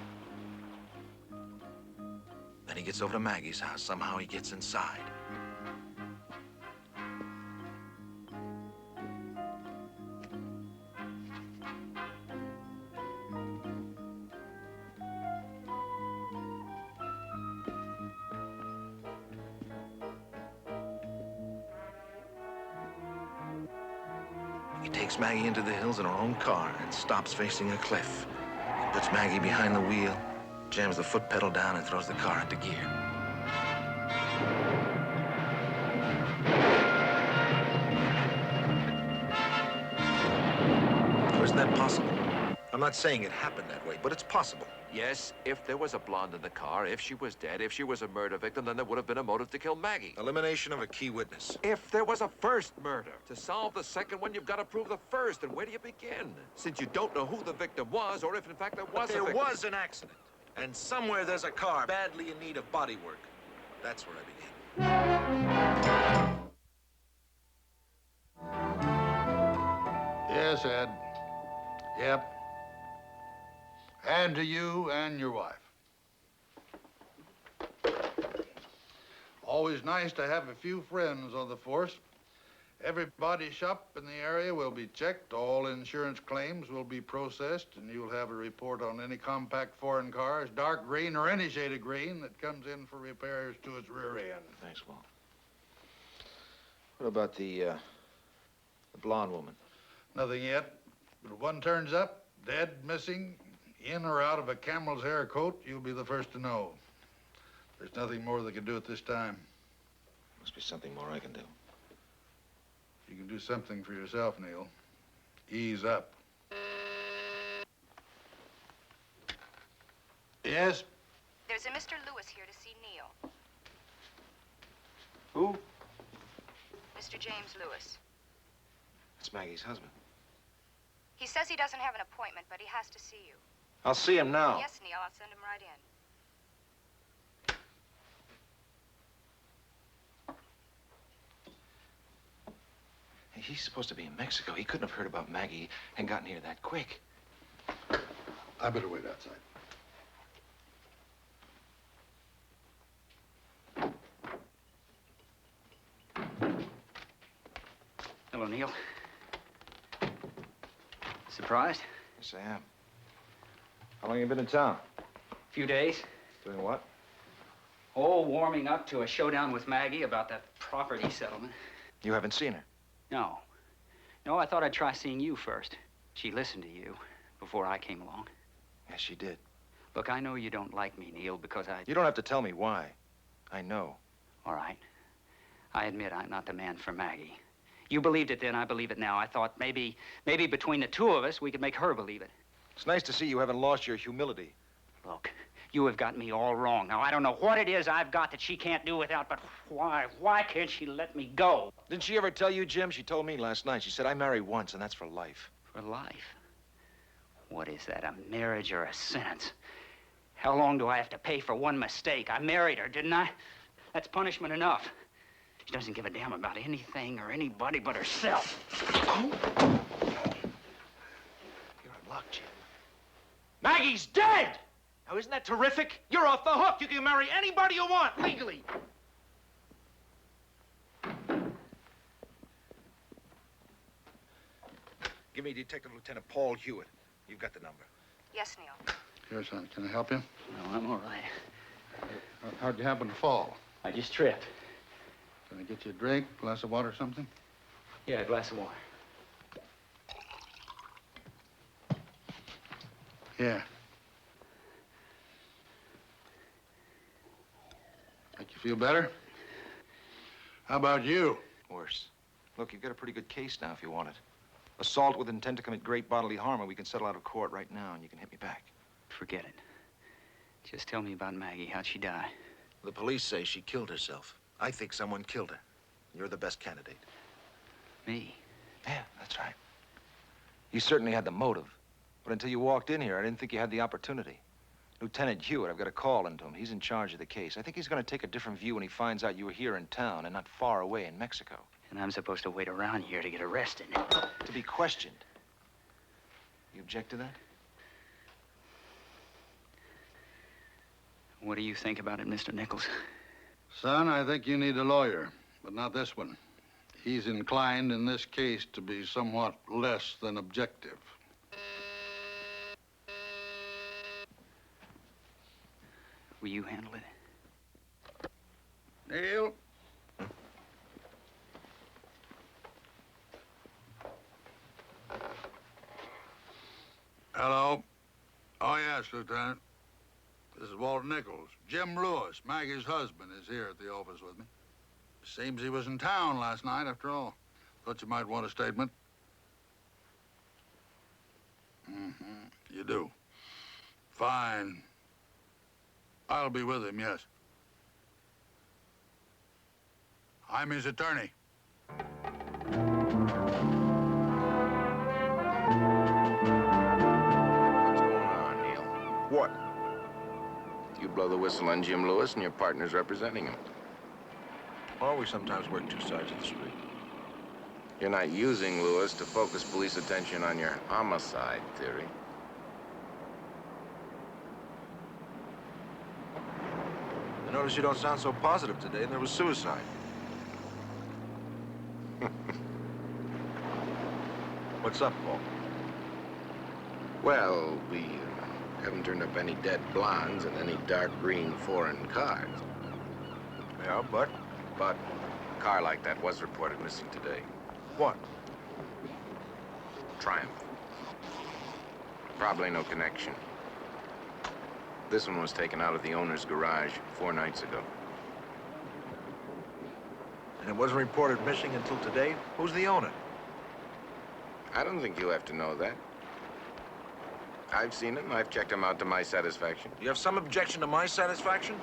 Then he gets over to Maggie's house. Somehow he gets inside. He takes Maggie into the hills in her own car and stops facing a cliff. He puts Maggie behind the wheel, jams the foot pedal down, and throws the car into gear. Now, isn't that possible? I'm not saying it happened that way, but it's possible. Yes, if there was a blonde in the car, if she was dead, if she was a murder victim, then there would have been a motive to kill Maggie. Elimination of a key witness. If there was a first murder, to solve the second one, you've got to prove the first. And where do you begin? Since you don't know who the victim was, or if in fact there was a victim. There was an accident, and somewhere there's a car badly in need of body work. That's where I begin. Yes, Ed. Yep. And to you and your wife. Always nice to have a few friends on the force. Every body shop in the area will be checked, all insurance claims will be processed, and you'll have a report on any compact foreign cars, dark green or any shade of green, that comes in for repairs to its rear end. Thanks, Walt. What about the blonde woman? Nothing yet, but if one turns up, dead, missing, in or out of a camel's hair coat, you'll be the first to know. There's nothing more they can do at this time. Must be something more I can do. You can do something for yourself, Neil. Ease up. Yes? There's a Mr. Lewis here to see Neil. Who? Mr. James Lewis. It's Maggie's husband. He says he doesn't have an appointment, but he has to see you. I'll see him now. Yes, Neil, I'll send him right in. Hey, he's supposed to be in Mexico. He couldn't have heard about Maggie and gotten here that quick. I better wait outside. Hello, Neil. Surprised? Yes, I am. How long have you been in town? A few days. Doing what? Oh, warming up to a showdown with Maggie about that property settlement. You haven't seen her? No. No, I thought I'd try seeing you first. She listened to you before I came along. Yes, she did. Look, I know you don't like me, Neil, because You don't have to tell me why. I know. All right. I admit I'm not the man for Maggie. You believed it then, I believe it now. I thought maybe between the two of us, we could make her believe it. It's nice to see you haven't lost your humility. Look, you have got me all wrong. Now, I don't know what it is I've got that she can't do without, but why? Why can't she let me go? Didn't she ever tell you, Jim? She told me last night. She said, I marry once, and that's for life. For life? What is that, a marriage or a sentence? How long do I have to pay for one mistake? I married her, didn't I? That's punishment enough. She doesn't give a damn about anything or anybody but herself. You're in luck, Jim. Maggie's dead! Now, isn't that terrific? You're off the hook. You can marry anybody you want, legally. Give me Detective Lieutenant Paul Hewitt. You've got the number. Yes, Neil. Here, son, can I help you? No, I'm all right. How'd you happen to fall? I just tripped. Can I get you a drink, glass of water or something? Yeah, a glass of water. Yeah. Make you feel better? How about you? Worse. Look, you've got a pretty good case now if you want it. Assault with intent to commit great bodily harm, and we can settle out of court right now, and you can hit me back. Forget it. Just tell me about Maggie. How'd she die? The police say she killed herself. I think someone killed her. You're the best candidate. Me? Yeah, that's right. You certainly had the motive, But until you walked in here, I didn't think you had the opportunity. Lieutenant Hewitt, I've got a call into him. He's in charge of the case. I think he's going to take a different view when he finds out you were here in town and not far away in Mexico. And I'm supposed to wait around here to get arrested. To be questioned. You object to that? What do you think about it, Mr. Nichols? Son, I think you need a lawyer, but not this one. He's inclined in this case to be somewhat less than objective. Will you handle it? Neil? Hello. Oh, yes, Lieutenant. This is Walt Nichols. Jim Lewis, Maggie's husband, is here at the office with me. Seems he was in town last night, after all. Thought you might want a statement. You do. Fine. I'll be with him, yes. I'm his attorney. What? You blow the whistle on Jim Lewis and your partner's representing him. Or we sometimes work two sides of the street. You're not using Lewis to focus police attention on your homicide theory. I notice you don't sound so positive today, and there was suicide. What's up, Paul? Well, we haven't turned up any dead blondes and any dark green foreign cars. Yeah, but? But a car like that was reported missing today. What? Triumph. Probably no connection. This one was taken out of the owner's garage 4 nights ago. And it wasn't reported missing until today? Who's the owner? I don't think you have to know that. I've seen him. I've checked him out to my satisfaction. You have some objection to my satisfaction?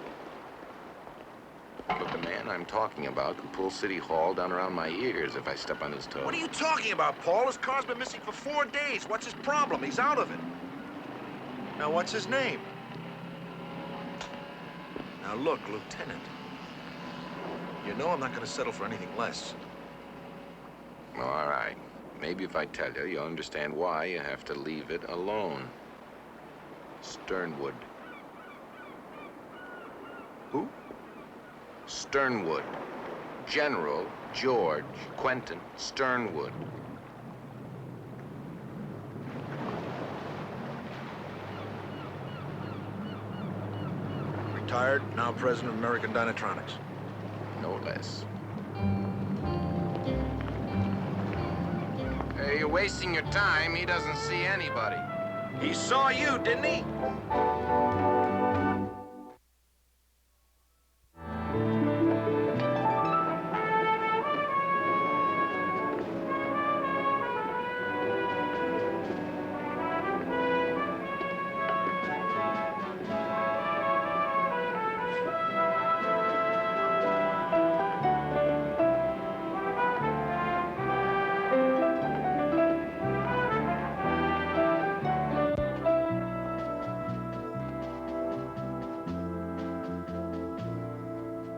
But the man I'm talking about could pull City Hall down around my ears if I step on his toes. What are you talking about, Paul? His car's been missing for 4 days. What's his problem? He's out of it. Now, what's his name? Now, look, Lieutenant. You know I'm not going to settle for anything less. All right. Maybe if I tell you, you'll understand why you have to leave it alone. Sternwood. Who? Sternwood. General George Quentin Sternwood. Retired, now president of American Dynatronics. No less. Hey, you're wasting your time. He doesn't see anybody. He saw you, didn't he?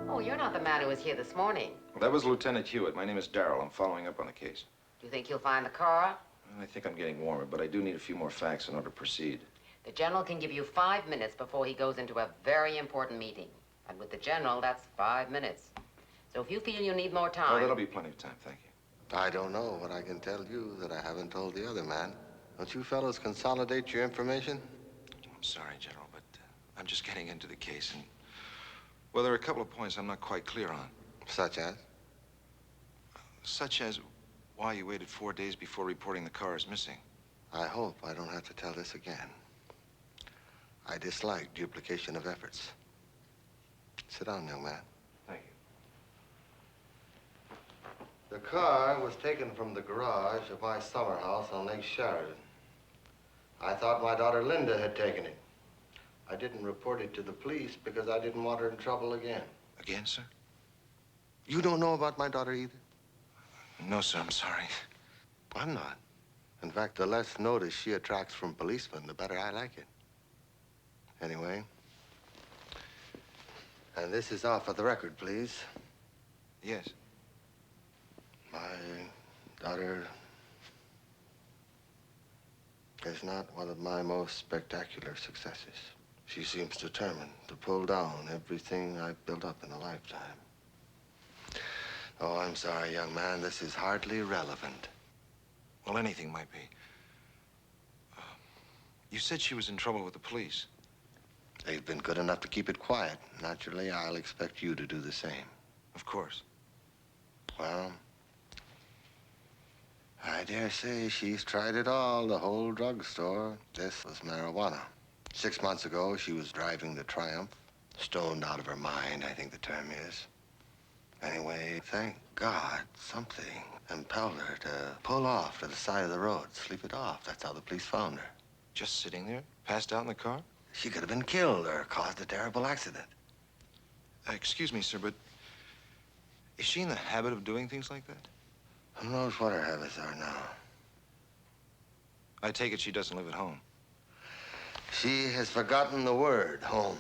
Oh, you're not the man who was here this morning. That was Lieutenant Hewitt. My name is Darrell. I'm following up on the case. Do you think you'll find the car? I think I'm getting warmer, but I do need a few more facts in order to proceed. The general can give you 5 minutes before he goes into a very important meeting. And with the general, that's 5 minutes. So if you feel you need more time... Oh, that'll be plenty of time, thank you. I don't know what I can tell you that I haven't told the other man. Don't you fellows consolidate your information? I'm sorry, General, but I'm just getting into the case, and... well, there are a couple of points I'm not quite clear on. Such as? Such as why you waited 4 days before reporting the car as missing. I hope I don't have to tell this again. I dislike duplication of efforts. Sit down, young man. Thank you. The car was taken from the garage of my summer house on Lake Sheridan. I thought my daughter Linda had taken it. I didn't report it to the police because I didn't want her in trouble again. Again, sir? You don't know about my daughter either? No, sir, I'm sorry. I'm not. In fact, the less notice she attracts from policemen, the better I like it. Anyway, and this is off of the record, please. Yes. My daughter is not one of my most spectacular successes. She seems determined to pull down everything I've built up in a lifetime. Oh, I'm sorry, young man. This is hardly relevant. Well, anything might be. You said she was in trouble with the police. They've been good enough to keep it quiet. Naturally, I'll expect you to do the same. Of course. Well, I dare say she's tried it all, the whole drugstore. This was marijuana. 6 months ago, she was driving the Triumph. Stoned out of her mind, I think the term is. Anyway, thank God something impelled her to pull off to the side of the road, sleep it off. That's how the police found her. Just sitting there, passed out in the car? She could have been killed or caused a terrible accident. Excuse me, sir, but is she in the habit of doing things like that? Who knows what her habits are now? I take it she doesn't live at home. She has forgotten the word home.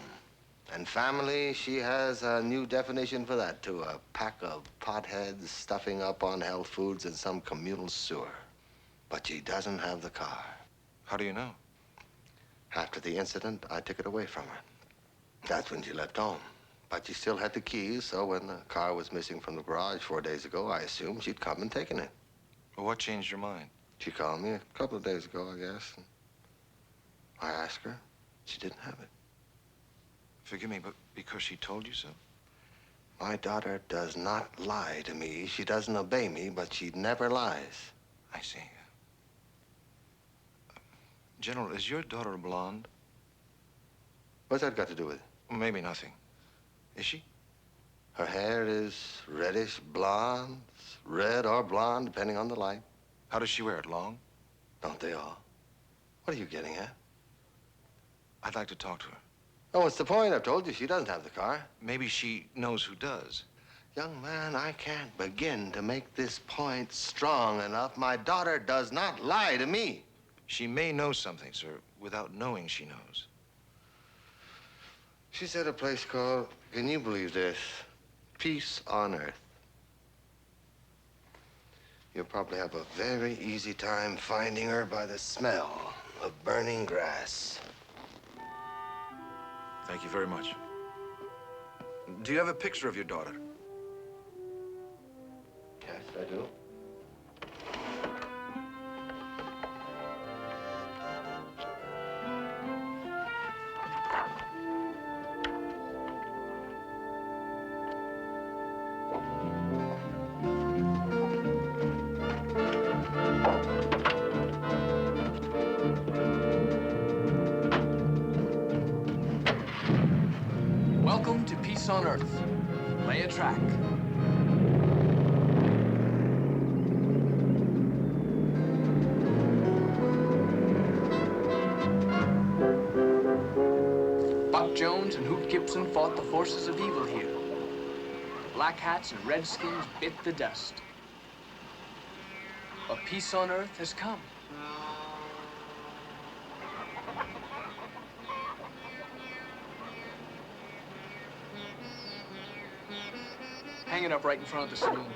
And family, she has a new definition for that, too. A pack of potheads stuffing up on health foods in some communal sewer. But she doesn't have the car. How do you know? After the incident, I took it away from her. That's when she left home. But she still had the keys, so when the car was missing from the garage 4 days ago, I assumed she'd come and taken it. Well, what changed your mind? She called me a couple of days ago, I guess. And I asked her. She didn't have it. Forgive me, but because she told you so? My daughter does not lie to me. She doesn't obey me, but she never lies. I see. General, is your daughter a blonde? What's that got to do with it? Well, maybe nothing. Is she? Her hair is reddish blonde, red or blonde, depending on the light. How does she wear it? Long? Don't they all? What are you getting at? I'd like to talk to her. Oh, what's the point? I've told you she doesn't have the car. Maybe she knows who does. Young man, I can't begin to make this point strong enough. My daughter does not lie to me. She may know something, sir, without knowing she knows. She's at a place called, can you believe this? Peace on Earth. You'll probably have a very easy time finding her by the smell of burning grass. Thank you very much. Do you have a picture of your daughter? Yes, I do. Welcome to Peace on Earth. Lay a track. Buck Jones and Hoot Gibson fought the forces of evil here. The Black Hats and Redskins bit the dust. But peace on Earth has come. Hang it up right in front of the saloon.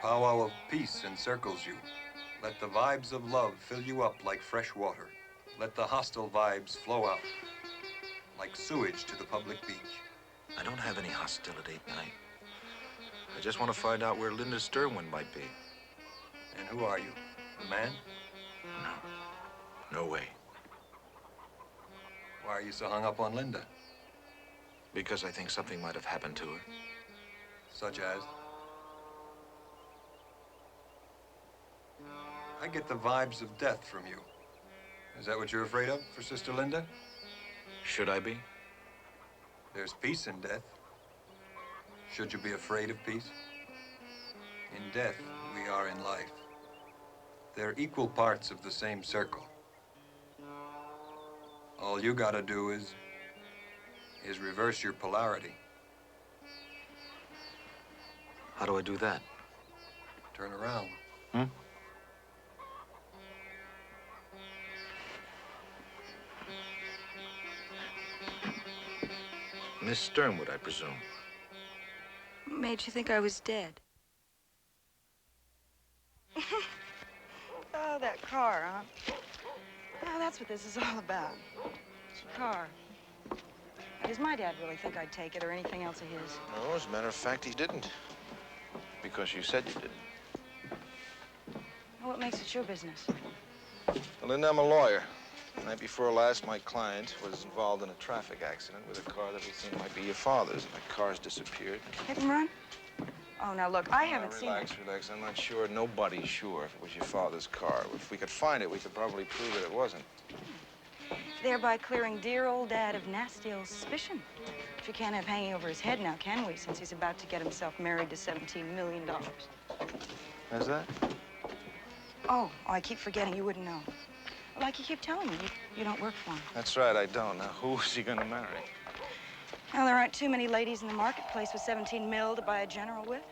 powwow of peace encircles you. Let the vibes of love fill you up like fresh water. Let the hostile vibes flow out like sewage to the public beach. I don't have any hostility. I just want to find out where Linda Sternwind might be. And who are you? A man? No way. Why are you so hung up on Linda? Because I think something might have happened to her. Such as? I get the vibes of death from you. Is that what you're afraid of for Sister Linda? Should I be? There's peace in death. Should you be afraid of peace? In death, we are in life. They're equal parts of the same circle. All you gotta do is reverse your polarity. How do I do that? Turn around. Miss Sternwood, I presume. Made you think I was dead. Oh, that car, huh? Oh, that's what this is all about. It's a car. Does my dad really think I'd take it or anything else of his? No, as a matter of fact, he didn't. Because you said you didn't. Well, what makes it your business? Well, Linda, I'm a lawyer. The night before last, my client was involved in a traffic accident with a car that we think might be your father's, and the car's disappeared. Hit and run? Oh, now look, I haven't seen it. Relax. I'm not sure. Nobody's sure if it was your father's car. If we could find it, we could probably prove that it wasn't. Thereby clearing dear old Dad of nasty old suspicion. Which we can't have hanging over his head now, can we? Since he's about to get himself married to $17 million. How's that? Oh, I keep forgetting. You wouldn't know. Like you keep telling me, you don't work for him. That's right, I don't. Now, who is he gonna marry? Well, there aren't too many ladies in the marketplace with 17 mil to buy a general with.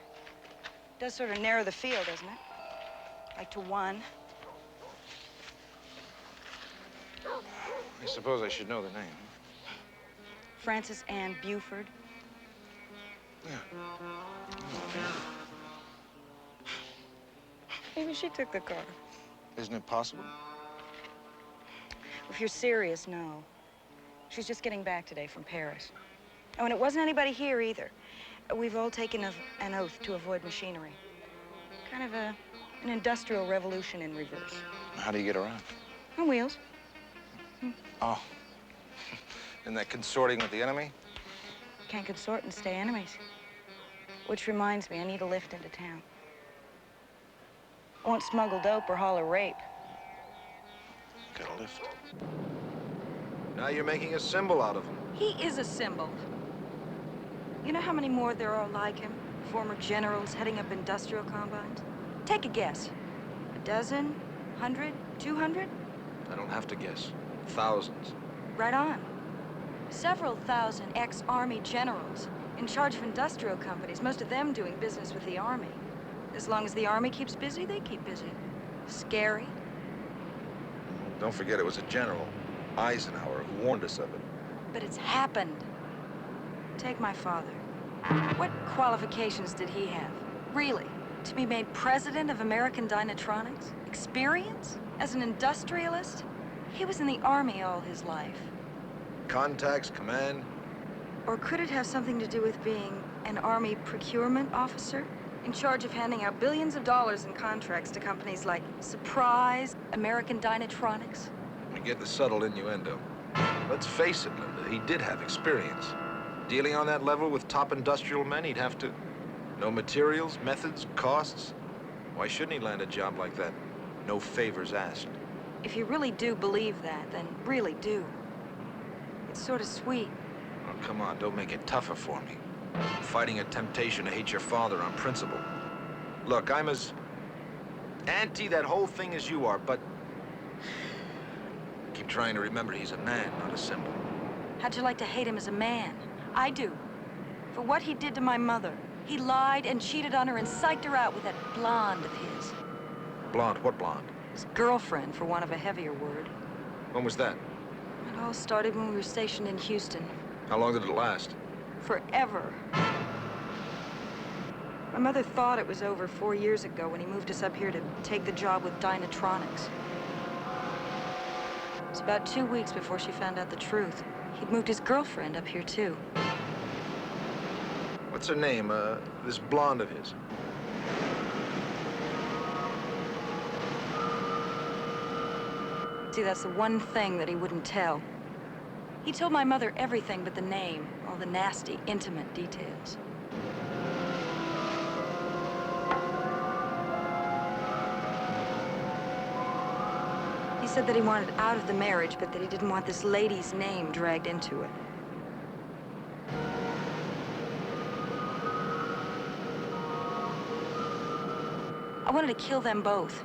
Does sort of narrow the field, doesn't it? Like to one. I suppose I should know the name. Frances Ann Buford. Yeah. Maybe she took the car. Isn't it possible? If you're serious, no. She's just getting back today from Paris. Oh, and it wasn't anybody here either. We've all taken an oath to avoid machinery. Kind of an industrial revolution in reverse. How do you get around? On wheels. Oh. Isn't that consorting with the enemy? Can't consort and stay enemies. Which reminds me, I need a lift into town. I won't smuggle dope or haul a rape. Got a lift. Now you're making a symbol out of him. He is a symbol. You know how many more there are like him? Former generals heading up industrial combines? Take a guess. A dozen? 100? 200? I don't have to guess. Thousands. Right on. Several thousand ex-Army generals in charge of industrial companies, most of them doing business with the Army. As long as the Army keeps busy, they keep busy. Scary. Don't forget it was a general, Eisenhower, who warned us of it. But it's happened. Take my father. What qualifications did he have? Really? To be made president of American Dynatronics? Experience? As an industrialist? He was in the Army all his life. Contacts, command? Or could it have something to do with being an Army procurement officer? In charge of handing out billions of dollars in contracts to companies like Surprise, American Dynatronics? We get the subtle innuendo. Let's face it, Linda, he did have experience. Dealing on that level with top industrial men, he'd have to know materials, methods, costs. Why shouldn't he land a job like that? No favors asked. If you really do believe that, then really do. It's sort of sweet. Oh, come on, don't make it tougher for me. Fighting a temptation to hate your father on principle. Look, I'm as anti that whole thing as you are, but keep trying to remember he's a man, not a symbol. How'd you like to hate him as a man? I do. For what he did to my mother. He lied and cheated on her and psyched her out with that blonde of his. Blonde? What blonde? His girlfriend, for want of a heavier word. When was that? It all started when we were stationed in Houston. How long did it last? Forever. My mother thought it was over 4 years ago when he moved us up here to take the job with Dynatronics. It was about 2 weeks before she found out the truth. He'd moved his girlfriend up here, too. What's her name, this blonde of his? See, that's the one thing that he wouldn't tell. He told my mother everything but the name, all the nasty, intimate details. He said that he wanted out of the marriage, but that he didn't want this lady's name dragged into it. I wanted to kill them both.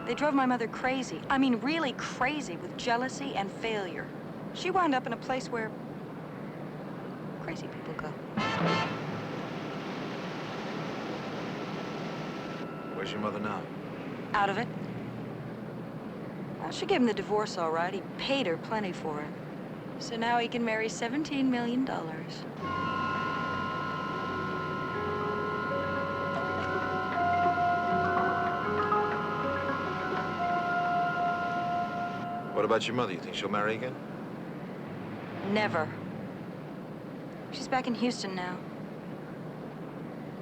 They drove my mother crazy. I mean, really crazy with jealousy and failure. She wound up in a place where crazy people go. Where's your mother now? Out of it. Well, she gave him the divorce, all right. He paid her plenty for it. So now he can marry $17 million. What about your mother? You think she'll marry again? Never. She's back in Houston now.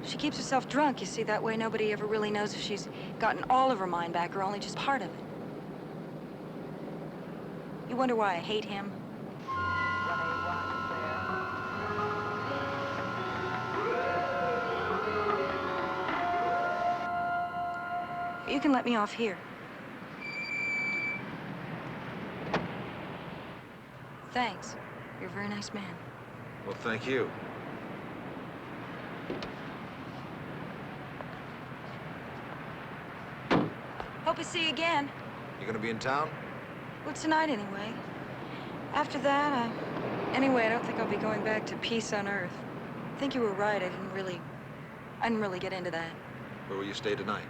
She keeps herself drunk, you see. That way nobody ever really knows if she's gotten all of her mind back or only just part of it. You wonder why I hate him? You can let me off here. Thanks. You're a very nice man. Well, thank you. Hope to see you again. You gonna be in town? Well, tonight anyway. After that, Anyway, I don't think I'll be going back to peace on Earth. I think you were right. I didn't really get into that. Where will you stay tonight?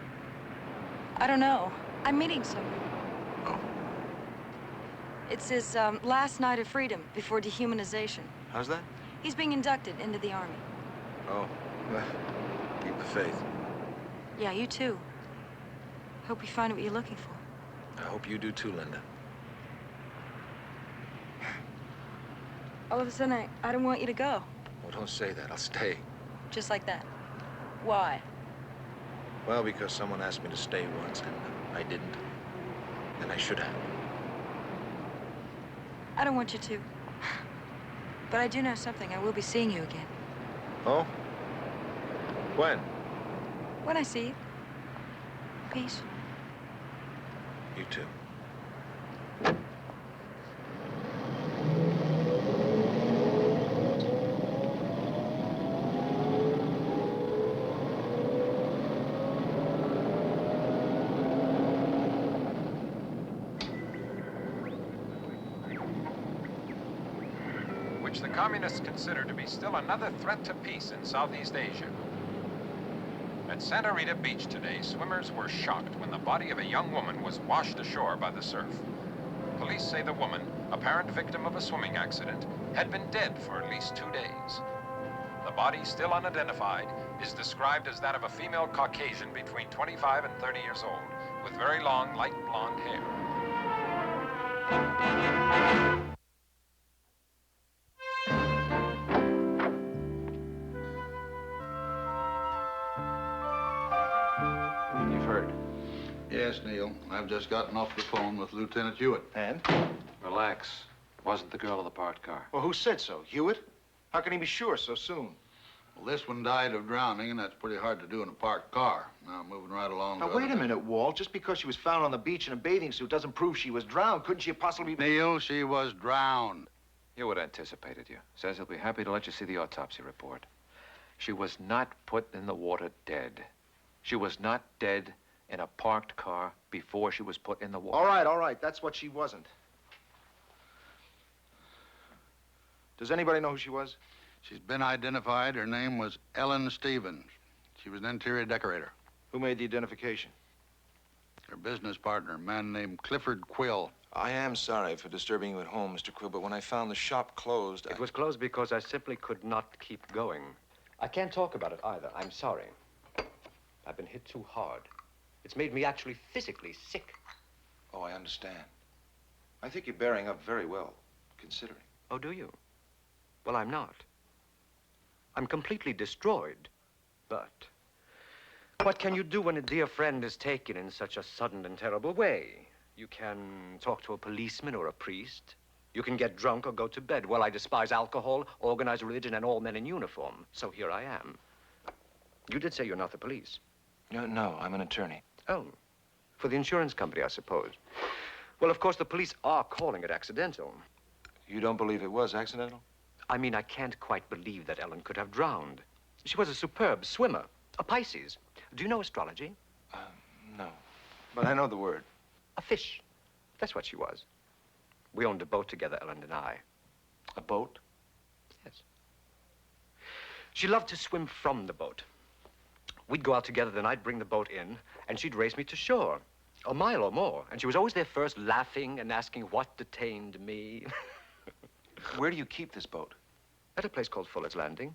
I don't know. I'm meeting someone. Oh. It's his last night of freedom before dehumanization. How's that? He's being inducted into the Army. Oh, well, keep the faith. Yeah, you too. Hope you find what you're looking for. I hope you do too, Linda. All of a sudden, I don't want you to go. Well, don't say that. I'll stay. Just like that. Why? Well, because someone asked me to stay once, and I didn't. And I should have. I don't want you to. But I do know something. I will be seeing you again. Oh? When? When I see you. Peace. You too. Which the communists consider to be still another threat to peace in Southeast Asia. At Santa Rita Beach today, swimmers were shocked when the body of a young woman was washed ashore by the surf. Police say the woman, apparent victim of a swimming accident, had been dead for at least 2 days. The body, still unidentified, is described as that of a female Caucasian between 25 and 30 years old, with very long, light blonde hair. Yes, Neil. I've just gotten off the phone with Lieutenant Hewitt. And? Relax. Wasn't the girl in the parked car. Well, who said so? Hewitt? How can he be sure so soon? Well, this one died of drowning, and that's pretty hard to do in a parked car. Now, moving right along. Now, wait a minute, Walt. Just because she was found on the beach in a bathing suit doesn't prove she was drowned. Couldn't she have possibly... Neil, she was drowned. Hewitt anticipated you. Says he'll be happy to let you see the autopsy report. She was not put in the water dead. She was not dead in a parked car before she was put in the water. All right. That's what she wasn't. Does anybody know who she was? She's been identified. Her name was Ellen Stevens. She was an interior decorator. Who made the identification? Her business partner, a man named Clifford Quill. I am sorry for disturbing you at home, Mr. Quill, but when I found the shop closed, It was closed because I simply could not keep going. I can't talk about it either. I'm sorry. I've been hit too hard. It's made me actually physically sick. Oh, I understand. I think you're bearing up very well, considering. Oh, do you? Well, I'm not. I'm completely destroyed. But what can you do when a dear friend is taken in such a sudden and terrible way? You can talk to a policeman or a priest. You can get drunk or go to bed. Well, I despise alcohol, organized religion, and all men in uniform. So here I am. You did say you're not the police. No, I'm an attorney. Oh, for the insurance company, I suppose. Well, of course, the police are calling it accidental. You don't believe it was accidental? I mean, I can't quite believe that Ellen could have drowned. She was a superb swimmer, a Pisces. Do you know astrology? No, but I know the word. A fish. That's what she was. We owned a boat together, Ellen and I. A boat? Yes. She loved to swim from the boat. We'd go out together, then I'd bring the boat in, and she'd race me to shore. A mile or more. And she was always there first, laughing and asking what detained me. Where do you keep this boat? At a place called Fuller's Landing.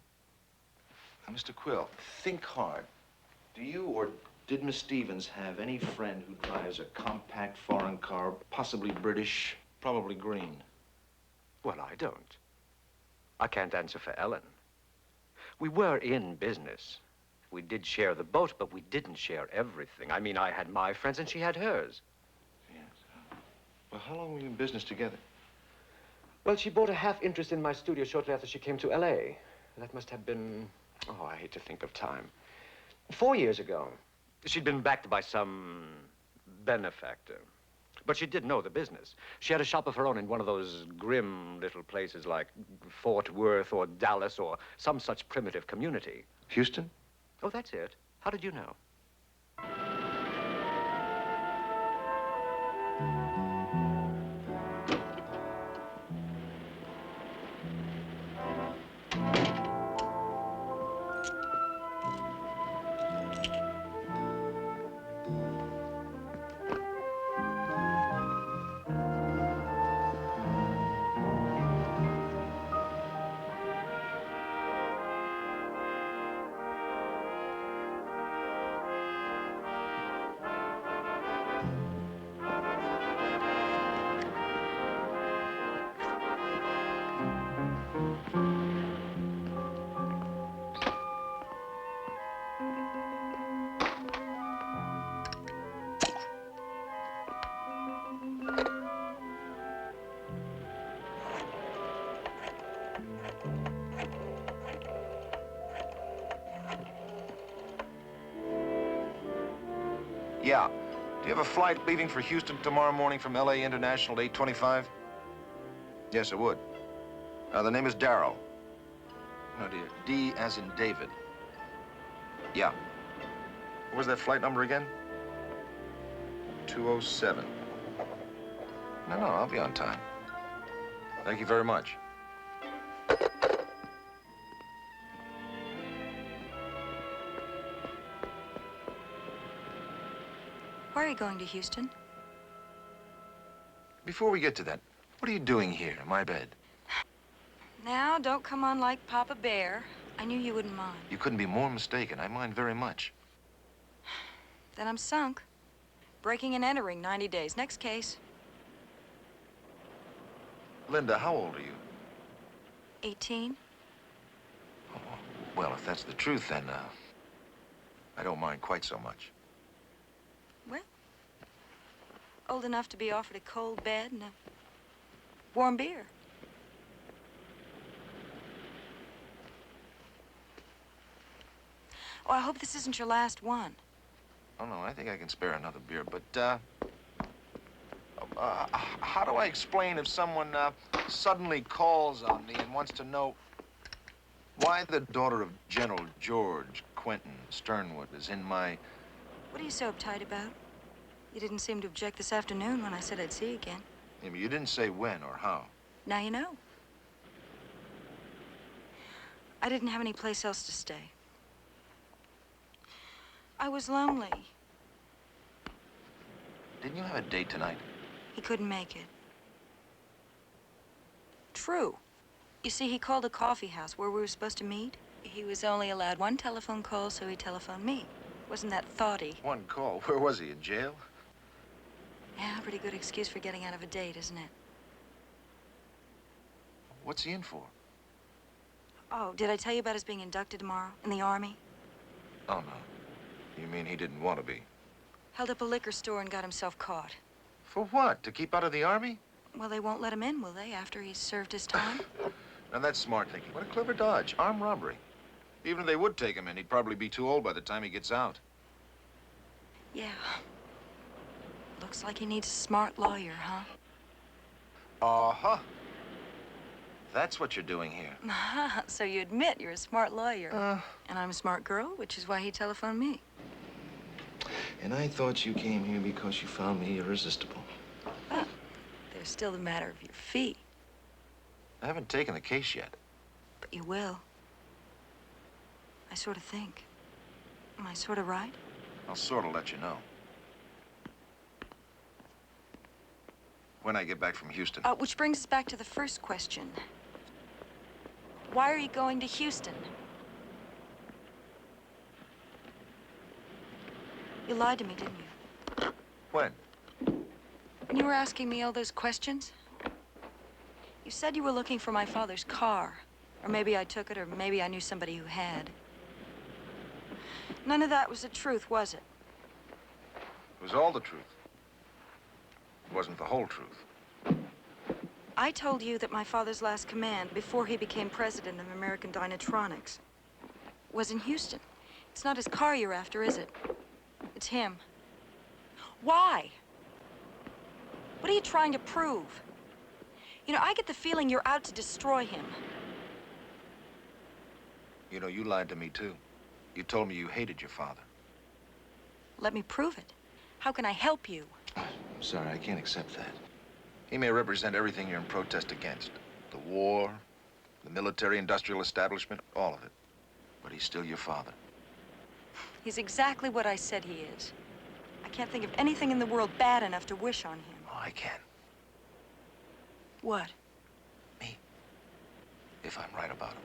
Now, Mr. Quill, think hard. Do you or did Miss Stevens have any friend who drives a compact foreign car, possibly British, probably green? Well, I don't. I can't answer for Ellen. We were in business. We did share the boat, but we didn't share everything. I mean, I had my friends and she had hers. Yes. Well, how long were you in business together? Well, she bought a half interest in my studio shortly after she came to L.A. That must have been, oh, I hate to think of time. 4 years ago. She'd been backed by some benefactor. But she did know the business. She had a shop of her own in one of those grim little places like Fort Worth or Dallas or some such primitive community. Houston? Oh, that's it. How did you know? Yeah. Do you have a flight leaving for Houston tomorrow morning from L.A. International at 8:25? Yes, I would. The name is Darrell. Oh, dear. D as in David. Yeah. What was that flight number again? 207. No, I'll be on time. Thank you very much. Why are you going to Houston? Before we get to that, what are you doing here in my bed? Now, don't come on like Papa Bear. I knew you wouldn't mind. You couldn't be more mistaken. I mind very much. Then I'm sunk. Breaking and entering, 90 days. Next case. Linda, how old are you? 18. Well, if that's the truth, then, I don't mind quite so much. Well, old enough to be offered a cold bed and a warm beer. Oh, I hope this isn't your last one. Oh, no, I think I can spare another beer, but, how do I explain if someone, suddenly calls on me and wants to know why the daughter of General George Quentin Sternwood is in my... What are you so uptight about? You didn't seem to object this afternoon when I said I'd see you again. Yeah, but you didn't say when or how. Now you know. I didn't have any place else to stay. I was lonely. Didn't you have a date tonight? He couldn't make it. True. You see, he called a coffee house where we were supposed to meet. He was only allowed one telephone call, so he telephoned me. Wasn't that thoughty? One call. Where was he, in jail? Yeah, pretty good excuse for getting out of a date, isn't it? What's he in for? Oh, did I tell you about his being inducted tomorrow in the Army? Oh, no. You mean he didn't want to be? Held up a liquor store and got himself caught. For what? To keep out of the Army? Well, they won't let him in, will they, after he's served his time? Now, that's smart thinking. What a clever dodge. Armed robbery. Even if they would take him in, he'd probably be too old by the time he gets out. Yeah. Looks like he needs a smart lawyer, huh? Uh-huh. That's what you're doing here. So you admit you're a smart lawyer. And I'm a smart girl, which is why he telephoned me. And I thought you came here because you found me irresistible. Well, there's still the matter of your fee. I haven't taken the case yet. But you will. I sort of think. Am I sort of right? I'll sort of let you know. When I get back from Houston. Which brings us back to the first question. Why are you going to Houston? You lied to me, didn't you? When? When you were asking me all those questions? You said you were looking for my father's car. Or maybe I took it, or maybe I knew somebody who had. None of that was the truth, was it? It was all the truth. It wasn't the whole truth. I told you that my father's last command, before he became president of American Dynatronics, was in Houston. It's not his car you're after, is it? It's him. Why? What are you trying to prove? You know, I get the feeling you're out to destroy him. You know, you lied to me, too. You told me you hated your father. Let me prove it. How can I help you? I'm sorry, I can't accept that. He may represent everything you're in protest against. The war, the military-industrial establishment, all of it. But he's still your father. He's exactly what I said he is. I can't think of anything in the world bad enough to wish on him. Oh, I can. What? Me. If I'm right about him.